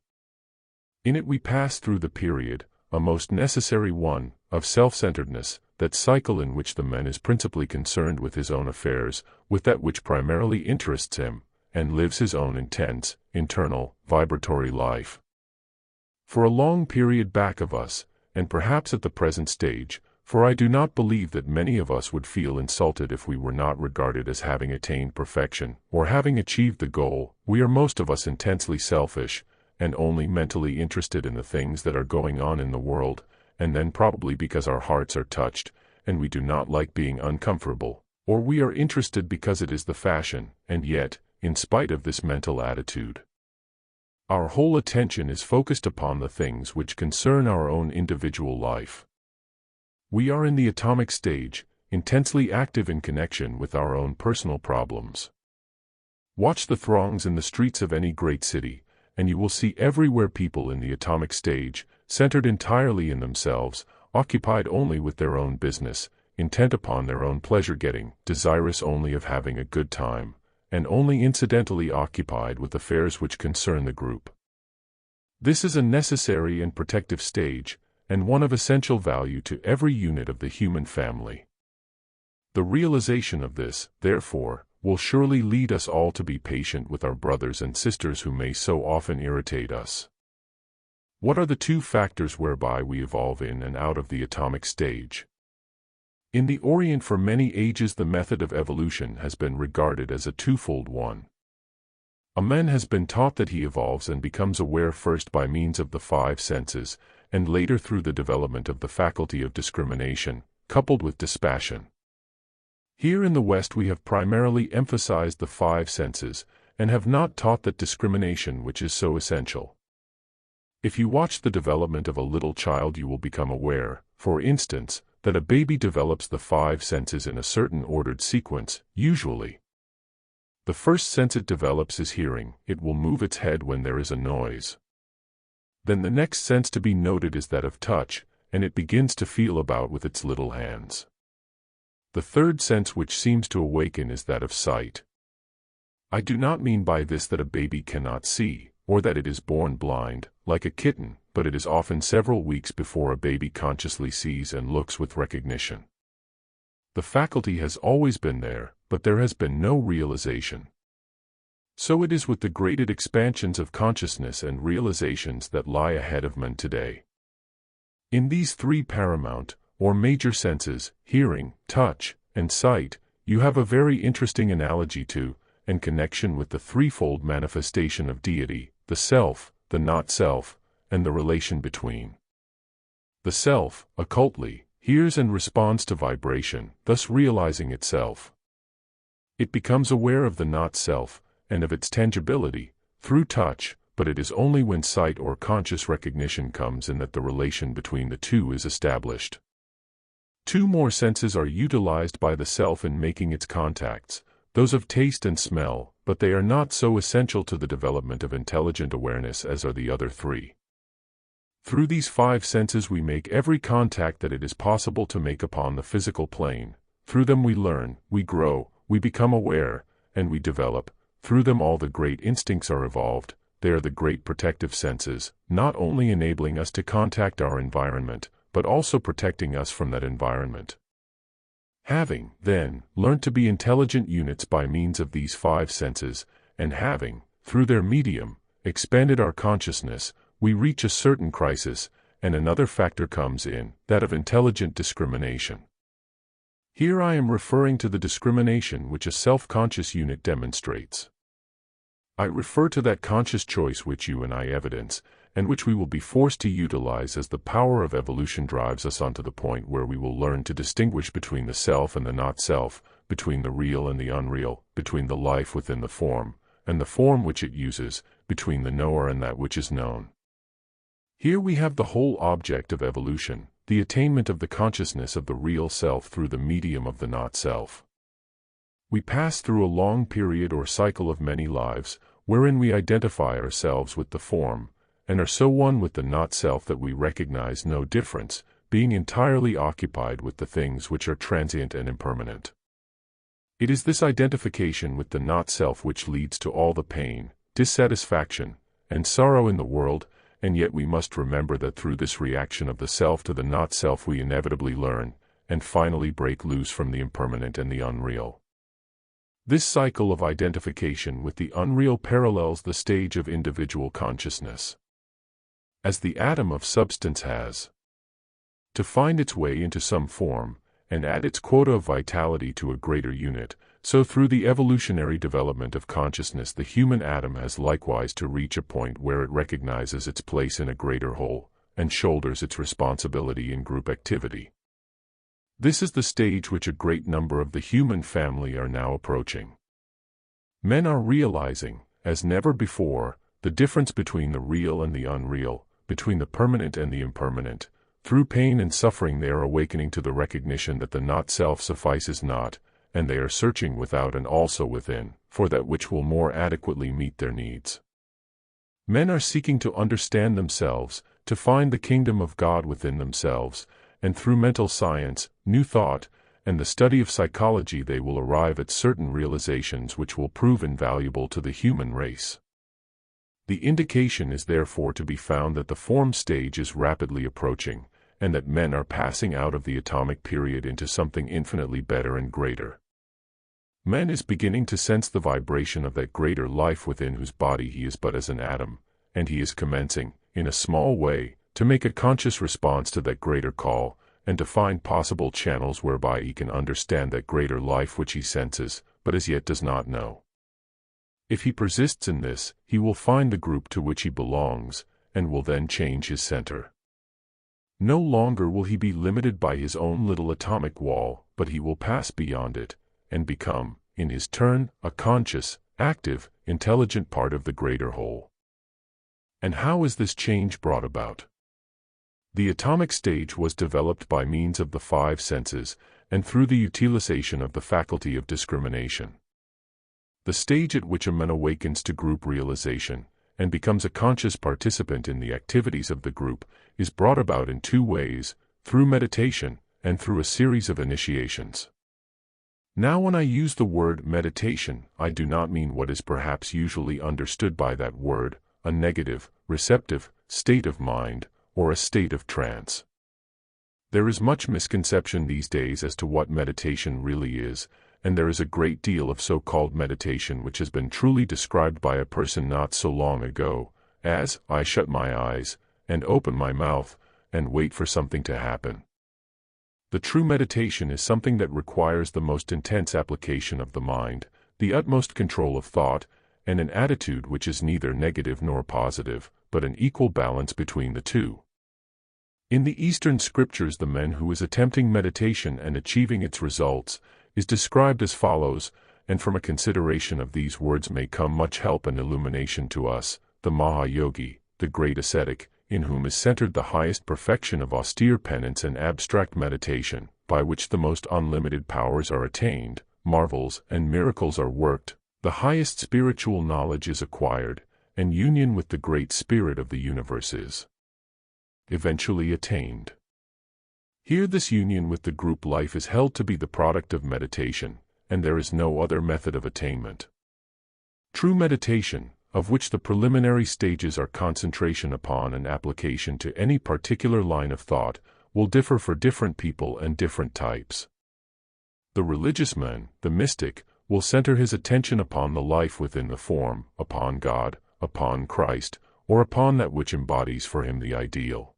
In it we pass through the period, a most necessary one, of self-centeredness, that cycle in which the man is principally concerned with his own affairs, with that which primarily interests him, and lives his own intense, internal, vibratory life. For a long period back of us, and perhaps at the present stage, for I do not believe that many of us would feel insulted if we were not regarded as having attained perfection, or having achieved the goal, we are most of us intensely selfish, and only mentally interested in the things that are going on in the world, and then probably because our hearts are touched, and we do not like being uncomfortable, or we are interested because it is the fashion, and yet, in spite of this mental attitude, our whole attention is focused upon the things which concern our own individual life. We are in the atomic stage, intensely active in connection with our own personal problems. Watch the throngs in the streets of any great city, and you will see everywhere people in the atomic stage, centered entirely in themselves, occupied only with their own business, intent upon their own pleasure-getting, desirous only of having a good time, and only incidentally occupied with affairs which concern the group. This is a necessary and protective stage, and one of essential value to every unit of the human family. The realization of this, therefore, will surely lead us all to be patient with our brothers and sisters who may so often irritate us. What are the two factors whereby we evolve in and out of the atomic stage? In the Orient for many ages the method of evolution has been regarded as a twofold one. A man has been taught that he evolves and becomes aware first by means of the five senses, and later through the development of the faculty of discrimination, coupled with dispassion. Here in the West we have primarily emphasized the five senses, and have not taught that discrimination which is so essential. If you watch the development of a little child you will become aware, for instance, that a baby develops the five senses in a certain ordered sequence, usually. The first sense it develops is hearing. It will move its head when there is a noise. Then the next sense to be noted is that of touch, and it begins to feel about with its little hands. The third sense which seems to awaken is that of sight. I do not mean by this that a baby cannot see, or that it is born blind, like a kitten, but it is often several weeks before a baby consciously sees and looks with recognition. The faculty has always been there, but there has been no realization. So it is with the graded expansions of consciousness and realizations that lie ahead of men today. In these three paramount, or major senses, hearing, touch, and sight, you have a very interesting analogy to, and connection with the threefold manifestation of deity, the self, the not-self, and the relation between. The self, occultly, hears and responds to vibration, thus realizing itself. It becomes aware of the not-self, and of its tangibility, through touch, but it is only when sight or conscious recognition comes in that the relation between the two is established. Two more senses are utilized by the self in making its contacts, those of taste and smell, but they are not so essential to the development of intelligent awareness as are the other three. Through these five senses we make every contact that it is possible to make upon the physical plane. Through them we learn, we grow, we become aware, and we develop. Through them all the great instincts are evolved. They are the great protective senses, not only enabling us to contact our environment, but also protecting us from that environment. Having, then, learned to be intelligent units by means of these five senses, and having, through their medium, expanded our consciousness, we reach a certain crisis, and another factor comes in, that of intelligent discrimination. Here I am referring to the discrimination which a self-conscious unit demonstrates. I refer to that conscious choice which you and I evidence, and which we will be forced to utilize as the power of evolution drives us onto the point where we will learn to distinguish between the self and the not-self, between the real and the unreal, between the life within the form, and the form which it uses, between the knower and that which is known. Here we have the whole object of evolution, the attainment of the consciousness of the real self through the medium of the not-self. We pass through a long period or cycle of many lives, wherein we identify ourselves with the form, and are so one with the not-self that we recognize no difference, being entirely occupied with the things which are transient and impermanent. It is this identification with the not-self which leads to all the pain, dissatisfaction, and sorrow in the world, and yet we must remember that through this reaction of the self to the not-self we inevitably learn, and finally break loose from the impermanent and the unreal. This cycle of identification with the unreal parallels the stage of individual consciousness. As the atom of substance has to find its way into some form, and add its quota of vitality to a greater unit, so through the evolutionary development of consciousness the human atom has likewise to reach a point where it recognizes its place in a greater whole, and shoulders its responsibility in group activity. This is the stage which a great number of the human family are now approaching. Men are realizing, as never before, the difference between the real and the unreal, between the permanent and the impermanent. Through pain and suffering they are awakening to the recognition that the not-self suffices not, and they are searching without and also within, for that which will more adequately meet their needs. Men are seeking to understand themselves, to find the kingdom of God within themselves, and through mental science, new thought, and the study of psychology they will arrive at certain realizations which will prove invaluable to the human race. The indication is therefore to be found that the form stage is rapidly approaching, and that men are passing out of the atomic period into something infinitely better and greater. Man is beginning to sense the vibration of that greater life within whose body he is but as an atom, and he is commencing, in a small way, to make a conscious response to that greater call, and to find possible channels whereby he can understand that greater life which he senses, but as yet does not know. If he persists in this, he will find the group to which he belongs, and will then change his center. No longer will he be limited by his own little atomic wall, but he will pass beyond it, and become, in his turn, a conscious, active, intelligent part of the greater whole. And how is this change brought about? The atomic stage was developed by means of the five senses, and through the utilization of the faculty of discrimination. The stage at which a man awakens to group realization, and becomes a conscious participant in the activities of the group, is brought about in two ways, through meditation and through a series of initiations. Now, when I use the word meditation, I do not mean what is perhaps usually understood by that word, a negative, receptive state of mind, or a state of trance. There is much misconception these days as to what meditation really is, and there is a great deal of so-called meditation which has been truly described by a person not so long ago, as, I shut my eyes, and open my mouth, and wait for something to happen. The true meditation is something that requires the most intense application of the mind, the utmost control of thought, and an attitude which is neither negative nor positive, but an equal balance between the two. In the Eastern scriptures, the man who is attempting meditation and achieving its results is described as follows, and from a consideration of these words may come much help and illumination to us: the Mahayogi, the great ascetic, in whom is centered the highest perfection of austere penance and abstract meditation, by which the most unlimited powers are attained, marvels and miracles are worked, the highest spiritual knowledge is acquired, and union with the Great Spirit of the universe is eventually attained. Here this union with the group life is held to be the product of meditation, and there is no other method of attainment. True meditation, of which the preliminary stages are concentration upon and application to any particular line of thought, will differ for different people and different types. The religious man, the mystic, will center his attention upon the life within the form, upon God, upon Christ, or upon that which embodies for him the ideal.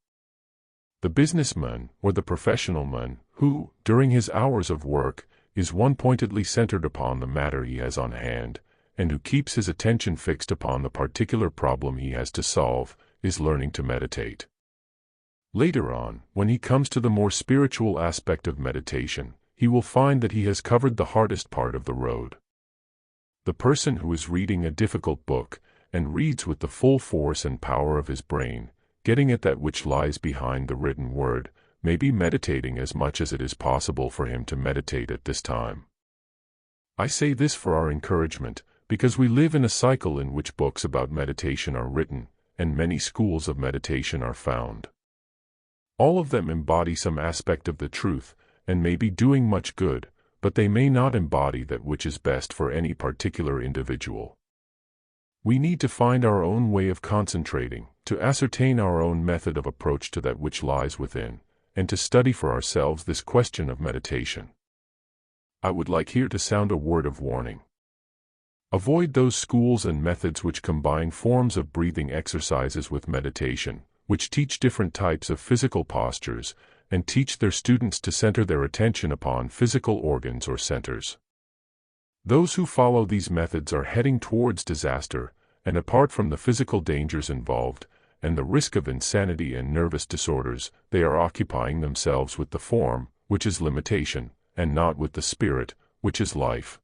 The businessman, or the professional man, who, during his hours of work, is one-pointedly centered upon the matter he has on hand, and who keeps his attention fixed upon the particular problem he has to solve, is learning to meditate. Later on, when he comes to the more spiritual aspect of meditation, he will find that he has covered the hardest part of the road. The person who is reading a difficult book, and reads with the full force and power of his brain, getting at that which lies behind the written word, may be meditating as much as it is possible for him to meditate at this time. I say this for our encouragement, because we live in a cycle in which books about meditation are written, and many schools of meditation are found. All of them embody some aspect of the truth, and may be doing much good, but they may not embody that which is best for any particular individual. We need to find our own way of concentrating, to ascertain our own method of approach to that which lies within, and to study for ourselves this question of meditation. I would like here to sound a word of warning. Avoid those schools and methods which combine forms of breathing exercises with meditation, which teach different types of physical postures, and teach their students to center their attention upon physical organs or centers. Those who follow these methods are heading towards disaster, and apart from the physical dangers involved, and the risk of insanity and nervous disorders, they are occupying themselves with the form, which is limitation, and not with the spirit, which is life.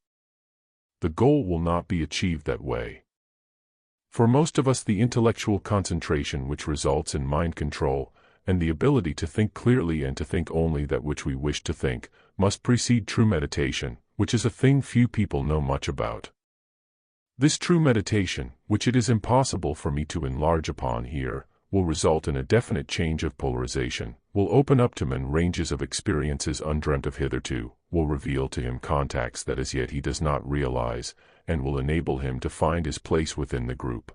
The goal will not be achieved that way. For most of us, the intellectual concentration which results in mind control, and the ability to think clearly and to think only that which we wish to think, must precede true meditation, which is a thing few people know much about. This true meditation, which it is impossible for me to enlarge upon here, will result in a definite change of polarization, will open up to man ranges of experiences undreamt of hitherto, will reveal to him contacts that as yet he does not realize, and will enable him to find his place within the group.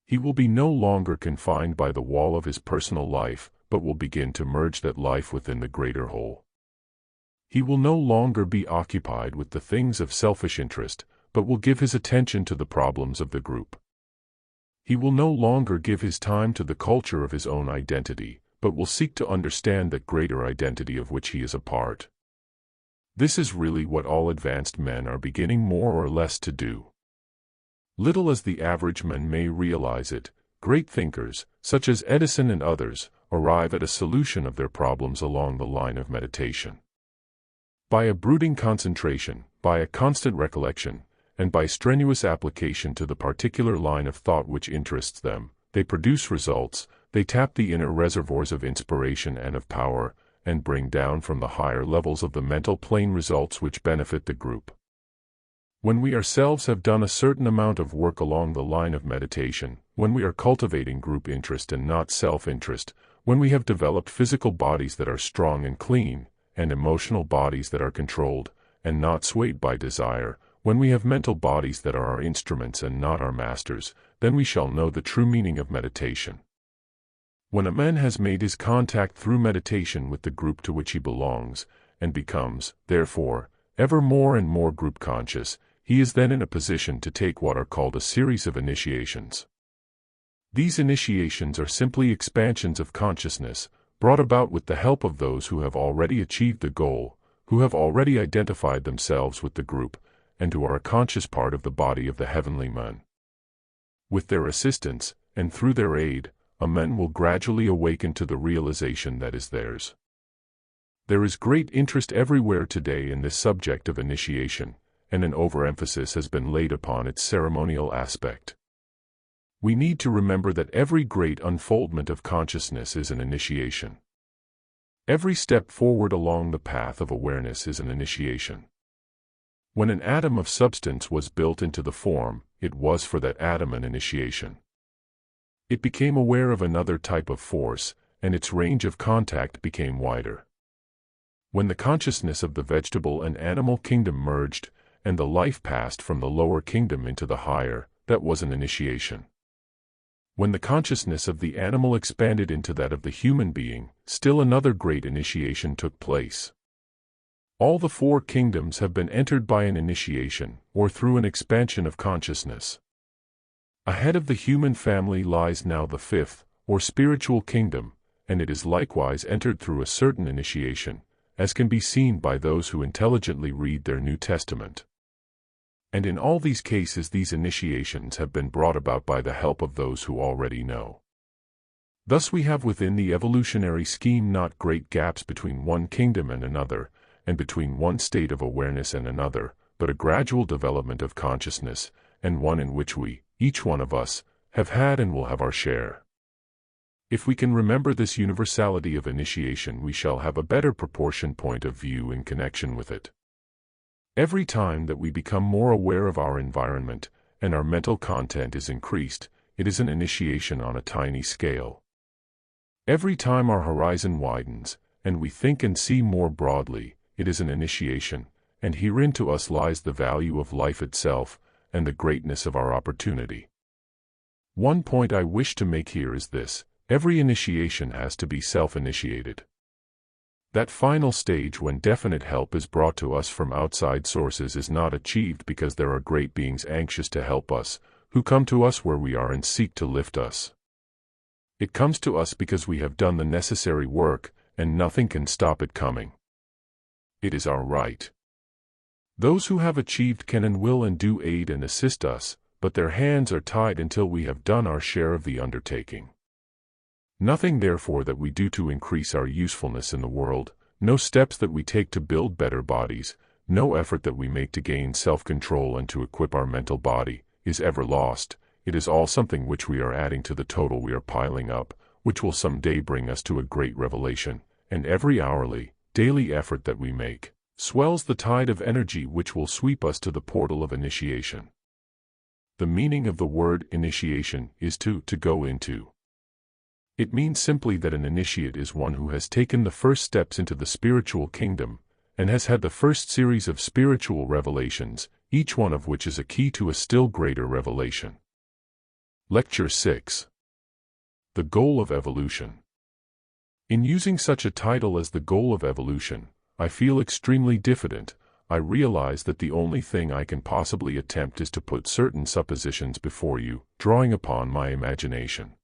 He will be no longer confined by the wall of his personal life, but will begin to merge that life within the greater whole. He will no longer be occupied with the things of selfish interest, but will give his attention to the problems of the group. He will no longer give his time to the culture of his own identity, but will seek to understand that greater identity of which he is a part. This is really what all advanced men are beginning more or less to do. Little as the average man may realize it, great thinkers, such as Edison and others, arrive at a solution of their problems along the line of meditation. By a brooding concentration, by a constant recollection, and by strenuous application to the particular line of thought which interests them, they produce results, they tap the inner reservoirs of inspiration and of power, and bring down from the higher levels of the mental plane results which benefit the group. When we ourselves have done a certain amount of work along the line of meditation, when we are cultivating group interest and not self-interest, when we have developed physical bodies that are strong and clean, and emotional bodies that are controlled and not swayed by desire, when we have mental bodies that are our instruments and not our masters, then we shall know the true meaning of meditation. When a man has made his contact through meditation with the group to which he belongs, and becomes, therefore, ever more and more group conscious, he is then in a position to take what are called a series of initiations. These initiations are simply expansions of consciousness, brought about with the help of those who have already achieved the goal, who have already identified themselves with the group, and who are a conscious part of the body of the heavenly man. With their assistance, and through their aid, a man will gradually awaken to the realization that is theirs. There is great interest everywhere today in this subject of initiation, and an overemphasis has been laid upon its ceremonial aspect. We need to remember that every great unfoldment of consciousness is an initiation. Every step forward along the path of awareness is an initiation. When an atom of substance was built into the form, it was for that atom an initiation. It became aware of another type of force, and its range of contact became wider. When the consciousness of the vegetable and animal kingdom merged, and the life passed from the lower kingdom into the higher, that was an initiation. When the consciousness of the animal expanded into that of the human being, still another great initiation took place. All the four kingdoms have been entered by an initiation, or through an expansion of consciousness. Ahead of the human family lies now the fifth, or spiritual kingdom, and it is likewise entered through a certain initiation, as can be seen by those who intelligently read their New Testament. And in all these cases these initiations have been brought about by the help of those who already know. Thus we have within the evolutionary scheme not great gaps between one kingdom and another, and between one state of awareness and another, but a gradual development of consciousness, and one in which we, each one of us, have had and will have our share. If we can remember this universality of initiation, we shall have a better proportion point of view in connection with it. Every time that we become more aware of our environment, and our mental content is increased, it is an initiation on a tiny scale. Every time our horizon widens, and we think and see more broadly, it is an initiation, and herein to us lies the value of life itself, and the greatness of our opportunity. One point I wish to make here is this: every initiation has to be self-initiated. That final stage when definite help is brought to us from outside sources is not achieved because there are great beings anxious to help us, who come to us where we are and seek to lift us. It comes to us because we have done the necessary work, and nothing can stop it coming. It is our right. Those who have achieved can and will and do aid and assist us, but their hands are tied until we have done our share of the undertaking. Nothing therefore that we do to increase our usefulness in the world, no steps that we take to build better bodies, no effort that we make to gain self-control and to equip our mental body, is ever lost. It is all something which we are adding to the total we are piling up, which will some day bring us to a great revelation, and every hourly, daily effort that we make swells the tide of energy which will sweep us to the portal of initiation. The meaning of the word initiation is to go into. It means simply that an initiate is one who has taken the first steps into the spiritual kingdom, and has had the first series of spiritual revelations, each one of which is a key to a still greater revelation. Lecture 6. The Goal of Evolution. In using such a title as The Goal of Evolution, I feel extremely diffident. I realize that the only thing I can possibly attempt is to put certain suppositions before you, drawing upon my imagination.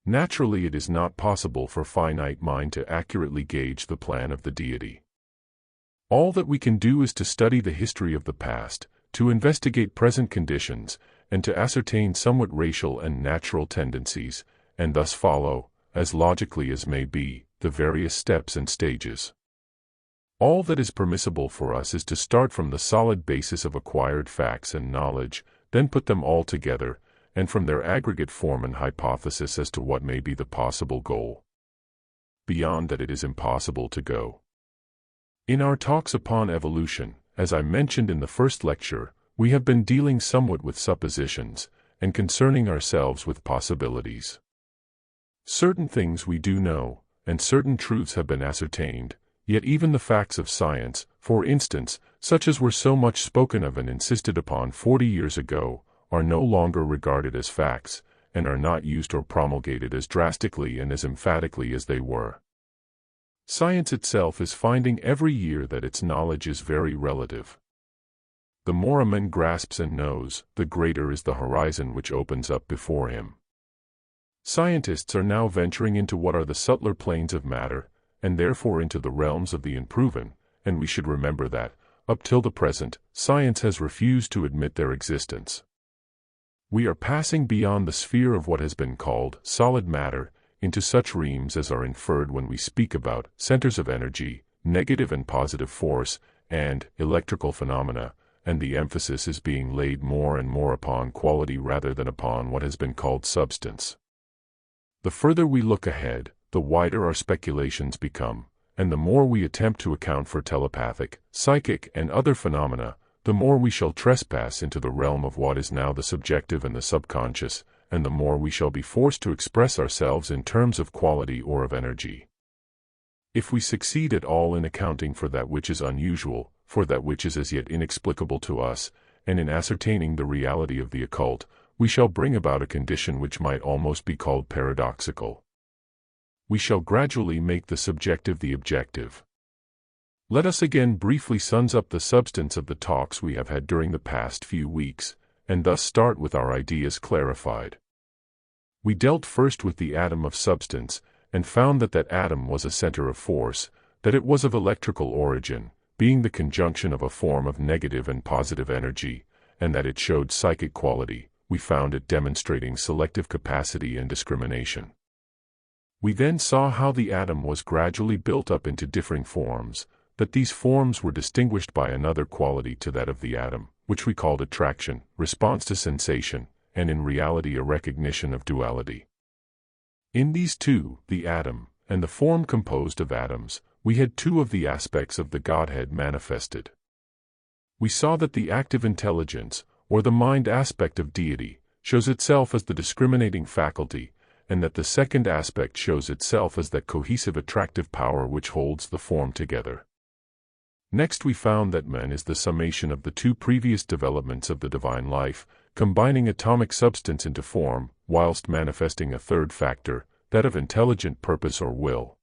Naturally, it is not possible for finite mind to accurately gauge the plan of the deity. All that we can do is to study the history of the past, to investigate present conditions, and to ascertain somewhat racial and natural tendencies, and thus follow, as logically as may be, the various steps and stages. All that is permissible for us is to start from the solid basis of acquired facts and knowledge, then put them all together, and from their aggregate form an hypothesis as to what may be the possible goal. Beyond that it is impossible to go. In our talks upon evolution, as I mentioned in the first lecture, we have been dealing somewhat with suppositions, and concerning ourselves with possibilities. Certain things we do know, and certain truths have been ascertained, yet even the facts of science, for instance, such as were so much spoken of and insisted upon 40 years ago, are no longer regarded as facts, and are not used or promulgated as drastically and as emphatically as they were. Science itself is finding every year that its knowledge is very relative. The more a man grasps and knows, the greater is the horizon which opens up before him. Scientists are now venturing into what are the subtler planes of matter, and therefore into the realms of the unproven, and we should remember that, up till the present, science has refused to admit their existence. We are passing beyond the sphere of what has been called solid matter, into such realms as are inferred when we speak about centers of energy, negative and positive force, and electrical phenomena, and the emphasis is being laid more and more upon quality rather than upon what has been called substance. The further we look ahead, the wider our speculations become, and the more we attempt to account for telepathic, psychic, and other phenomena, the more we shall trespass into the realm of what is now the subjective and the subconscious, and the more we shall be forced to express ourselves in terms of quality or of energy. If we succeed at all in accounting for that which is unusual, for that which is as yet inexplicable to us, and in ascertaining the reality of the occult, we shall bring about a condition which might almost be called paradoxical. We shall gradually make the subjective the objective. Let us again briefly sum up the substance of the talks we have had during the past few weeks, and thus start with our ideas clarified. We dealt first with the atom of substance, and found that that atom was a center of force, that it was of electrical origin, being the conjunction of a form of negative and positive energy, and that it showed psychic quality. We found it demonstrating selective capacity and discrimination. We then saw how the atom was gradually built up into differing forms, that these forms were distinguished by another quality to that of the atom, which we called attraction, response to sensation, and in reality a recognition of duality. In these two, the atom, and the form composed of atoms, we had two of the aspects of the Godhead manifested. We saw that the active intelligence, or the mind aspect of deity, shows itself as the discriminating faculty, and that the second aspect shows itself as that cohesive attractive power which holds the form together. Next we found that man is the summation of the two previous developments of the divine life, combining atomic substance into form, whilst manifesting a third factor, that of intelligent purpose or will.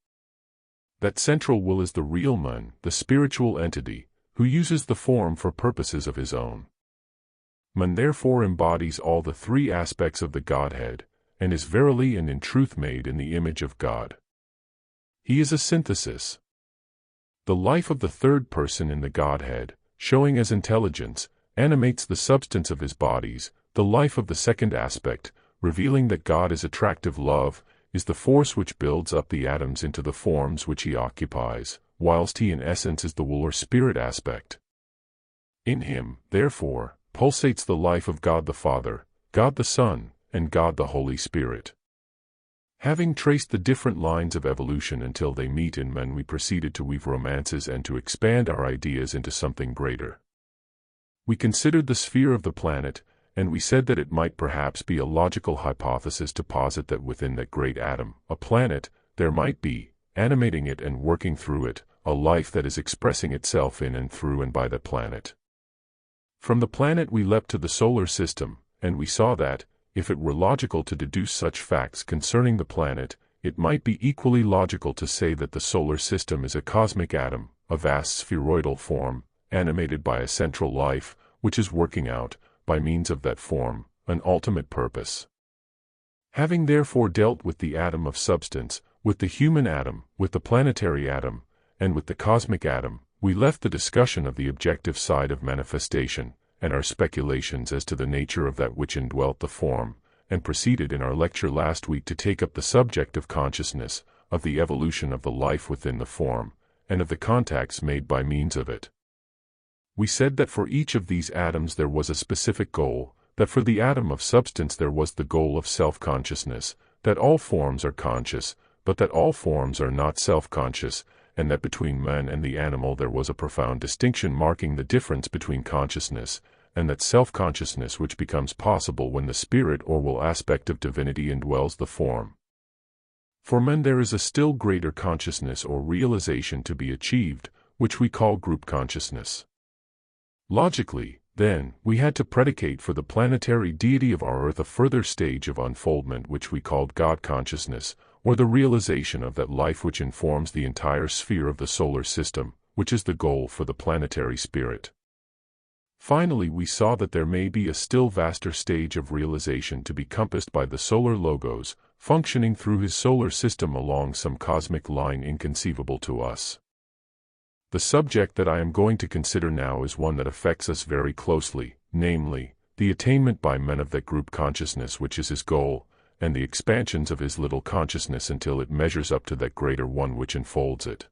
That central will is the real man, the spiritual entity, who uses the form for purposes of his own. Man therefore embodies all the three aspects of the Godhead, and is verily and in truth made in the image of God. He is a synthesis. The life of the third person in the Godhead, showing as intelligence, animates the substance of his bodies. The life of the second aspect, revealing that God is attractive love, is the force which builds up the atoms into the forms which he occupies, whilst he in essence is the will or spirit aspect. In him, therefore, pulsates the life of God the Father, God the Son, and God the Holy Spirit. Having traced the different lines of evolution until they meet in men, we proceeded to weave romances and to expand our ideas into something greater. We considered the sphere of the planet, and we said that it might perhaps be a logical hypothesis to posit that within that great atom, a planet, there might be, animating it and working through it, a life that is expressing itself in and through and by that planet. From the planet we leapt to the solar system, and we saw that, if it were logical to deduce such facts concerning the planet, it might be equally logical to say that the solar system is a cosmic atom, a vast spheroidal form, animated by a central life, which is working out, by means of that form, an ultimate purpose. Having therefore dealt with the atom of substance, with the human atom, with the planetary atom, and with the cosmic atom, we left the discussion of the objective side of manifestation, and our speculations as to the nature of that which indwelt the form, and proceeded in our lecture last week to take up the subject of consciousness, of the evolution of the life within the form, and of the contacts made by means of it. We said that for each of these atoms there was a specific goal, that for the atom of substance there was the goal of self-consciousness, that all forms are conscious, but that all forms are not self-conscious, and that between man and the animal there was a profound distinction marking the difference between consciousness and that self-consciousness which becomes possible when the spirit or will aspect of divinity indwells the form. For men there is a still greater consciousness or realization to be achieved, which we call group consciousness. Logically, then, we had to predicate for the planetary deity of our Earth a further stage of unfoldment which we called God consciousness, or the realization of that life which informs the entire sphere of the solar system, which is the goal for the planetary spirit. Finally, we saw that there may be a still vaster stage of realization to be compassed by the solar logos, functioning through his solar system along some cosmic line inconceivable to us. The subject that I am going to consider now is one that affects us very closely, namely, the attainment by men of that group consciousness which is his goal, and the expansions of his little consciousness until it measures up to that greater one which enfolds it.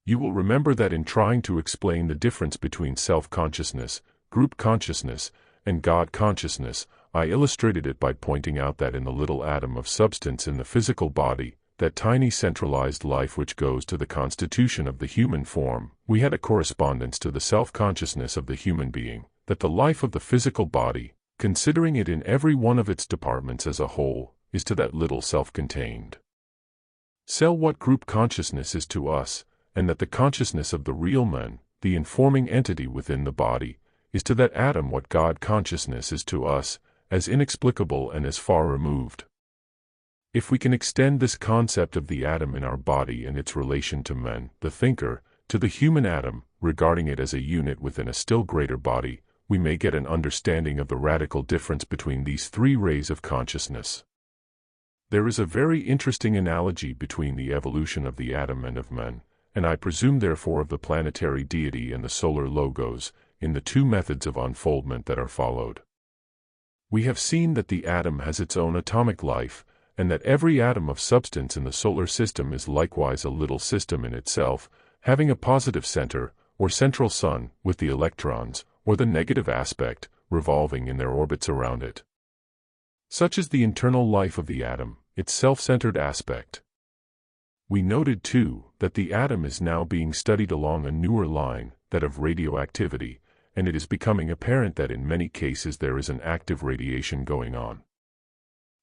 You will remember that in trying to explain the difference between self-consciousness, group consciousness, and God consciousness, I illustrated it by pointing out that in the little atom of substance in the physical body, that tiny centralized life which goes to the constitution of the human form, we had a correspondence to the self-consciousness of the human being, that the life of the physical body, considering it in every one of its departments as a whole, is to that little self-contained cell what group consciousness is to us, and that the consciousness of the real man, the informing entity within the body, is to that atom what God consciousness is to us, as inexplicable and as far removed. If we can extend this concept of the atom in our body and its relation to man, the thinker, to the human atom, regarding it as a unit within a still greater body, we may get an understanding of the radical difference between these three rays of consciousness. There is a very interesting analogy between the evolution of the atom and of man, and I presume therefore of the planetary deity and the solar logos, in the two methods of unfoldment that are followed. We have seen that the atom has its own atomic life, and that every atom of substance in the solar system is likewise a little system in itself, having a positive center, or central sun, with the electrons, or the negative aspect, revolving in their orbits around it. Such is the internal life of the atom, its self-centered aspect. We noted, too, that the atom is now being studied along a newer line, that of radioactivity, and it is becoming apparent that in many cases there is an active radiation going on.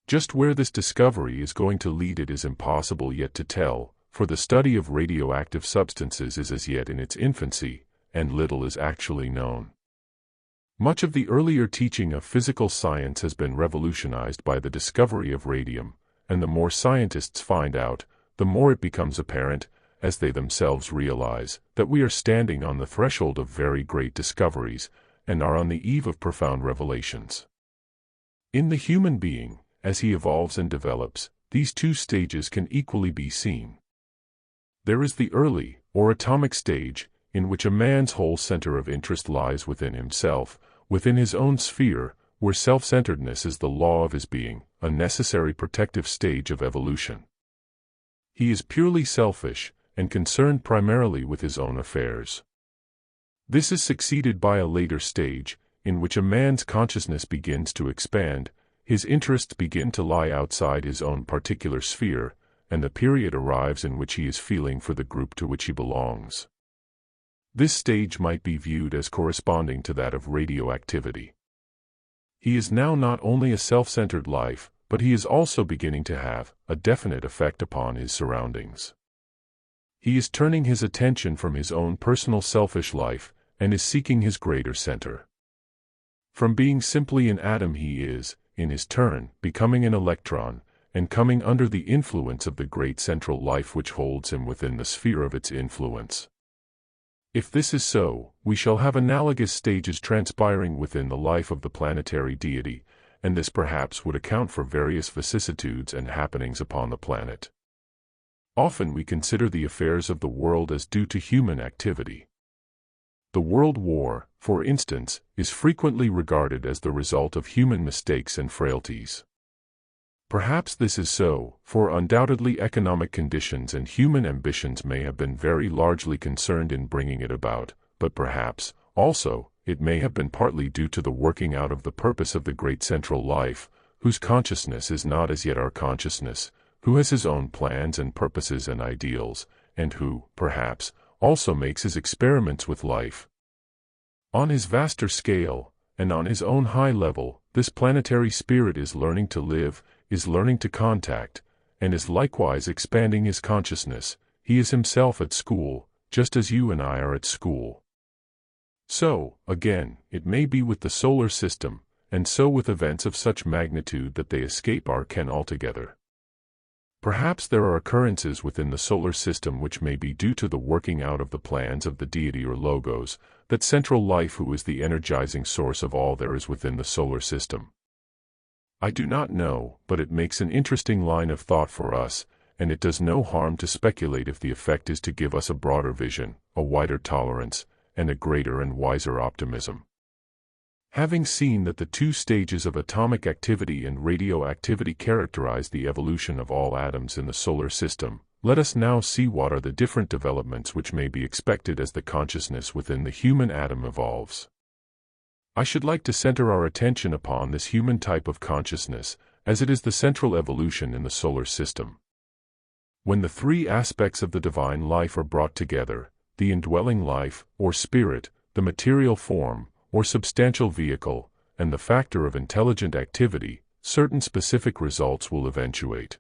Just where this discovery is going to lead it is impossible yet to tell, for the study of radioactive substances is as yet in its infancy, and little is actually known. Much of the earlier teaching of physical science has been revolutionized by the discovery of radium, and the more scientists find out, the more it becomes apparent, as they themselves realize, that we are standing on the threshold of very great discoveries, and are on the eve of profound revelations. In the human being, as he evolves and develops, these two stages can equally be seen. There is the early, or atomic stage, in which a man's whole center of interest lies within himself, within his own sphere, where self-centeredness is the law of his being, a necessary protective stage of evolution. He is purely selfish, and concerned primarily with his own affairs. This is succeeded by a later stage, in which a man's consciousness begins to expand, his interests begin to lie outside his own particular sphere, and the period arrives in which he is feeling for the group to which he belongs. This stage might be viewed as corresponding to that of radioactivity. He is now not only a self-centered life, but he is also beginning to have a definite effect upon his surroundings. He is turning his attention from his own personal selfish life, and is seeking his greater center. From being simply an atom he is, in his turn, becoming an electron, and coming under the influence of the great central life which holds him within the sphere of its influence. If this is so, we shall have analogous stages transpiring within the life of the planetary deity, and this perhaps would account for various vicissitudes and happenings upon the planet. Often we consider the affairs of the world as due to human activity. The World War, for instance, is frequently regarded as the result of human mistakes and frailties. Perhaps this is so, for undoubtedly economic conditions and human ambitions may have been very largely concerned in bringing it about, but perhaps, also, it may have been partly due to the working out of the purpose of the great central life, whose consciousness is not as yet our consciousness, who has his own plans and purposes and ideals, and who, perhaps, also makes his experiments with life. On his vaster scale, and on his own high level, this planetary spirit is learning to live, is learning to contact, and is likewise expanding his consciousness. He is himself at school, just as you and I are at school. So, again, it may be with the solar system, and so with events of such magnitude that they escape our ken altogether. Perhaps there are occurrences within the solar system which may be due to the working out of the plans of the deity or logos, that central life who is the energizing source of all there is within the solar system. I do not know, but it makes an interesting line of thought for us, and it does no harm to speculate if the effect is to give us a broader vision, a wider tolerance, and a greater and wiser optimism. Having seen that the two stages of atomic activity and radioactivity characterize the evolution of all atoms in the solar system, let us now see what are the different developments which may be expected as the consciousness within the human atom evolves. I should like to center our attention upon this human type of consciousness, as it is the central evolution in the solar system. When the three aspects of the divine life are brought together, the indwelling life, or spirit, the material form, or substantial vehicle, and the factor of intelligent activity, certain specific results will eventuate.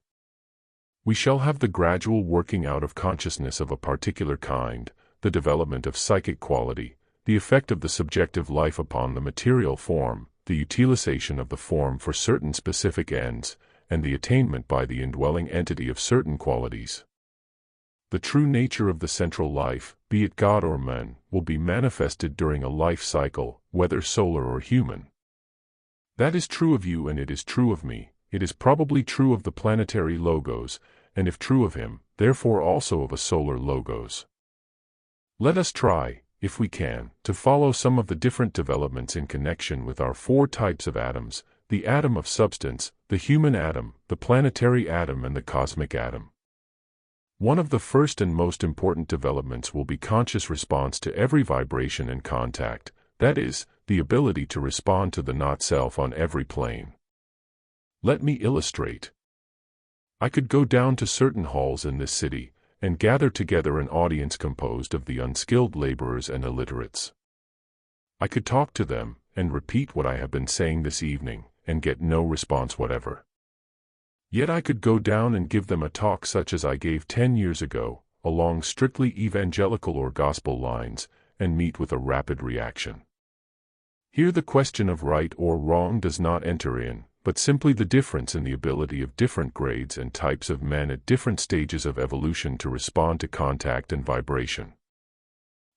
We shall have the gradual working out of consciousness of a particular kind, the development of psychic quality, the effect of the subjective life upon the material form, the utilization of the form for certain specific ends, and the attainment by the indwelling entity of certain qualities. The true nature of the central life, be it God or man, will be manifested during a life cycle, whether solar or human. That is true of you and it is true of me. It is probably true of the planetary logos, and if true of him, therefore also of a solar logos. Let us try, if we can, to follow some of the different developments in connection with our four types of atoms, the atom of substance, the human atom, the planetary atom and the cosmic atom. One of the first and most important developments will be conscious response to every vibration and contact, that is, the ability to respond to the not-self on every plane. Let me illustrate. I could go down to certain halls in this city, and gather together an audience composed of the unskilled laborers and illiterates. I could talk to them, and repeat what I have been saying this evening, and get no response whatever. Yet I could go down and give them a talk such as I gave 10 years ago, along strictly evangelical or gospel lines, and meet with a rapid reaction. Here the question of right or wrong does not enter in, but simply the difference in the ability of different grades and types of men at different stages of evolution to respond to contact and vibration.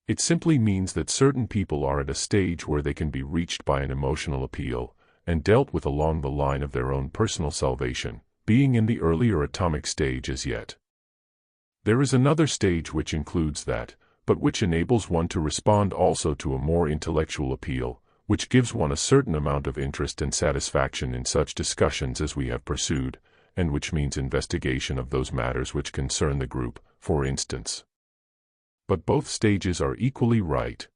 It simply means that certain people are at a stage where they can be reached by an emotional appeal, and dealt with along the line of their own personal salvation, being in the earlier atomic stage as yet. There is another stage which includes that, but which enables one to respond also to a more intellectual appeal, which gives one a certain amount of interest and satisfaction in such discussions as we have pursued, and which means investigation of those matters which concern the group, for instance. But both stages are equally right.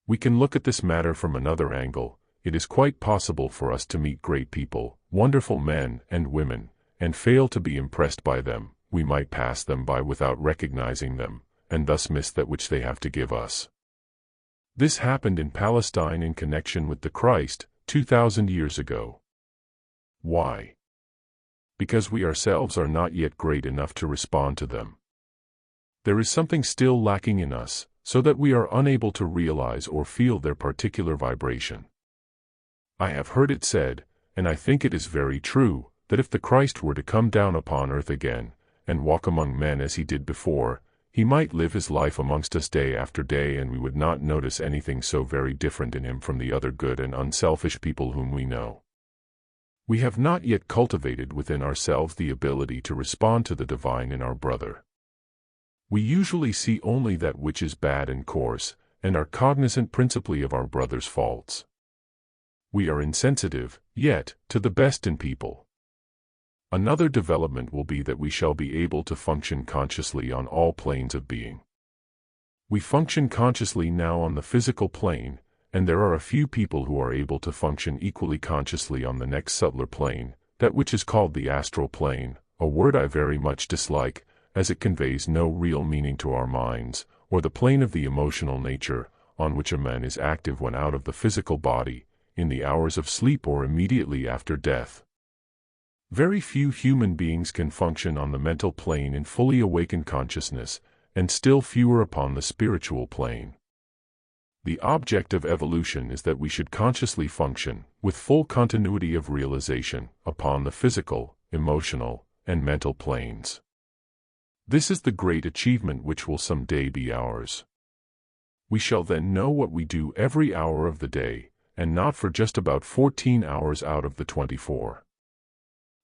We can look at this matter from another angle. It is quite possible for us to meet great people, wonderful men and women, and fail to be impressed by them. We might pass them by without recognizing them, and thus miss that which they have to give us. This happened in Palestine in connection with the Christ, 2,000 years ago. Why? Because we ourselves are not yet great enough to respond to them. There is something still lacking in us, so that we are unable to realize or feel their particular vibration. I have heard it said, and I think it is very true, that if the Christ were to come down upon earth again, and walk among men as he did before, he might live his life amongst us day after day and we would not notice anything so very different in him from the other good and unselfish people whom we know. We have not yet cultivated within ourselves the ability to respond to the divine in our brother. We usually see only that which is bad and coarse, and are cognizant principally of our brother's faults. We are insensitive, yet, to the best in people. Another development will be that we shall be able to function consciously on all planes of being. We function consciously now on the physical plane, and there are a few people who are able to function equally consciously on the next subtler plane, that which is called the astral plane, a word I very much dislike, as it conveys no real meaning to our minds, or the plane of the emotional nature, on which a man is active when out of the physical body, in the hours of sleep or immediately after death. Very few human beings can function on the mental plane in fully awakened consciousness, and still fewer upon the spiritual plane. The object of evolution is that we should consciously function, with full continuity of realization, upon the physical, emotional, and mental planes. This is the great achievement which will someday be ours. We shall then know what we do every hour of the day, and not for just about 14 hours out of the 24.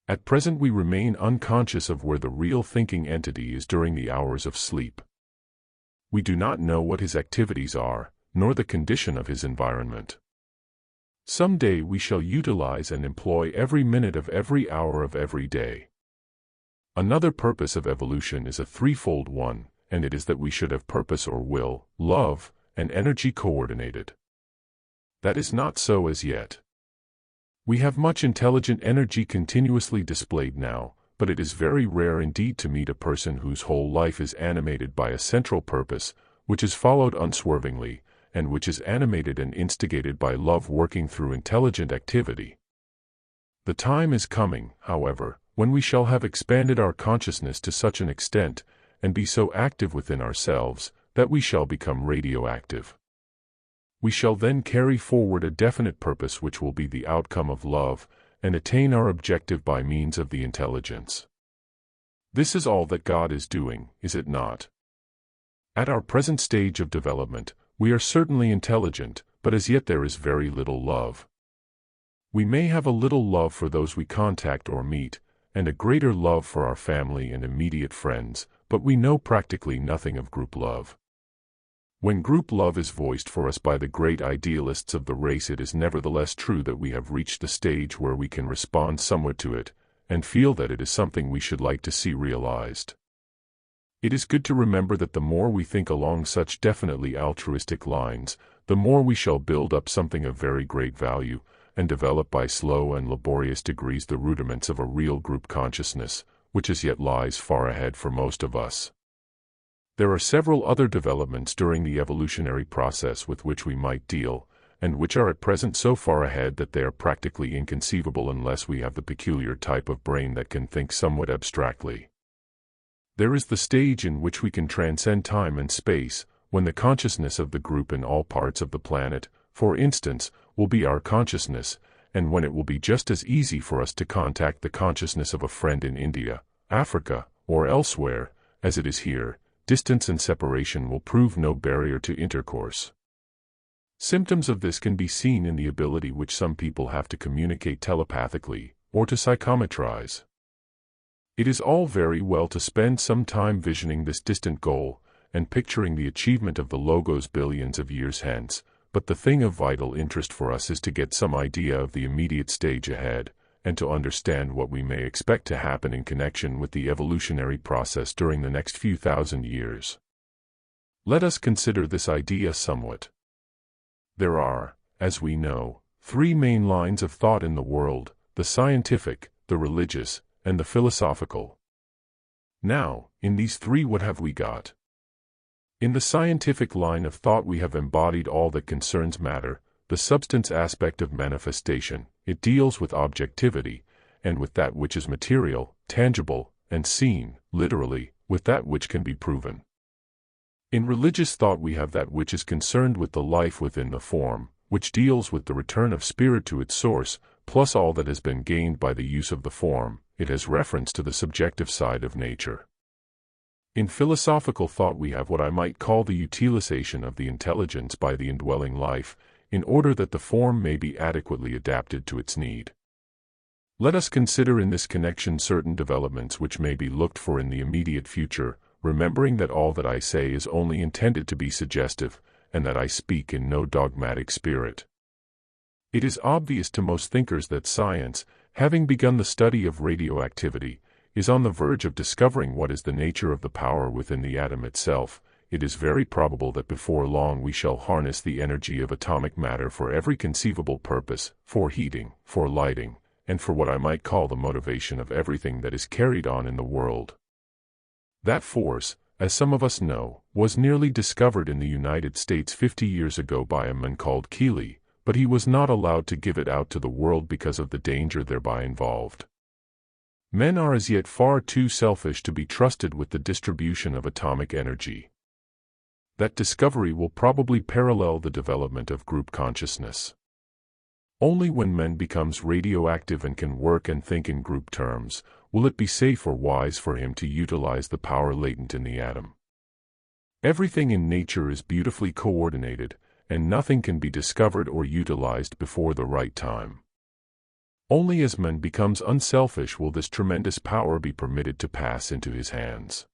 At present we remain unconscious of where the real thinking entity is during the hours of sleep. We do not know what his activities are, nor the condition of his environment. Some day we shall utilize and employ every minute of every hour of every day. Another purpose of evolution is a threefold one, and it is that we should have purpose or will, love, and energy coordinated. That is not so as yet. We have much intelligent energy continuously displayed now, but it is very rare indeed to meet a person whose whole life is animated by a central purpose, which is followed unswervingly, and which is animated and instigated by love working through intelligent activity. The time is coming, however, when we shall have expanded our consciousness to such an extent, and be so active within ourselves, that we shall become radioactive. We shall then carry forward a definite purpose which will be the outcome of love, and attain our objective by means of the intelligence. This is all that God is doing, is it not? At our present stage of development, we are certainly intelligent, but as yet there is very little love. We may have a little love for those we contact or meet, and a greater love for our family and immediate friends, but we know practically nothing of group love. When group love is voiced for us by the great idealists of the race, it is nevertheless true that we have reached the stage where we can respond somewhat to it, and feel that it is something we should like to see realized. It is good to remember that the more we think along such definitely altruistic lines, the more we shall build up something of very great value, and develop by slow and laborious degrees the rudiments of a real group consciousness, which as yet lies far ahead for most of us. There are several other developments during the evolutionary process with which we might deal, and which are at present so far ahead that they are practically inconceivable unless we have the peculiar type of brain that can think somewhat abstractly. There is the stage in which we can transcend time and space, when the consciousness of the group in all parts of the planet, for instance, will be our consciousness, and when it will be just as easy for us to contact the consciousness of a friend in India, Africa, or elsewhere, as it is here. Distance and separation will prove no barrier to intercourse. Symptoms of this can be seen in the ability which some people have to communicate telepathically, or to psychometrize. It is all very well to spend some time visioning this distant goal, and picturing the achievement of the logos billions of years hence, but the thing of vital interest for us is to get some idea of the immediate stage ahead, and to understand what we may expect to happen in connection with the evolutionary process during the next few thousand years. Let us consider this idea somewhat. There are, as we know, three main lines of thought in the world: the scientific, the religious, and the philosophical. Now, in these three what have we got? In the scientific line of thought we have embodied all that concerns matter, the substance aspect of manifestation. It deals with objectivity, and with that which is material, tangible, and seen, literally, with that which can be proven. In religious thought we have that which is concerned with the life within the form, which deals with the return of spirit to its source, plus all that has been gained by the use of the form. It has reference to the subjective side of nature. In philosophical thought we have what I might call the utilization of the intelligence by the indwelling life, in order that the form may be adequately adapted to its need. Let us consider in this connection certain developments which may be looked for in the immediate future, remembering that all that I say is only intended to be suggestive, and that I speak in no dogmatic spirit. It is obvious to most thinkers that science, having begun the study of radioactivity, is on the verge of discovering what is the nature of the power within the atom itself. It is very probable that before long we shall harness the energy of atomic matter for every conceivable purpose, for heating, for lighting, and for what I might call the motivation of everything that is carried on in the world. That force, as some of us know, was nearly discovered in the United States 50 years ago by a man called Keeley, but he was not allowed to give it out to the world because of the danger thereby involved. Men are as yet far too selfish to be trusted with the distribution of atomic energy. That discovery will probably parallel the development of group consciousness. Only when man becomes radioactive and can work and think in group terms, will it be safe or wise for him to utilize the power latent in the atom. Everything in nature is beautifully coordinated, and nothing can be discovered or utilized before the right time. Only as man becomes unselfish will this tremendous power be permitted to pass into his hands.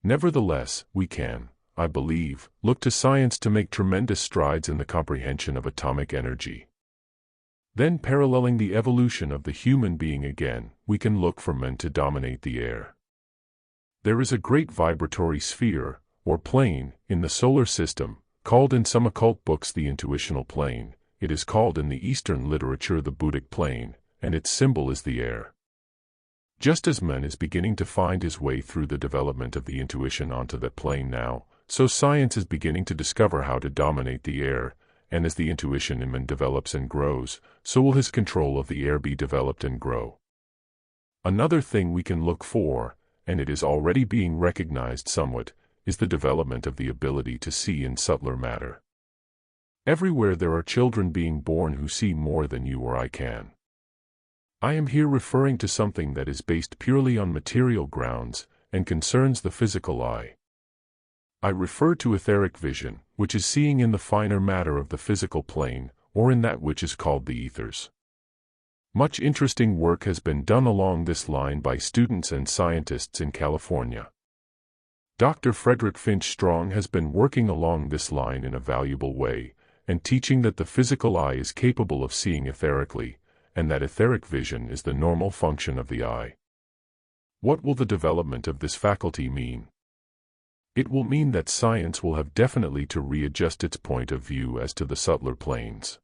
Nevertheless, we can, I believe, look to science to make tremendous strides in the comprehension of atomic energy. Then, paralleling the evolution of the human being again, we can look for men to dominate the air. There is a great vibratory sphere, or plane, in the solar system, called in some occult books the intuitional plane. It is called in the Eastern literature the Buddhic plane, and its symbol is the air. Just as man is beginning to find his way through the development of the intuition onto that plane now, so science is beginning to discover how to dominate the air, and as the intuition in man develops and grows, so will his control of the air be developed and grow. Another thing we can look for, and it is already being recognized somewhat, is the development of the ability to see in subtler matter. Everywhere there are children being born who see more than you or I can. I am here referring to something that is based purely on material grounds, and concerns the physical eye. I refer to etheric vision, which is seeing in the finer matter of the physical plane, or in that which is called the ethers. Much interesting work has been done along this line by students and scientists in California. Dr. Frederick Finch Strong has been working along this line in a valuable way, and teaching that the physical eye is capable of seeing etherically, and that etheric vision is the normal function of the eye. What will the development of this faculty mean? It will mean that science will have definitely to readjust its point of view as to the subtler planes.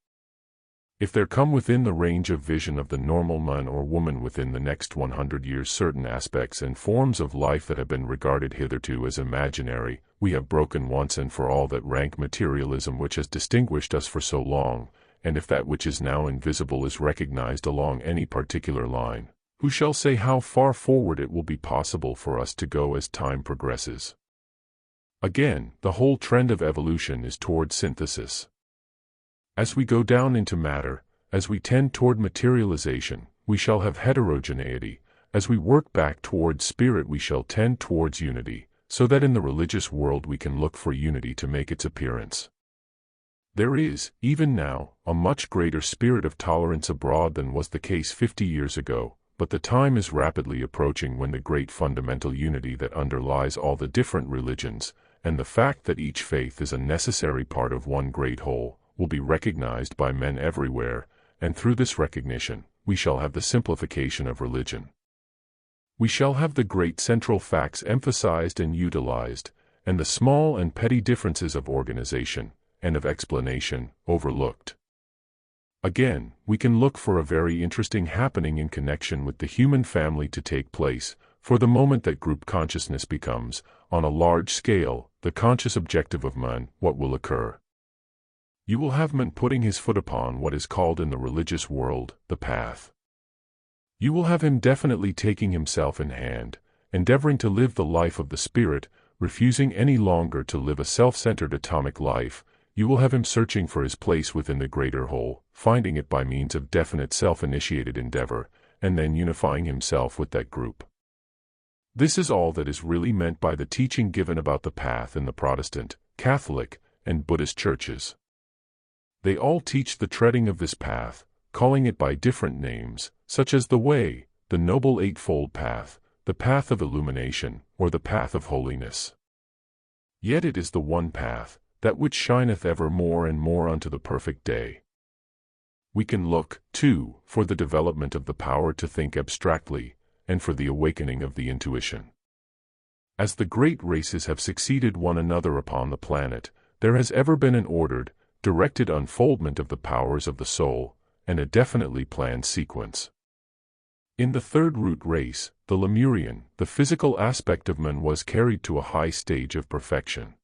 If there come within the range of vision of the normal man or woman within the next 100 years certain aspects and forms of life that have been regarded hitherto as imaginary, we have broken once and for all that rank materialism which has distinguished us for so long, and if that which is now invisible is recognized along any particular line, who shall say how far forward it will be possible for us to go as time progresses? Again, the whole trend of evolution is toward synthesis. As we go down into matter, as we tend toward materialization, we shall have heterogeneity. As we work back towards spirit, we shall tend towards unity, so that in the religious world we can look for unity to make its appearance. There is, even now, a much greater spirit of tolerance abroad than was the case 50 years ago, but the time is rapidly approaching when the great fundamental unity that underlies all the different religions, and the fact that each faith is a necessary part of one great whole, will be recognized by men everywhere, and through this recognition, we shall have the simplification of religion. We shall have the great central facts emphasized and utilized, and the small and petty differences of organization, and of explanation, overlooked. Again, we can look for a very interesting happening in connection with the human family to take place, for the moment that group consciousness becomes, on a large scale, the conscious objective of man, what will occur? You will have man putting his foot upon what is called in the religious world, the path. You will have him definitely taking himself in hand, endeavoring to live the life of the spirit, refusing any longer to live a self-centered atomic life. You will have him searching for his place within the greater whole, finding it by means of definite self-initiated endeavor, and then unifying himself with that group. This is all that is really meant by the teaching given about the path in the Protestant, Catholic, and Buddhist churches. They all teach the treading of this path, calling it by different names, such as the way, the Noble Eightfold Path, the path of illumination, or the path of holiness. Yet it is the one path, that which shineth ever more and more unto the perfect day. We can look, too, for the development of the power to think abstractly, and for the awakening of the intuition. As the great races have succeeded one another upon the planet, there has ever been an ordered, directed unfoldment of the powers of the soul, and a definitely planned sequence. In the third root race, the Lemurian, the physical aspect of man was carried to a high stage of perfection.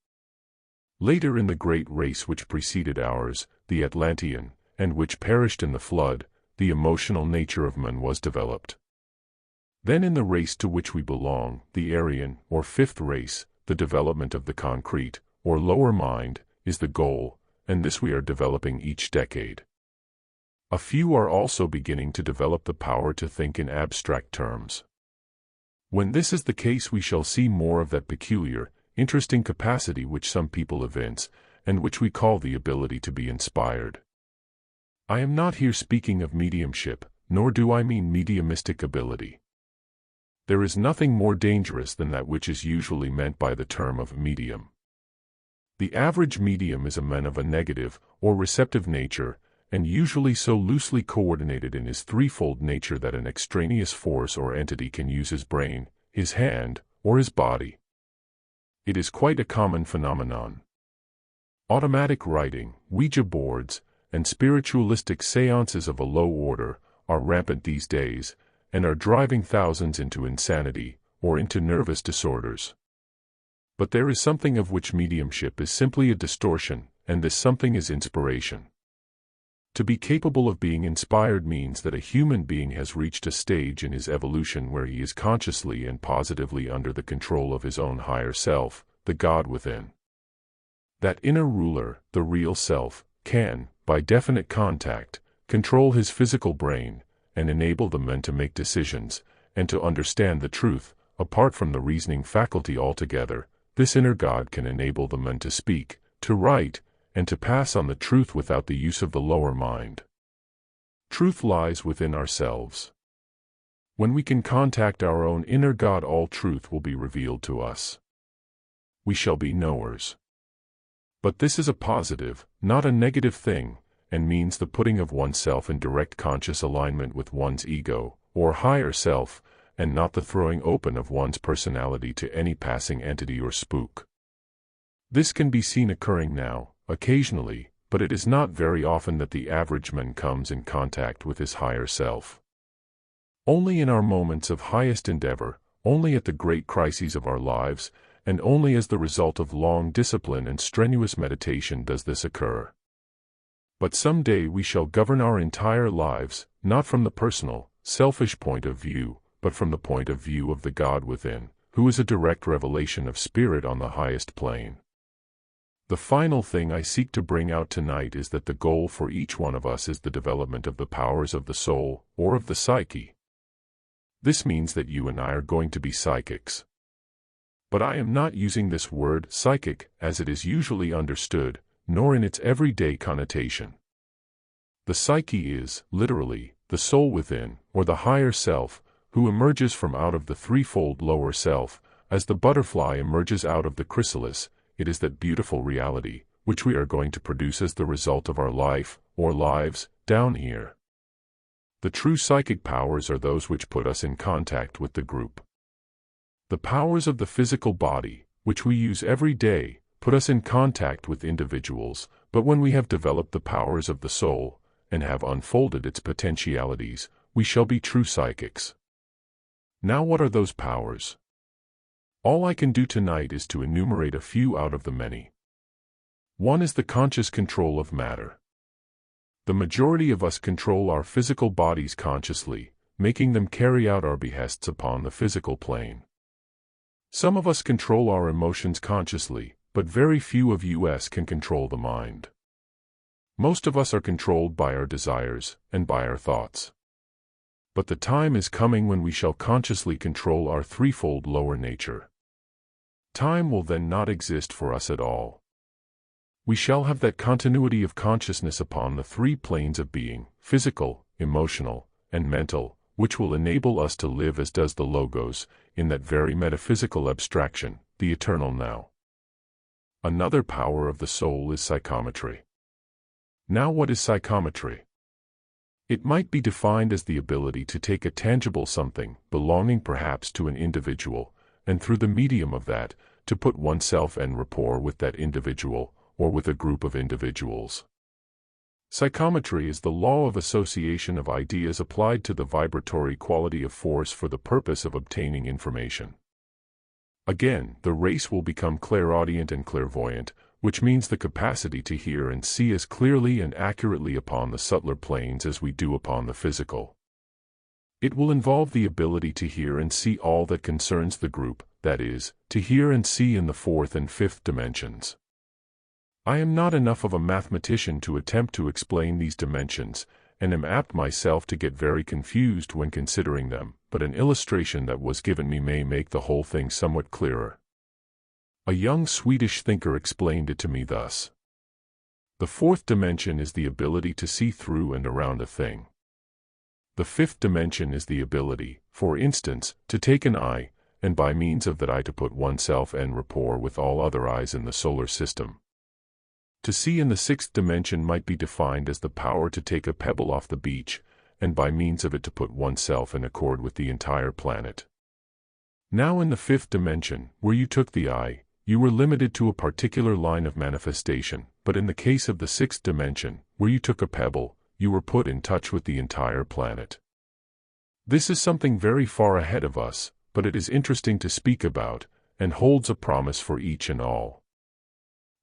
Later in the great race which preceded ours, the Atlantean, and which perished in the flood, the emotional nature of man was developed. Then in the race to which we belong, the Aryan, or fifth race, the development of the concrete, or lower mind, is the goal, and this we are developing each decade. A few are also beginning to develop the power to think in abstract terms. When this is the case, we shall see more of that peculiar, interesting capacity which some people evince, and which we call the ability to be inspired. I am not here speaking of mediumship, nor do I mean mediumistic ability. There is nothing more dangerous than that which is usually meant by the term of medium. The average medium is a man of a negative, or receptive nature, and usually so loosely coordinated in his threefold nature that an extraneous force or entity can use his brain, his hand, or his body. It is quite a common phenomenon. Automatic writing, Ouija boards, and spiritualistic seances of a low order are rampant these days, and are driving thousands into insanity, or into nervous disorders. But there is something of which mediumship is simply a distortion, and this something is inspiration. To be capable of being inspired means that a human being has reached a stage in his evolution where he is consciously and positively under the control of his own higher self, the God within. That inner ruler, the real self, can, by definite contact, control his physical brain, and enable the man to make decisions, and to understand the truth, apart from the reasoning faculty altogether. This inner God can enable the man to speak, to write, and to pass on the truth without the use of the lower mind. Truth lies within ourselves. When we can contact our own inner God, all truth will be revealed to us. We shall be knowers. But this is a positive, not a negative thing, and means the putting of oneself in direct conscious alignment with one's ego, or higher self, and not the throwing open of one's personality to any passing entity or spook. This can be seen occurring now, occasionally, but it is not very often that the average man comes in contact with his higher self. Only in our moments of highest endeavor, only at the great crises of our lives, and only as the result of long discipline and strenuous meditation does this occur. But some day we shall govern our entire lives, not from the personal, selfish point of view, but from the point of view of the God within, who is a direct revelation of spirit on the highest plane. The final thing I seek to bring out tonight is that the goal for each one of us is the development of the powers of the soul, or of the psyche. This means that you and I are going to be psychics. But I am not using this word psychic as it is usually understood, nor in its everyday connotation. The psyche is, literally, the soul within, or the higher self, who emerges from out of the threefold lower self, as the butterfly emerges out of the chrysalis. It is that beautiful reality, which we are going to produce as the result of our life, or lives, down here. The true psychic powers are those which put us in contact with the group. The powers of the physical body, which we use every day, put us in contact with individuals, but when we have developed the powers of the soul, and have unfolded its potentialities, we shall be true psychics. Now what are those powers? All I can do tonight is to enumerate a few out of the many. One is the conscious control of matter. The majority of us control our physical bodies consciously, making them carry out our behests upon the physical plane. Some of us control our emotions consciously, but very few of us can control the mind. Most of us are controlled by our desires, and by our thoughts. But the time is coming when we shall consciously control our threefold lower nature. Time will then not exist for us at all. We shall have that continuity of consciousness upon the three planes of being, physical, emotional, and mental, which will enable us to live as does the Logos, in that very metaphysical abstraction, the eternal now. Another power of the soul is psychometry. Now what is psychometry? It might be defined as the ability to take a tangible something, belonging perhaps to an individual, and through the medium of that, to put oneself en rapport with that individual, or with a group of individuals. Psychometry is the law of association of ideas applied to the vibratory quality of force for the purpose of obtaining information. Again, the race will become clairaudient and clairvoyant, which means the capacity to hear and see as clearly and accurately upon the subtler planes as we do upon the physical. It will involve the ability to hear and see all that concerns the group, that is, to hear and see in the fourth and fifth dimensions. I am not enough of a mathematician to attempt to explain these dimensions, and am apt myself to get very confused when considering them, but an illustration that was given me may make the whole thing somewhat clearer. A young Swedish thinker explained it to me thus. The fourth dimension is the ability to see through and around a thing. The fifth dimension is the ability, for instance, to take an eye, and by means of that eye to put oneself en rapport with all other eyes in the solar system. To see in the sixth dimension might be defined as the power to take a pebble off the beach, and by means of it to put oneself in accord with the entire planet. Now in the fifth dimension, where you took the eye, you were limited to a particular line of manifestation, but in the case of the sixth dimension, where you took a pebble, you were put in touch with the entire planet. This is something very far ahead of us, but it is interesting to speak about, and holds a promise for each and all.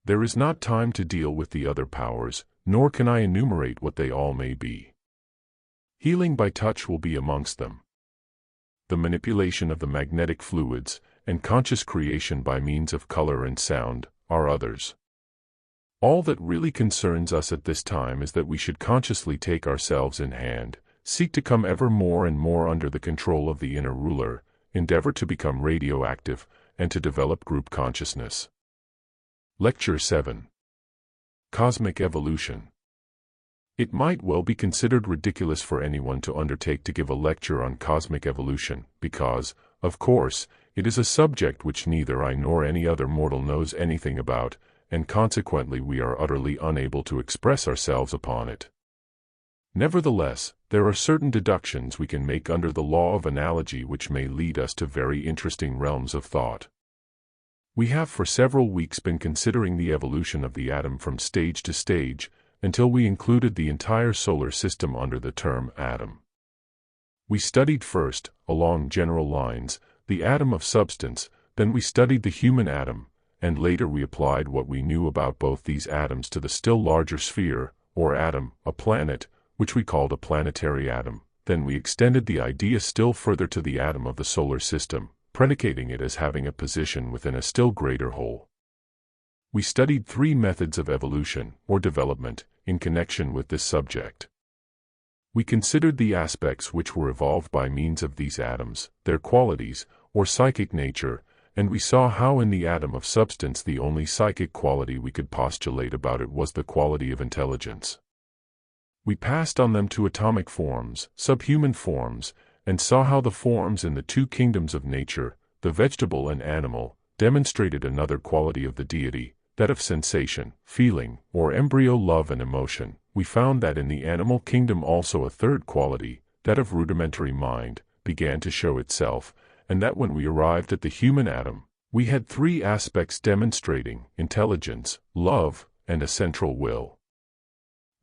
There is not time to deal with the other powers, nor can I enumerate what they all may be. Healing by touch will be amongst them. The manipulation of the magnetic fluids, and conscious creation by means of color and sound, are others. All that really concerns us at this time is that we should consciously take ourselves in hand, seek to come ever more and more under the control of the inner ruler, endeavor to become radioactive, and to develop group consciousness. Lecture 7. Cosmic Evolution. It might well be considered ridiculous for anyone to undertake to give a lecture on cosmic evolution, because, of course, it is a subject which neither I nor any other mortal knows anything about, and consequently we are utterly unable to express ourselves upon it. Nevertheless, there are certain deductions we can make under the law of analogy which may lead us to very interesting realms of thought. We have for several weeks been considering the evolution of the atom from stage to stage, until we included the entire solar system under the term atom. We studied first, along general lines, the atom of substance, then we studied the human atom, and later we applied what we knew about both these atoms to the still larger sphere, or atom, a planet, which we called a planetary atom. Then we extended the idea still further to the atom of the solar system, predicating it as having a position within a still greater whole. We studied 3 methods of evolution, or development, in connection with this subject. We considered the aspects which were evolved by means of these atoms, their qualities, or psychic nature, and we saw how in the atom of substance the only psychic quality we could postulate about it was the quality of intelligence. We passed on them to atomic forms, subhuman forms, and saw how the forms in the 2 kingdoms of nature, the vegetable and animal, demonstrated another quality of the deity, that of sensation, feeling, or embryo love and emotion. We found that in the animal kingdom also a third quality, that of rudimentary mind, began to show itself, and that when we arrived at the human atom, we had 3 aspects demonstrating intelligence, love, and a central will.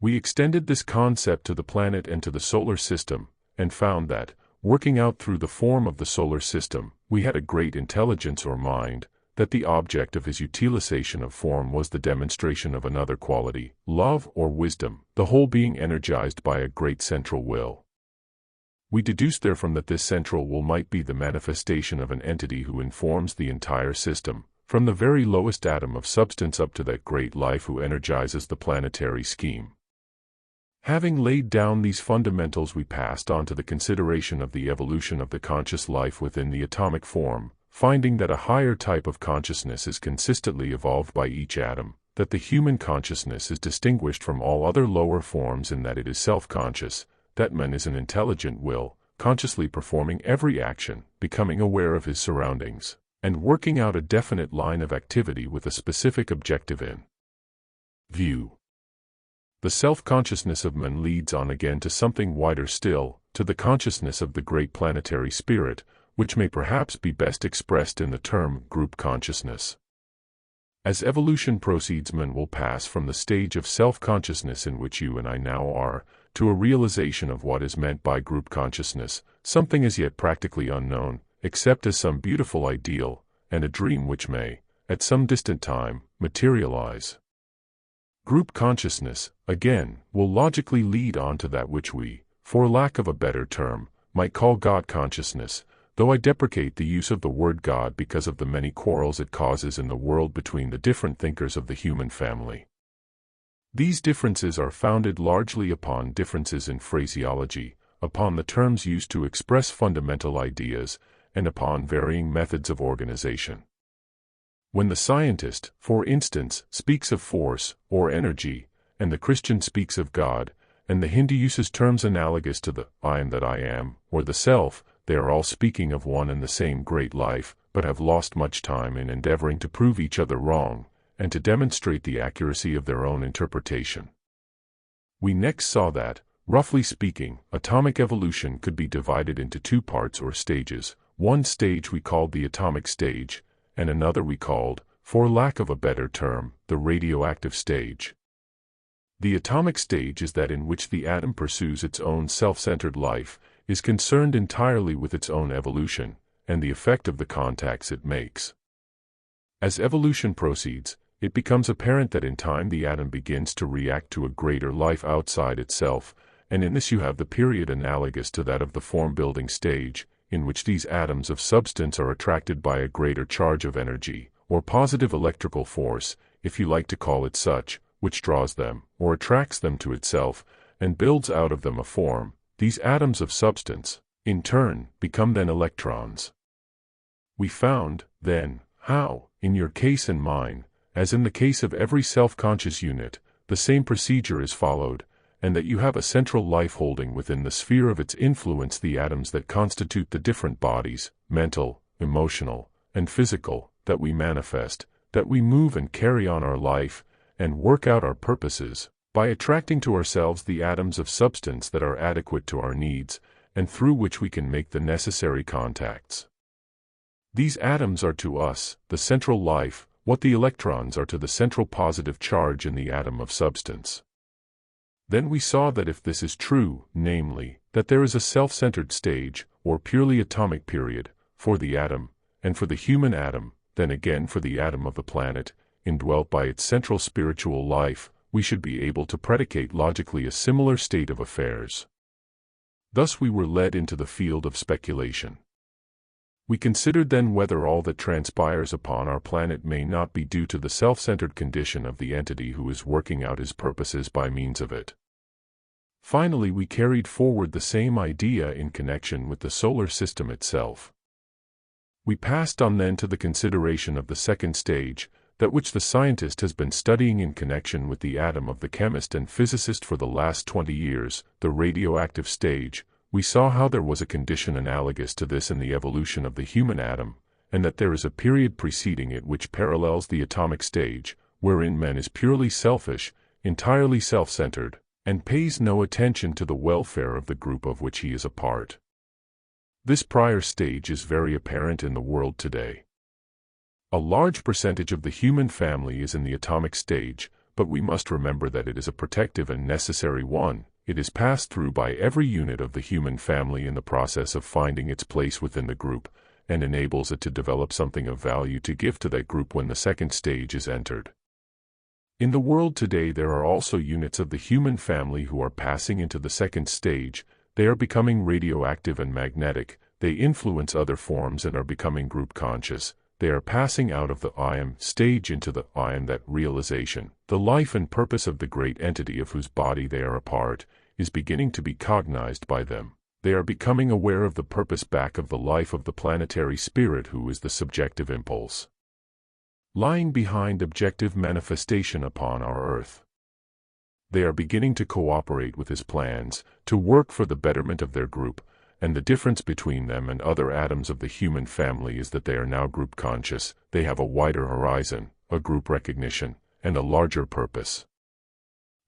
We extended this concept to the planet and to the solar system, and found that, working out through the form of the solar system, we had a great intelligence or mind, that the object of his utilization of form was the demonstration of another quality, love or wisdom, the whole being energized by a great central will. We deduced therefrom that this central will might be the manifestation of an entity who informs the entire system, from the very lowest atom of substance up to that great life who energizes the planetary scheme. Having laid down these fundamentals, we passed on to the consideration of the evolution of the conscious life within the atomic form, finding that a higher type of consciousness is consistently evolved by each atom, that the human consciousness is distinguished from all other lower forms in that it is self-conscious, that man is an intelligent will, consciously performing every action, becoming aware of his surroundings, and working out a definite line of activity with a specific objective in view. The self-consciousness of man leads on again to something wider still, to the consciousness of the great planetary spirit, which may perhaps be best expressed in the term group consciousness. As evolution proceeds, man will pass from the stage of self-consciousness in which you and I now are, to a realization of what is meant by group consciousness, something as yet practically unknown, except as some beautiful ideal, and a dream which may, at some distant time, materialize. Group consciousness, again, will logically lead on to that which we, for lack of a better term, might call God consciousness, though I deprecate the use of the word God because of the many quarrels it causes in the world between the different thinkers of the human family. These differences are founded largely upon differences in phraseology, upon the terms used to express fundamental ideas, and upon varying methods of organization. When the scientist, for instance, speaks of force, or energy, and the Christian speaks of God, and the Hindu uses terms analogous to the I am that I am, or the self, they are all speaking of one and the same great life, but have lost much time in endeavoring to prove each other wrong, and to demonstrate the accuracy of their own interpretation. We next saw that, roughly speaking, atomic evolution could be divided into two parts or stages. One stage we called the atomic stage, and another we called, for lack of a better term, the radioactive stage. The atomic stage is that in which the atom pursues its own self-centered life, is concerned entirely with its own evolution, and the effect of the contacts it makes. As evolution proceeds, it becomes apparent that in time the atom begins to react to a greater life outside itself, and in this you have the period analogous to that of the form-building stage, in which these atoms of substance are attracted by a greater charge of energy, or positive electrical force, if you like to call it such, which draws them, or attracts them to itself, and builds out of them a form. These atoms of substance, in turn, become then electrons. We found, then, how, in your case and mine, as in the case of every self-conscious unit, the same procedure is followed, and that you have a central life holding within the sphere of its influence the atoms that constitute the different bodies, mental, emotional, and physical, that we manifest, that we move and carry on our life, and work out our purposes, by attracting to ourselves the atoms of substance that are adequate to our needs, and through which we can make the necessary contacts. These atoms are to us, the central life, what the electrons are to the central positive charge in the atom of substance. Then we saw that if this is true, namely, that there is a self-centered stage, or purely atomic period, for the atom, and for the human atom, then again for the atom of the planet, indwelt by its central spiritual life, we should be able to predicate logically a similar state of affairs. Thus we were led into the field of speculation. We considered then whether all that transpires upon our planet may not be due to the self-centered condition of the entity who is working out his purposes by means of it. Finally, we carried forward the same idea in connection with the solar system itself. We passed on then to the consideration of the second stage, that which the scientist has been studying in connection with the atom of the chemist and physicist for the last 20 years, the radioactive stage. We saw how there was a condition analogous to this in the evolution of the human atom, and that there is a period preceding it which parallels the atomic stage, wherein man is purely selfish, entirely self-centered, and pays no attention to the welfare of the group of which he is a part. This prior stage is very apparent in the world today. A large percentage of the human family is in the atomic stage, but we must remember that it is a protective and necessary one. It is passed through by every unit of the human family in the process of finding its place within the group, and enables it to develop something of value to give to that group when the second stage is entered. In the world today there are also units of the human family who are passing into the second stage. They are becoming radioactive and magnetic, they influence other forms and are becoming group conscious. They are passing out of the I am stage into the I am that realization. The life and purpose of the great entity of whose body they are a part is beginning to be cognized by them. They are becoming aware of the purpose back of the life of the planetary spirit who is the subjective impulse lying behind objective manifestation upon our earth. They are beginning to cooperate with his plans, to work for the betterment of their group, and the difference between them and other atoms of the human family is that they are now group conscious, they have a wider horizon, a group recognition, and a larger purpose.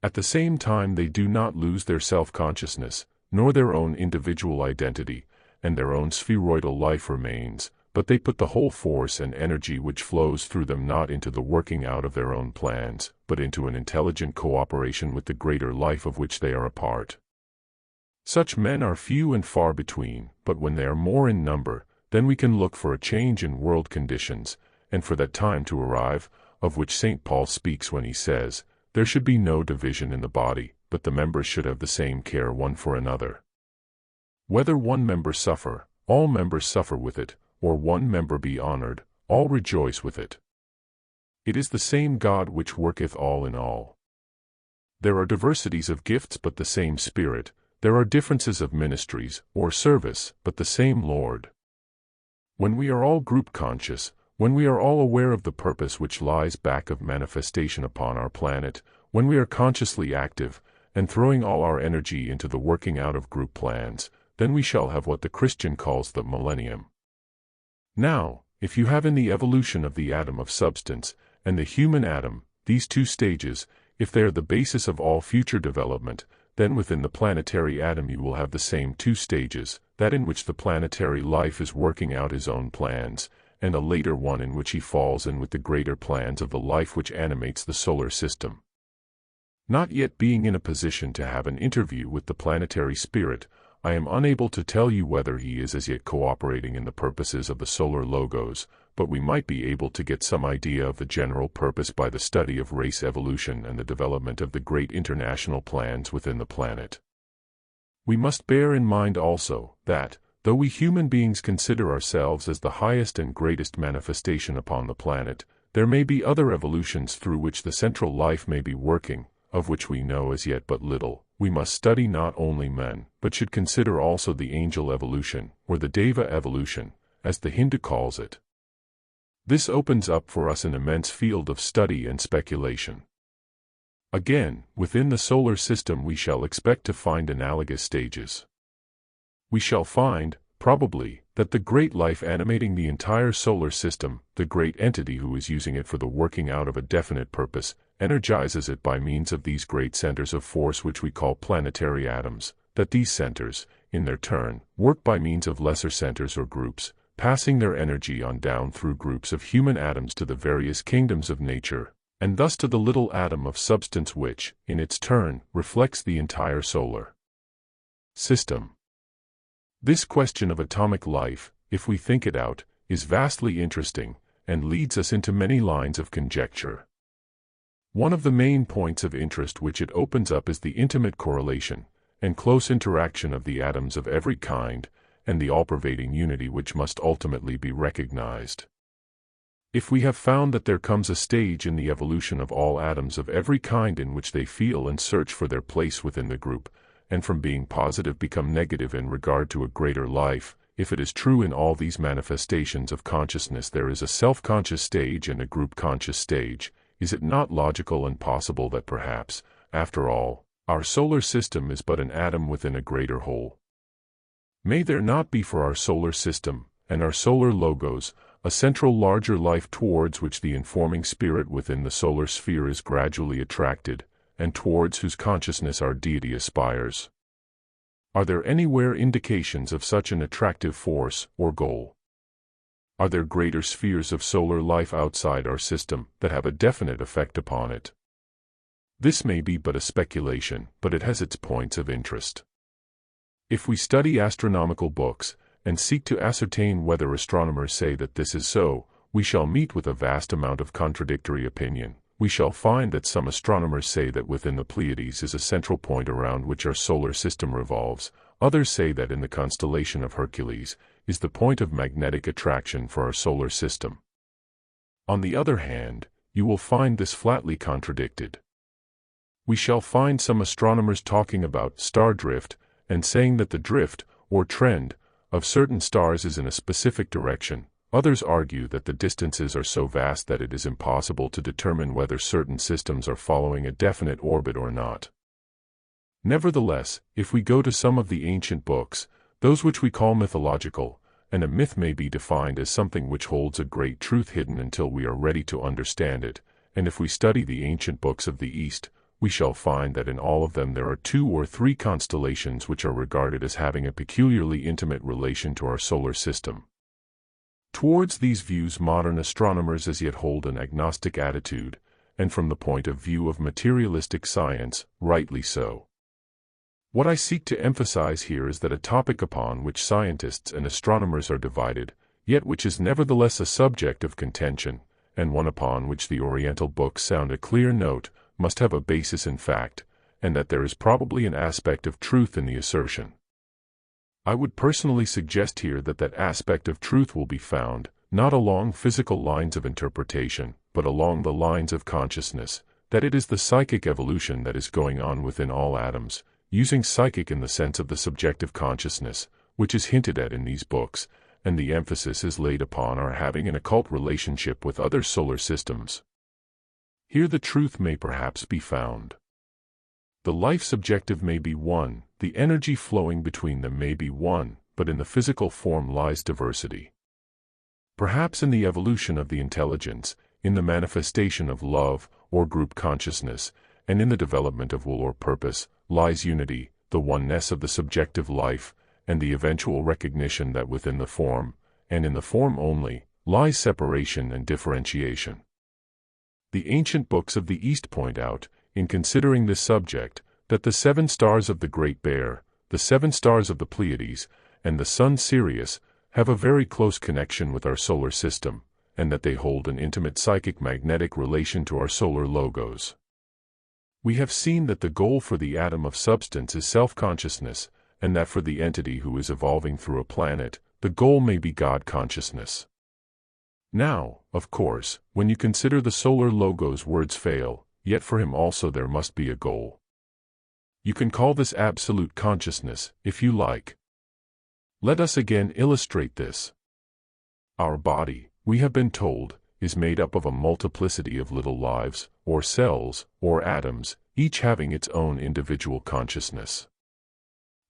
At the same time they do not lose their self-consciousness, nor their own individual identity, and their own spheroidal life remains, but they put the whole force and energy which flows through them not into the working out of their own plans, but into an intelligent cooperation with the greater life of which they are a part. Such men are few and far between, but when they are more in number, then we can look for a change in world conditions, and for that time to arrive, of which St. Paul speaks when he says, "There should be no division in the body, but the members should have the same care one for another. Whether one member suffer, all members suffer with it, or one member be honored, all rejoice with it. It is the same God which worketh all in all. There are diversities of gifts but the same Spirit, there are differences of ministries, or service, but the same Lord." When we are all group conscious, when we are all aware of the purpose which lies back of manifestation upon our planet, when we are consciously active, and throwing all our energy into the working out of group plans, then we shall have what the Christian calls the millennium. Now, if you have in the evolution of the atom of substance, and the human atom, these two stages, if they are the basis of all future development, then within the planetary atom you will have the same two stages, that in which the planetary life is working out his own plans, and a later one in which he falls in with the greater plans of the life which animates the solar system. Not yet being in a position to have an interview with the planetary spirit, I am unable to tell you whether he is as yet cooperating in the purposes of the solar logos, but we might be able to get some idea of the general purpose by the study of race evolution and the development of the great international plans within the planet. We must bear in mind also, that, though we human beings consider ourselves as the highest and greatest manifestation upon the planet, there may be other evolutions through which the central life may be working, of which we know as yet but little. We must study not only men, but should consider also the angel evolution, or the Deva evolution, as the Hindu calls it. This opens up for us an immense field of study and speculation. Again, within the solar system we shall expect to find analogous stages. We shall find, probably, that the great life animating the entire solar system, the great entity who is using it for the working out of a definite purpose, energizes it by means of these great centers of force which we call planetary atoms, that these centers, in their turn, work by means of lesser centers or groups, passing their energy on down through groups of human atoms to the various kingdoms of nature, and thus to the little atom of substance which, in its turn, reflects the entire solar system. This question of atomic life, if we think it out, is vastly interesting, and leads us into many lines of conjecture. One of the main points of interest which it opens up is the intimate correlation and close interaction of the atoms of every kind, and the all-pervading unity which must ultimately be recognized. If we have found that there comes a stage in the evolution of all atoms of every kind in which they feel and search for their place within the group, and from being positive become negative in regard to a greater life, if it is true in all these manifestations of consciousness there is a self-conscious stage and a group-conscious stage, is it not logical and possible that perhaps, after all, our solar system is but an atom within a greater whole? May there not be for our solar system, and our solar logos, a central larger life towards which the informing spirit within the solar sphere is gradually attracted, and towards whose consciousness our deity aspires? Are there anywhere indications of such an attractive force or goal? Are there greater spheres of solar life outside our system that have a definite effect upon it? This may be but a speculation, but it has its points of interest. If we study astronomical books, and seek to ascertain whether astronomers say that this is so, we shall meet with a vast amount of contradictory opinion. We shall find that some astronomers say that within the Pleiades is a central point around which our solar system revolves, others say that in the constellation of Hercules is the point of magnetic attraction for our solar system. On the other hand, you will find this flatly contradicted. We shall find some astronomers talking about star drift, and saying that the drift, or trend, of certain stars is in a specific direction. Others argue that the distances are so vast that it is impossible to determine whether certain systems are following a definite orbit or not. Nevertheless, if we go to some of the ancient books, those which we call mythological, and a myth may be defined as something which holds a great truth hidden until we are ready to understand it, and if we study the ancient books of the East, we shall find that in all of them there are 2 or 3 constellations which are regarded as having a peculiarly intimate relation to our solar system. Towards these views modern astronomers as yet hold an agnostic attitude, and from the point of view of materialistic science, rightly so. What I seek to emphasize here is that a topic upon which scientists and astronomers are divided, yet which is nevertheless a subject of contention, and one upon which the Oriental books sound a clear note, must have a basis in fact, and that there is probably an aspect of truth in the assertion. I would personally suggest here that that aspect of truth will be found, not along physical lines of interpretation, but along the lines of consciousness, that it is the psychic evolution that is going on within all atoms, using psychic in the sense of the subjective consciousness, which is hinted at in these books, and the emphasis is laid upon our having an occult relationship with other solar systems. Here the truth may perhaps be found. The life subjective may be one, the energy flowing between them may be one, but in the physical form lies diversity. Perhaps in the evolution of the intelligence, in the manifestation of love, or group consciousness, and in the development of will or purpose, lies unity, the oneness of the subjective life, and the eventual recognition that within the form, and in the form only, lies separation and differentiation. The ancient books of the East point out, in considering this subject, that the 7 stars of the Great Bear, the 7 stars of the Pleiades, and the sun Sirius, have a very close connection with our solar system, and that they hold an intimate psychic-magnetic relation to our solar logos. We have seen that the goal for the atom of substance is self-consciousness, and that for the entity who is evolving through a planet, the goal may be God consciousness. Now, of course, when you consider the solar logos, words fail, yet for him also there must be a goal. You can call this absolute consciousness, if you like. Let us again illustrate this. Our body, we have been told, is made up of a multiplicity of little lives, or cells, or atoms, each having its own individual consciousness.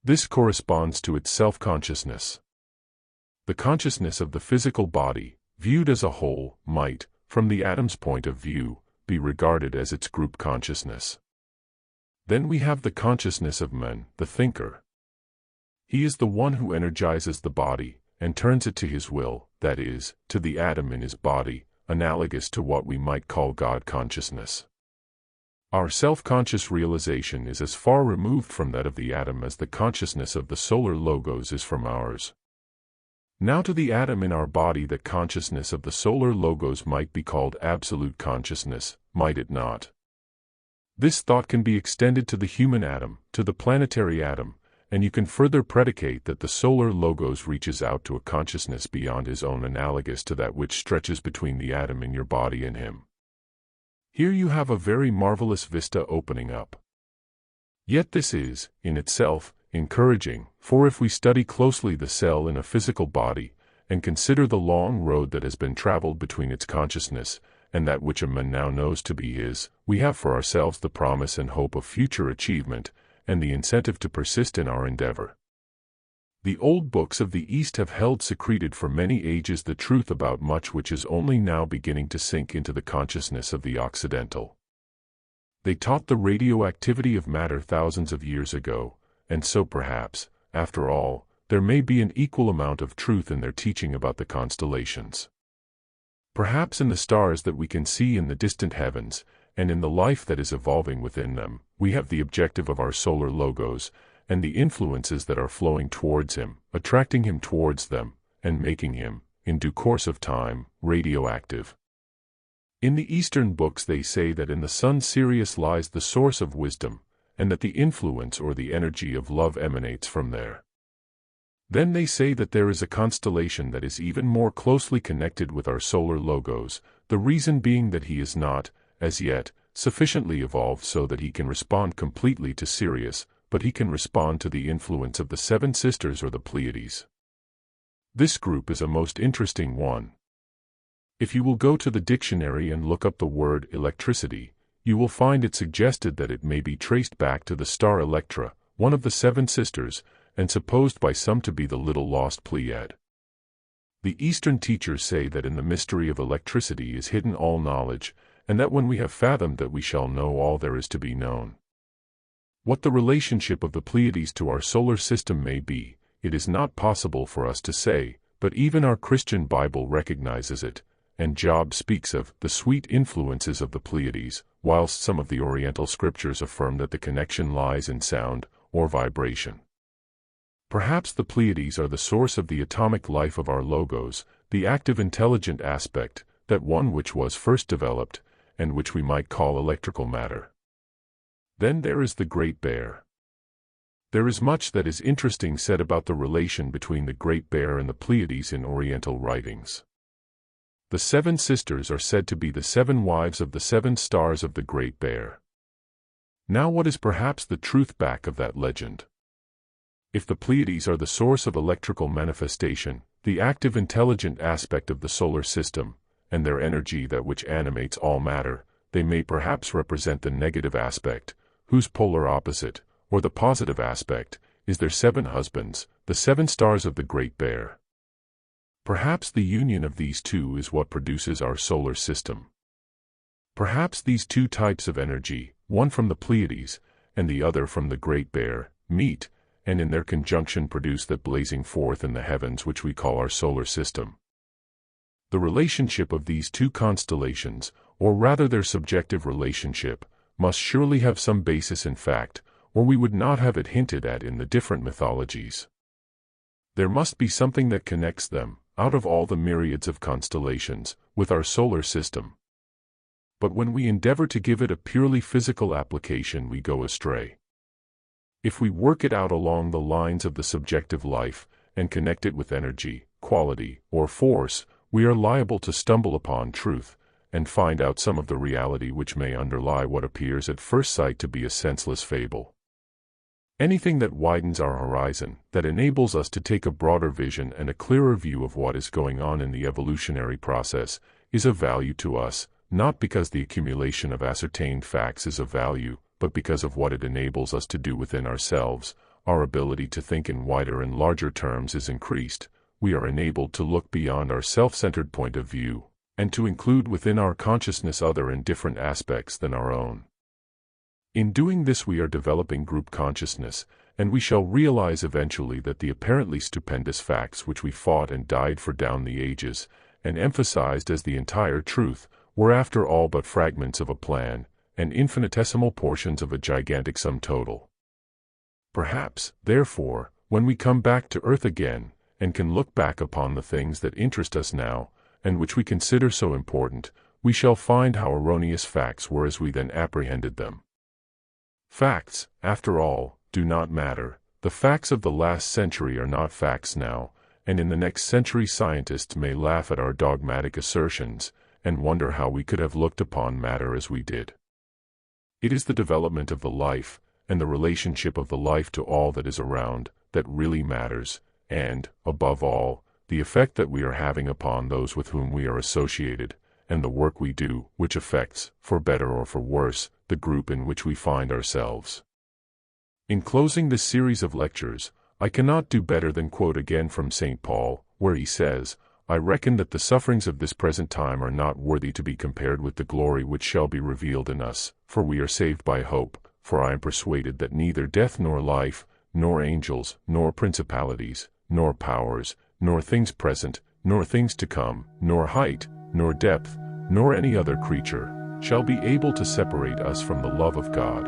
This corresponds to its self-consciousness. The consciousness of the physical body, viewed as a whole, might, from the atom's point of view, be regarded as its group consciousness. Then we have the consciousness of man, the thinker. He is the one who energizes the body, and turns it to his will, that is, to the atom in his body, analogous to what we might call God consciousness. Our self-conscious realization is as far removed from that of the atom as the consciousness of the solar logos is from ours. Now to the atom in our body, the consciousness of the solar logos might be called absolute consciousness, might it not? This thought can be extended to the human atom, to the planetary atom, and you can further predicate that the solar logos reaches out to a consciousness beyond his own, analogous to that which stretches between the atom in your body and him. Here you have a very marvelous vista opening up. Yet this is, in itself, encouraging, for if we study closely the cell in a physical body, and consider the long road that has been traveled between its consciousness and that which a man now knows to be his, we have for ourselves the promise and hope of future achievement, and the incentive to persist in our endeavor. The old books of the East have held secreted for many ages the truth about much which is only now beginning to sink into the consciousness of the Occidental. They taught the radioactivity of matter thousands of years ago, and so perhaps, after all, there may be an equal amount of truth in their teaching about the constellations. Perhaps in the stars that we can see in the distant heavens, and in the life that is evolving within them, we have the objective of our solar logos, and the influences that are flowing towards him, attracting him towards them, and making him, in due course of time, radioactive. In the Eastern books they say that in the sun Sirius lies the source of wisdom, and that the influence or the energy of love emanates from there. Then they say that there is a constellation that is even more closely connected with our solar logos, the reason being that he is not, as yet, sufficiently evolved so that he can respond completely to Sirius, but he can respond to the influence of the 7 sisters or the Pleiades. This group is a most interesting one. If you will go to the dictionary and look up the word electricity, you will find it suggested that it may be traced back to the star Electra, one of the 7 sisters, and supposed by some to be the little lost Pleiad. The Eastern teachers say that in the mystery of electricity is hidden all knowledge, and that when we have fathomed that we shall know all there is to be known. What the relationship of the Pleiades to our solar system may be, it is not possible for us to say, but even our Christian Bible recognizes it, and Job speaks of the sweet influences of the Pleiades, whilst some of the Oriental scriptures affirm that the connection lies in sound or vibration. Perhaps the Pleiades are the source of the atomic life of our logos, the active intelligent aspect, that one which was first developed, and which we might call electrical matter. Then there is the Great Bear. There is much that is interesting said about the relation between the Great Bear and the Pleiades in Oriental writings. The 7 sisters are said to be the 7 wives of the 7 stars of the Great Bear. Now what is perhaps the truth back of that legend? If the Pleiades are the source of electrical manifestation, the active intelligent aspect of the solar system, and their energy that which animates all matter, they may perhaps represent the negative aspect, whose polar opposite, or the positive aspect, is their 7 husbands, the 7 stars of the Great Bear. Perhaps the union of these two is what produces our solar system. Perhaps these 2 types of energy, one from the Pleiades, and the other from the Great Bear, meet, and in their conjunction produce that blazing forth in the heavens which we call our solar system. The relationship of these 2 constellations, or rather their subjective relationship, must surely have some basis in fact, or we would not have it hinted at in the different mythologies. There must be something that connects them, out of all the myriads of constellations, with our solar system. But when we endeavor to give it a purely physical application, we go astray. If we work it out along the lines of the subjective life, and connect it with energy, quality, or force, we are liable to stumble upon truth, and find out some of the reality which may underlie what appears at first sight to be a senseless fable. Anything that widens our horizon, that enables us to take a broader vision and a clearer view of what is going on in the evolutionary process, is of value to us, not because the accumulation of ascertained facts is of value, but because of what it enables us to do within ourselves. Our ability to think in wider and larger terms is increased. We are enabled to look beyond our self-centered point of view, and to include within our consciousness other and different aspects than our own. In doing this we are developing group consciousness, and we shall realize eventually that the apparently stupendous facts which we fought and died for down the ages, and emphasized as the entire truth, were after all but fragments of a plan, and infinitesimal portions of a gigantic sum total. Perhaps, therefore, when we come back to earth again, and can look back upon the things that interest us now, and which we consider so important, we shall find how erroneous facts were as we then apprehended them. Facts, after all, do not matter. The facts of the last century are not facts now, and in the next century scientists may laugh at our dogmatic assertions, and wonder how we could have looked upon matter as we did. It is the development of the life, and the relationship of the life to all that is around, that really matters, and, above all, the effect that we are having upon those with whom we are associated, and the work we do, which affects, for better or for worse, the group in which we find ourselves. In closing this series of lectures, I cannot do better than quote again from St. Paul, where he says, "I reckon that the sufferings of this present time are not worthy to be compared with the glory which shall be revealed in us, for we are saved by hope, for I am persuaded that neither death nor life, nor angels, nor principalities, nor powers, nor things present, nor things to come, nor height, nor depth, nor any other creature, shall be able to separate us from the love of God,